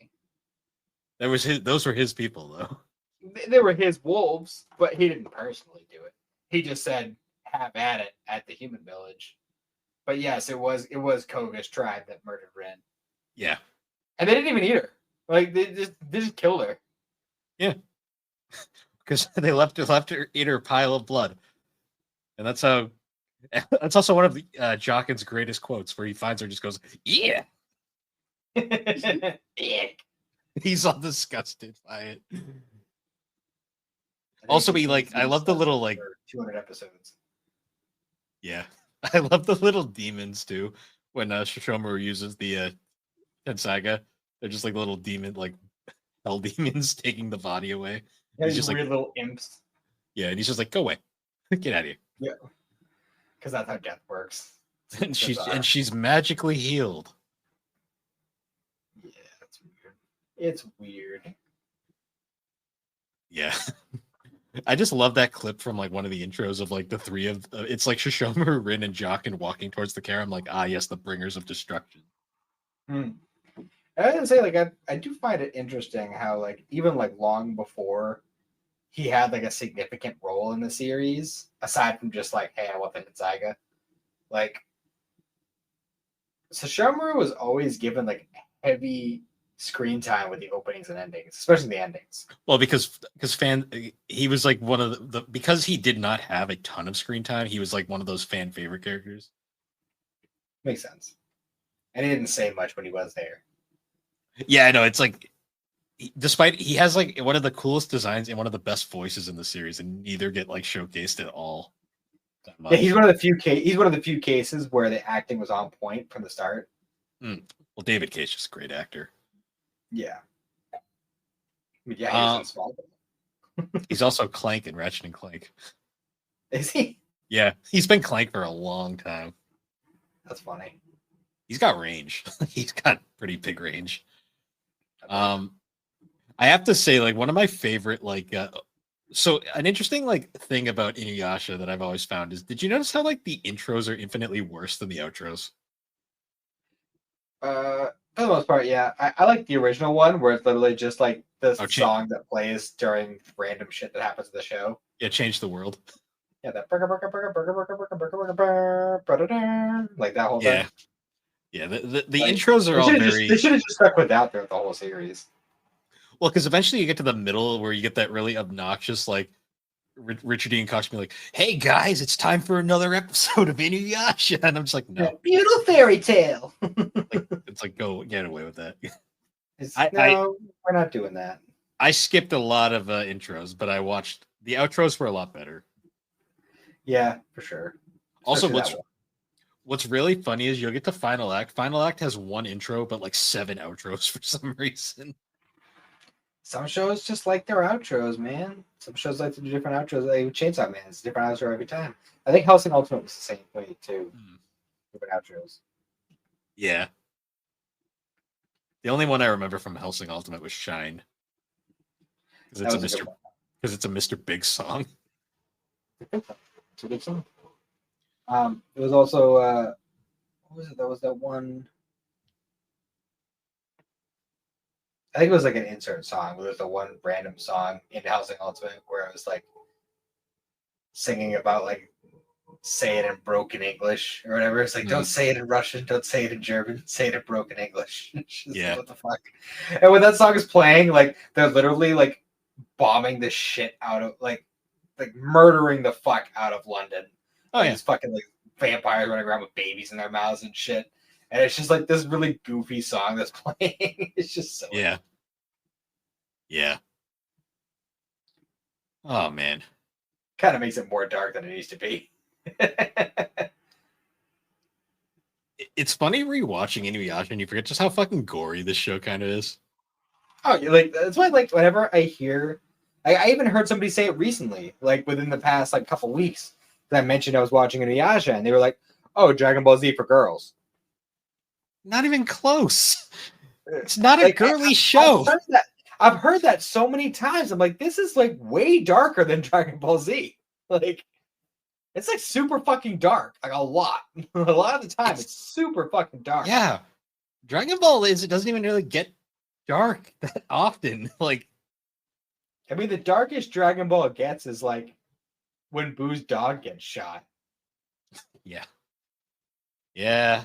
that was his. Those were his people, though. They were his wolves, but he didn't personally do it. He just said, have at it at the human village. But yes, it was Koga's tribe that murdered Rin. Yeah, And they didn't even eat her. Like they just killed her. yeah, because they left her in her pile of blood, and that's how. That's also one of the Jockin's greatest quotes, where he finds her, just goes, "Yeah." He's all disgusted by it. Also, he like, I love the little like 200 episodes. Yeah, I love the little demons too. When Shishomaru uses the Tensaiga, they're just like little demon, like hell demons taking the body away. Yeah, He's these just like, weird little imps. yeah, and he's just like, go away, get out of here. Yeah, because that's how death works. And she's magically healed. Yeah, it's weird. It's weird. Yeah. I just love that clip from like one of the intros of like the three of it's like Shishomaru, Rin, and Jockin walking towards the camera. I'm like, ah, yes, the bringers of destruction. Hmm. I didn't say like I do find it interesting how like even like long before he had like a significant role in the series, aside from just like, hey, I want the Hitsaga, like Sashomaru was always given like heavy screen time with the openings and endings, especially the endings. Well, because he was like one of the because he did not have a ton of screen time, he was like one of those fan favorite characters. Makes sense. And he didn't say much when he was there. Yeah, I know. It's like, despite he has like one of the coolest designs and one of the best voices in the series, and neither get like showcased at all. Yeah, he's one of the few cases where the acting was on point from the start. Well, David Cage's just a great actor. Yeah. I mean, yeah, he's in small. He's also Clank in Ratchet and Clank. Is he? Yeah, he's been Clank for a long time. That's funny. He's got range. He's got pretty big range. I have to say, like, one of my favorite, like, so an interesting like thing about Inuyasha that I've always found is, did you notice how like the intros are infinitely worse than the outros? For the most part, yeah. I like the original one where it's literally just like the song that plays during random shit that happens in the show. Yeah, change the world. Yeah, that like that whole thing. Yeah, the like, intros are all very. They should have just stuck with that throughout the whole series. Well, because eventually you get to the middle where you get that really obnoxious, like Richard Dean Koch being like, "Hey guys, it's time for another episode of Inuyasha," and I'm just like, "No, yeah, beautiful fairy tale." It's like, go get away with that. We're not doing that. I skipped a lot of intros, but I watched the outros were a lot better. Yeah, for sure. Also, what's really funny is you'll get to Final Act. Final Act has one intro, but like 7 outros for some reason. Some shows just like their outros, man. Some shows like to do different outros. Like Chainsaw Man, it's a different outro every time. I think Hellsing Ultimate was the same way too. Different outros. Yeah. The only one I remember from Hellsing Ultimate was Shine. Because That it's a was a good Mr. one. Because it's a Mr. Big song. It's a good song. It was also what was it? That was that one. I think it was like an insert song. There was the one random song in Housing Ultimate where I was like singing about like say it in broken English or whatever. It's like don't say it in Russian, don't say it in German, say it in broken English. Yeah. Like, what the fuck? And when that song is playing, like they're literally like bombing the shit out of like murdering the fuck out of London. Oh, Like yeah. these fucking like vampires running around with babies in their mouths and shit. And it's just like this really goofy song that's playing. It's just so Yeah. Yeah. Oh, man. kind of makes it more dark than it needs to be. It's funny rewatching Inuyasha and you forget just how fucking gory this show kind of is. Oh, like that's why like whenever I hear, I even heard somebody say it recently, like within the past like couple weeks. That I mentioned I was watching Inuyasha, and they were like, "Oh, Dragon Ball Z for girls." Not even close. It's not a Like, girly show. I've heard that so many times. I'm like, this is like way darker than Dragon Ball Z. Like, it's like super fucking dark. Like a lot. A lot of the time, it's super fucking dark. Yeah. Dragon Ball it doesn't even really get dark that often. Like, I mean, the darkest Dragon Ball gets is like when Boo's dog gets shot. yeah. Yeah.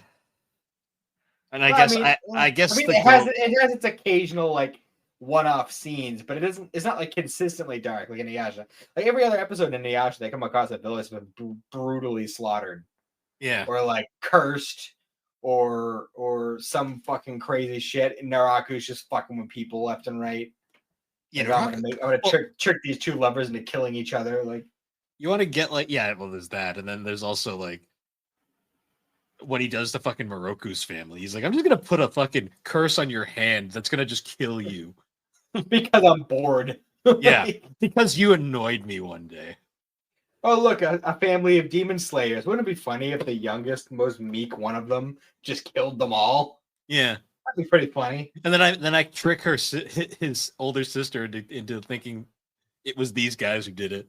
And I Well, guess I I guess mean, the it has its occasional like one-off scenes, but it isn't. It's not like consistently dark like in Inuyasha. Like every other episode in Inuyasha, they come across a village that's been brutally slaughtered, yeah. or like cursed, or some fucking crazy shit. And Naraku's just fucking with people left and right. Yeah, Like, I'm gonna trick these two lovers into killing each other. Like you want to get like well, there's that, and then there's also like what he does to fucking Moroku's family. He's like, I'm just gonna put a fucking curse on your hand that's gonna just kill you. because I'm bored. Yeah, because you annoyed me one day. Oh, look, a family of demon slayers. Wouldn't it be funny if the youngest, most meek one of them just killed them all? Yeah, That'd be pretty funny. and then I trick his older sister into thinking it was these guys who did it.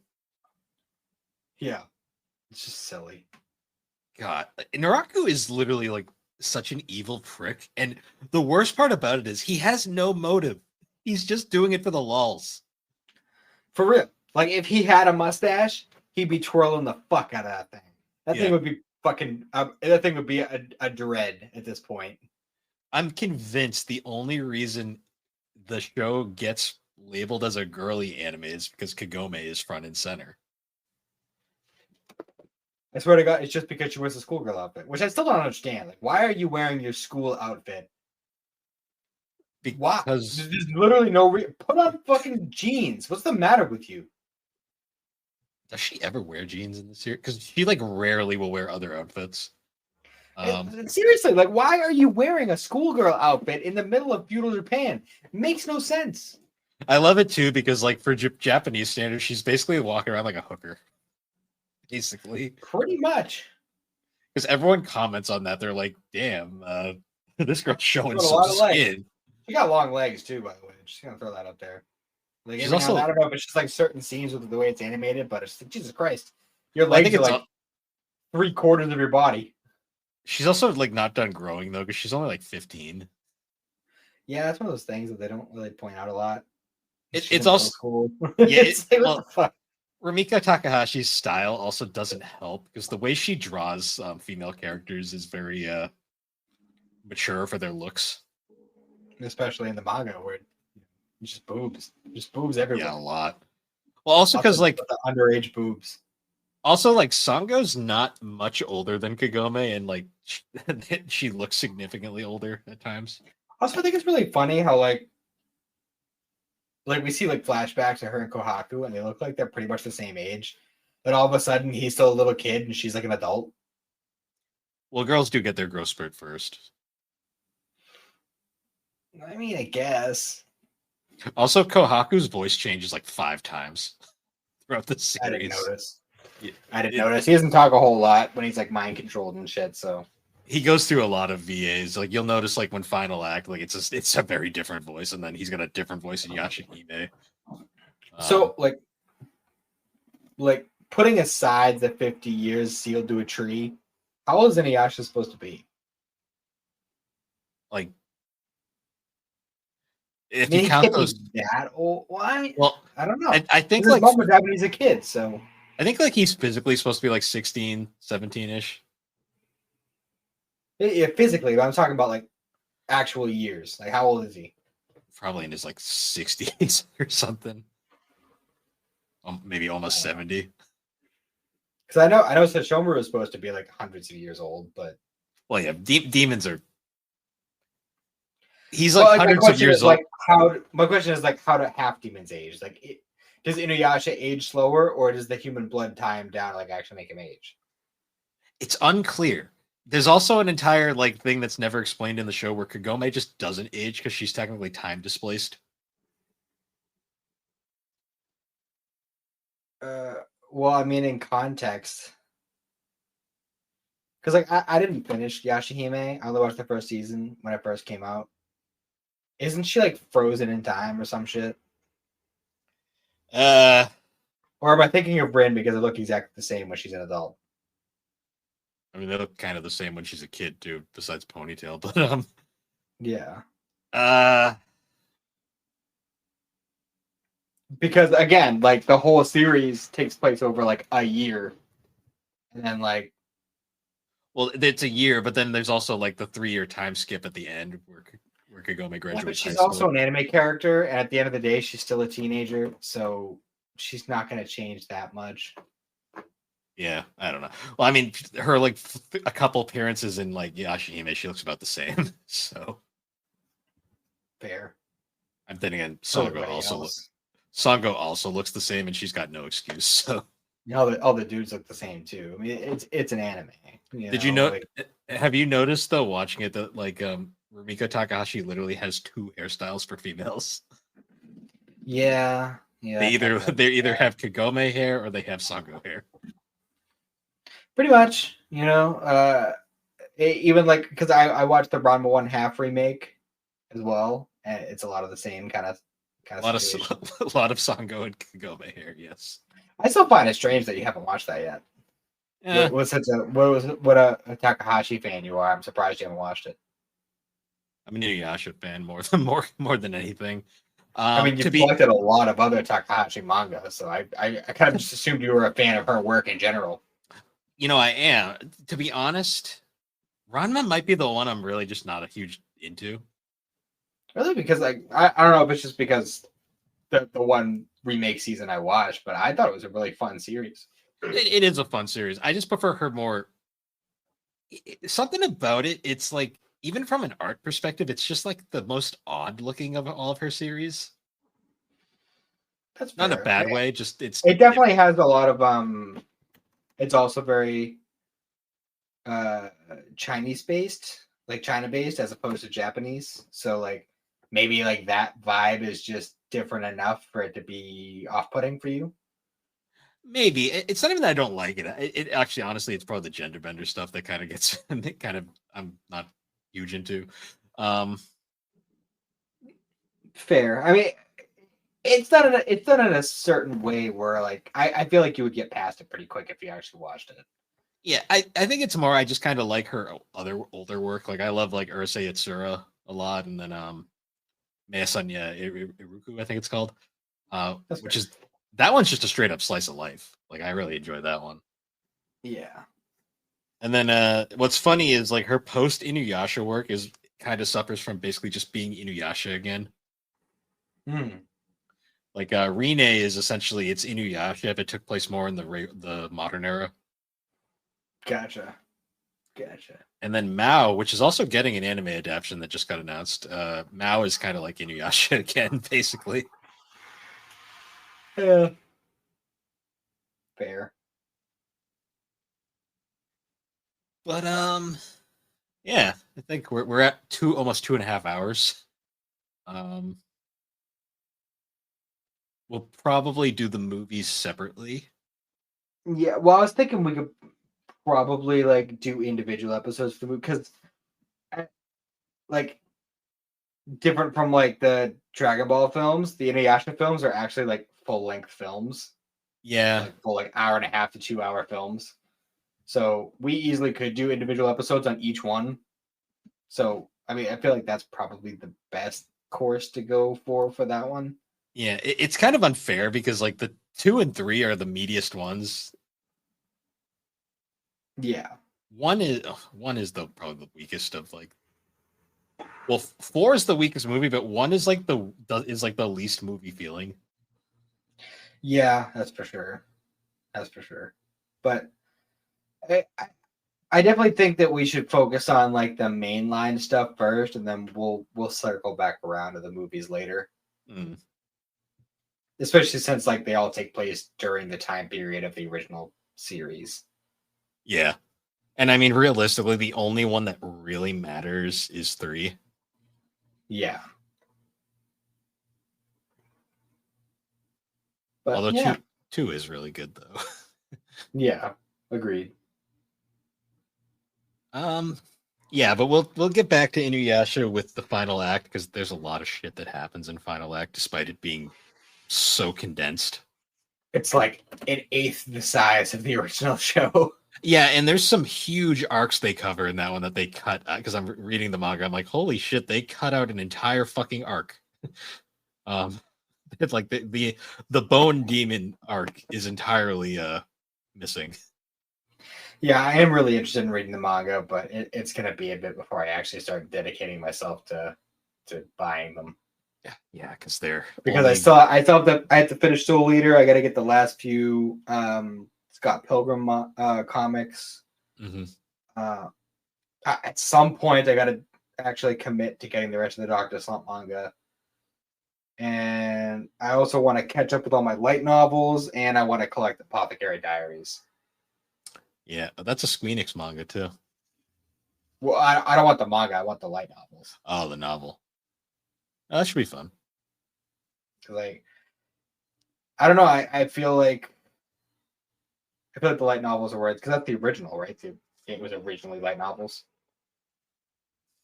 Yeah, it's just silly. God, Naraku is literally like such an evil prick, and the worst part about it is he has no motive. He's just doing it for the lulz. For real. Like, if he had a mustache, he'd be twirling the fuck out of that thing. That thing would be fucking. That thing would be a dread at this point. I'm convinced the only reason the show gets labeled as a girly anime is because Kagome is front and center. I swear to God, it's just because she wears a schoolgirl outfit, which I still don't understand. Like, why are you wearing your school outfit? Why? Because There's literally no put on fucking jeans. What's the matter with you? does she ever wear jeans in the series? Because she like rarely will wear other outfits. Seriously, like, why are you wearing a schoolgirl outfit in the middle of feudal Japan? It makes no sense. I love it too because like for Japanese standards, she's basically walking around like a hooker. Basically, pretty much. Because everyone comments on that, they're like, "Damn, this girl's showing a some lot of skin." legs. She got long legs too, by the way. Just gonna throw that up there. Like, She's also, I don't know if it's just like certain scenes with the way it's animated, but it's like, Jesus Christ, your legs are like 3/4 of your body. She's also like not done growing though, because she's only like 15. Yeah, that's one of those things that they don't really point out a lot. It's also cool. Yeah, it's like, what the fuck? Rumika Takahashi's style also doesn't help because the way she draws female characters is very mature for their looks. Especially in the manga where it's just boobs everywhere. Yeah, a lot. Well, also because like the underage boobs. Also, like Sango's not much older than Kagome, and like she looks significantly older at times. Also, I think it's really funny how like we see like flashbacks of her and Kohaku, and they look like they're pretty much the same age. Then all of a sudden, he's still a little kid, and she's like an adult. Well, girls do get their growth spurt first. I mean, I guess. Also, Kohaku's voice changes like 5 times throughout the series. I didn't notice. I didn't notice. He doesn't talk a whole lot when he's like mind controlled and shit. So he goes through a lot of VAs. Like you'll notice, like when Final Act, like it's a very different voice, and then he's got a different voice in Yashahime. So like putting aside the 50 years sealed to a tree, how old is Inuyasha supposed to be? like I if you mean, he count can't those, be that old. Why? well, I don't know. I think His like mom was having he's a kid, so I think like he's physically supposed to be like 16, 17 ish. yeah, physically. But I'm talking about like actual years. Like, how old is he? Probably in his like 60s or something. Maybe almost 70. Because I know Sesshomaru is supposed to be like hundreds of years old, but Well, yeah, demons are. He's like my hundreds of question years is old. like how. My question is like how do half demons age? Like, does Inuyasha age slower, or does the human blood tie him down to like actually make him age? It's unclear. There's also an entire like thing that's never explained in the show where Kagome just doesn't age because she's technically time displaced. Uh, well, I mean, in context, because like I didn't finish Yashahime. I only watched the first season when it first came out. Isn't she like frozen in time or some shit? Uh, Or am I thinking of Bryn because they look exactly the same when she's an adult? I mean they look kind of the same when she's a kid too, besides ponytail. But Yeah. uh, Because again, like the whole series takes place over like a year. And then like well, it's a year, but then there's also like the 3 year time skip at the end where Kagome yeah, but graduates high she's school. also an anime character, and at the end of the day, she's still a teenager, so she's not gonna change that much. Yeah, I don't know. Well, I mean, her like a couple appearances in like Yashahime, she looks about the same. So Fair. I'm thinking, and For everybody else. Sango also looks the same, and she's got no excuse. So You know, all the dudes look the same too. I mean, it's an anime. did you know? Like, Have you noticed though, watching it, that like Rumiko Takahashi literally has two hairstyles for females. yeah, They either kinda, they either have Kagome hair or they have Sango hair. pretty much. Even like because I watched the Ranma 1/2 remake as well, and it's a lot of the same kind A of lot of situation. a lot of Sango and Kagome hair. Yes. I still find it strange that you haven't watched that yet. Yeah. What a Takahashi fan you are. I'm surprised you haven't watched it. I'm an Inuyasha fan more than anything. I mean, To you've be, collected a lot of other Takahashi manga, so I kind of just assumed you were a fan of her work in general. I am. To be honest, Ranma might be the one I'm really just not a huge into. Really, because like I don't know if it's just because the one remake season I watched, but I thought it was a really fun series. It is a fun series. I just prefer her more. Something about it. It's like even from an art perspective, it's just like the most odd looking of all of her series. That's Not in a fair. bad way. Just it's It definitely has a lot of It's also very Chinese based, like China based, as opposed to Japanese. So like maybe like that vibe is just different enough for it to be off putting for you. maybe it's not even that I don't like it. It actually, honestly, it's probably the gender bender stuff that kind of gets kind of I'm not huge into. Um, Fair. I mean, it's done in a certain way where like I feel like you would get past it pretty quick if you actually watched it. yeah, I think it's more I just kind of like her other older work. Like I love like Urusei Yatsura a lot, and then Meisanya Iruku, I think it's called. That's Which fair. is that one's just a straight up slice of life. Like I really enjoy that one. Yeah. And then what's funny is like her post Inuyasha work is kind of suffers from basically just being Inuyasha again. Hmm. Like Rine is essentially it's Inuyasha if it took place more in the modern era. Gotcha. Gotcha. And then Mao, which is also getting an anime adaptation that just got announced. Mao is kind of like Inuyasha again, basically. Yeah. Fair. But yeah, I think we're at almost 2.5 hours. Um, we'll probably do the movies separately. Yeah. Well, I was thinking we could. probably like do individual episodes for the movie because like different from like the Dragon Ball films, the Inuyasha films are actually like full length films, Yeah, like full like hour and a half to 2 hour films. So we easily could do individual episodes on each one. So I mean, I feel like that's probably the best course to go for that one. yeah. It's kind of unfair because like the 2 and 3 are the meatiest ones. Yeah. One is the probably the weakest of like. Well, 4 is the weakest movie, but one is like the least movie feeling. Yeah, that's for sure. That's for sure. But I definitely think that we should focus on like the mainline stuff first, and then we'll circle back around to the movies later. Mm, Especially since like they all take place during the time period of the original series. yeah, and I mean realistically, the only one that really matters is 3. Yeah. But Although yeah, two is really good though. yeah, agreed. Um, yeah, but we'll get back to Inuyasha with the final act because there's a lot of shit that happens in final act, despite it being so condensed. It's like an eighth the size of the original show. Yeah, and there's some huge arcs they cover in that one that they cut because I'm reading the manga. I'm like, holy shit, they cut out an entire fucking arc. Um, it's like the Bone Demon arc is entirely missing. Yeah, I am really interested in reading the manga, but it's gonna be a bit before I actually start dedicating myself to buying them. Yeah, because they're Because only I thought that I have to finish Soul Eater. I got to get the last few Scott Pilgrim comics. Mhm. Uh, at some point, I got to actually commit to getting the rest of the Doctor Slump manga. And I also want to catch up with all my light novels, and I want to collect Apothecary Diaries. Yeah, that's a Squeenix manga too. Well, I don't want the manga. I want the light novels. Oh, the novel. Oh, that should be fun. Like, I don't know. I feel like the light novels are worth because that's the original, right? It was originally light novels.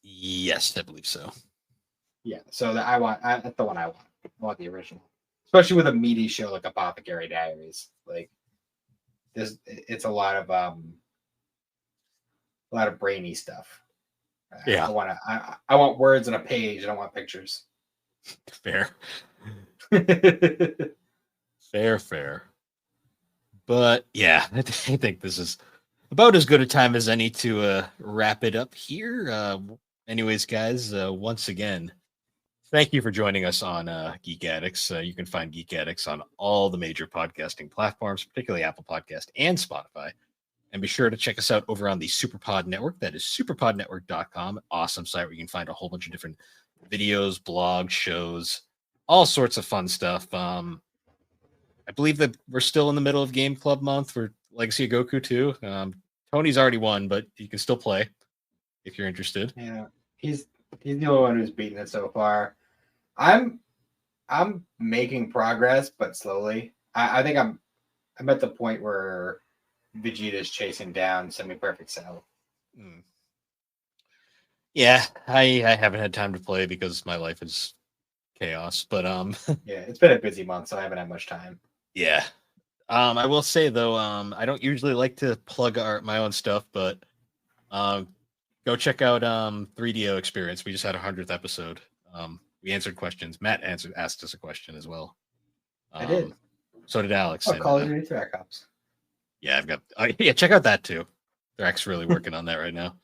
Yes, I believe so. Yeah, so that's the one I want. I want the original, especially with a meaty show like Apothecary Diaries. Like it's a lot of brainy stuff. Yeah, I want words on a page. I don't want pictures. fair, Yeah, fair. But yeah, I think this is about as good a time as any to wrap it up here. Anyways, guys, once again, thank you for joining us on Geek Addicts. You can find Geek Addicts on all the major podcasting platforms, particularly Apple Podcast and Spotify. And be sure to check us out over on the Superpod Network. That is superpodnetwork.com. Awesome site where you can find a whole bunch of different videos, blogs, shows, all sorts of fun stuff. I believe that we're still in the middle of Game Club month for Legacy of Goku too. Tony's already won, but you can still play if you're interested. he's the only one who's beaten it so far. I'm making progress, but slowly. I think I'm at the point where Vegeta's chasing down Semi Perfect Cell. Mm. Yeah, I haven't had time to play because my life is chaos. But Yeah, it's been a busy month, so I haven't had much time. yeah. I will say though, I don't usually like to plug my own stuff, but go check out 3DO Experience. We just had 100th episode. We answered questions. Matt asked us a question as well. I did. So did Alex. Oh, and, Call of Duty Track Ops. yeah, I've got. Yeah, check out that too. They're really working on that right now.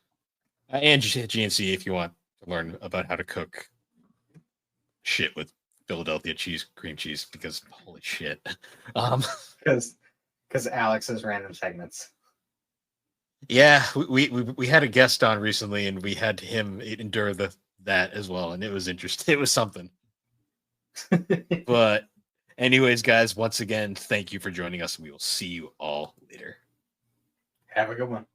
And GNC if you want to learn about how to cook shit with Philadelphia cream cheese, because holy shit. Because Alex's random segments. Yeah, we had a guest on recently, and we had him endure that as well, and it was interesting. It was something. But anyways, guys, once again, thank you for joining us. We will see you all later. Have a good one.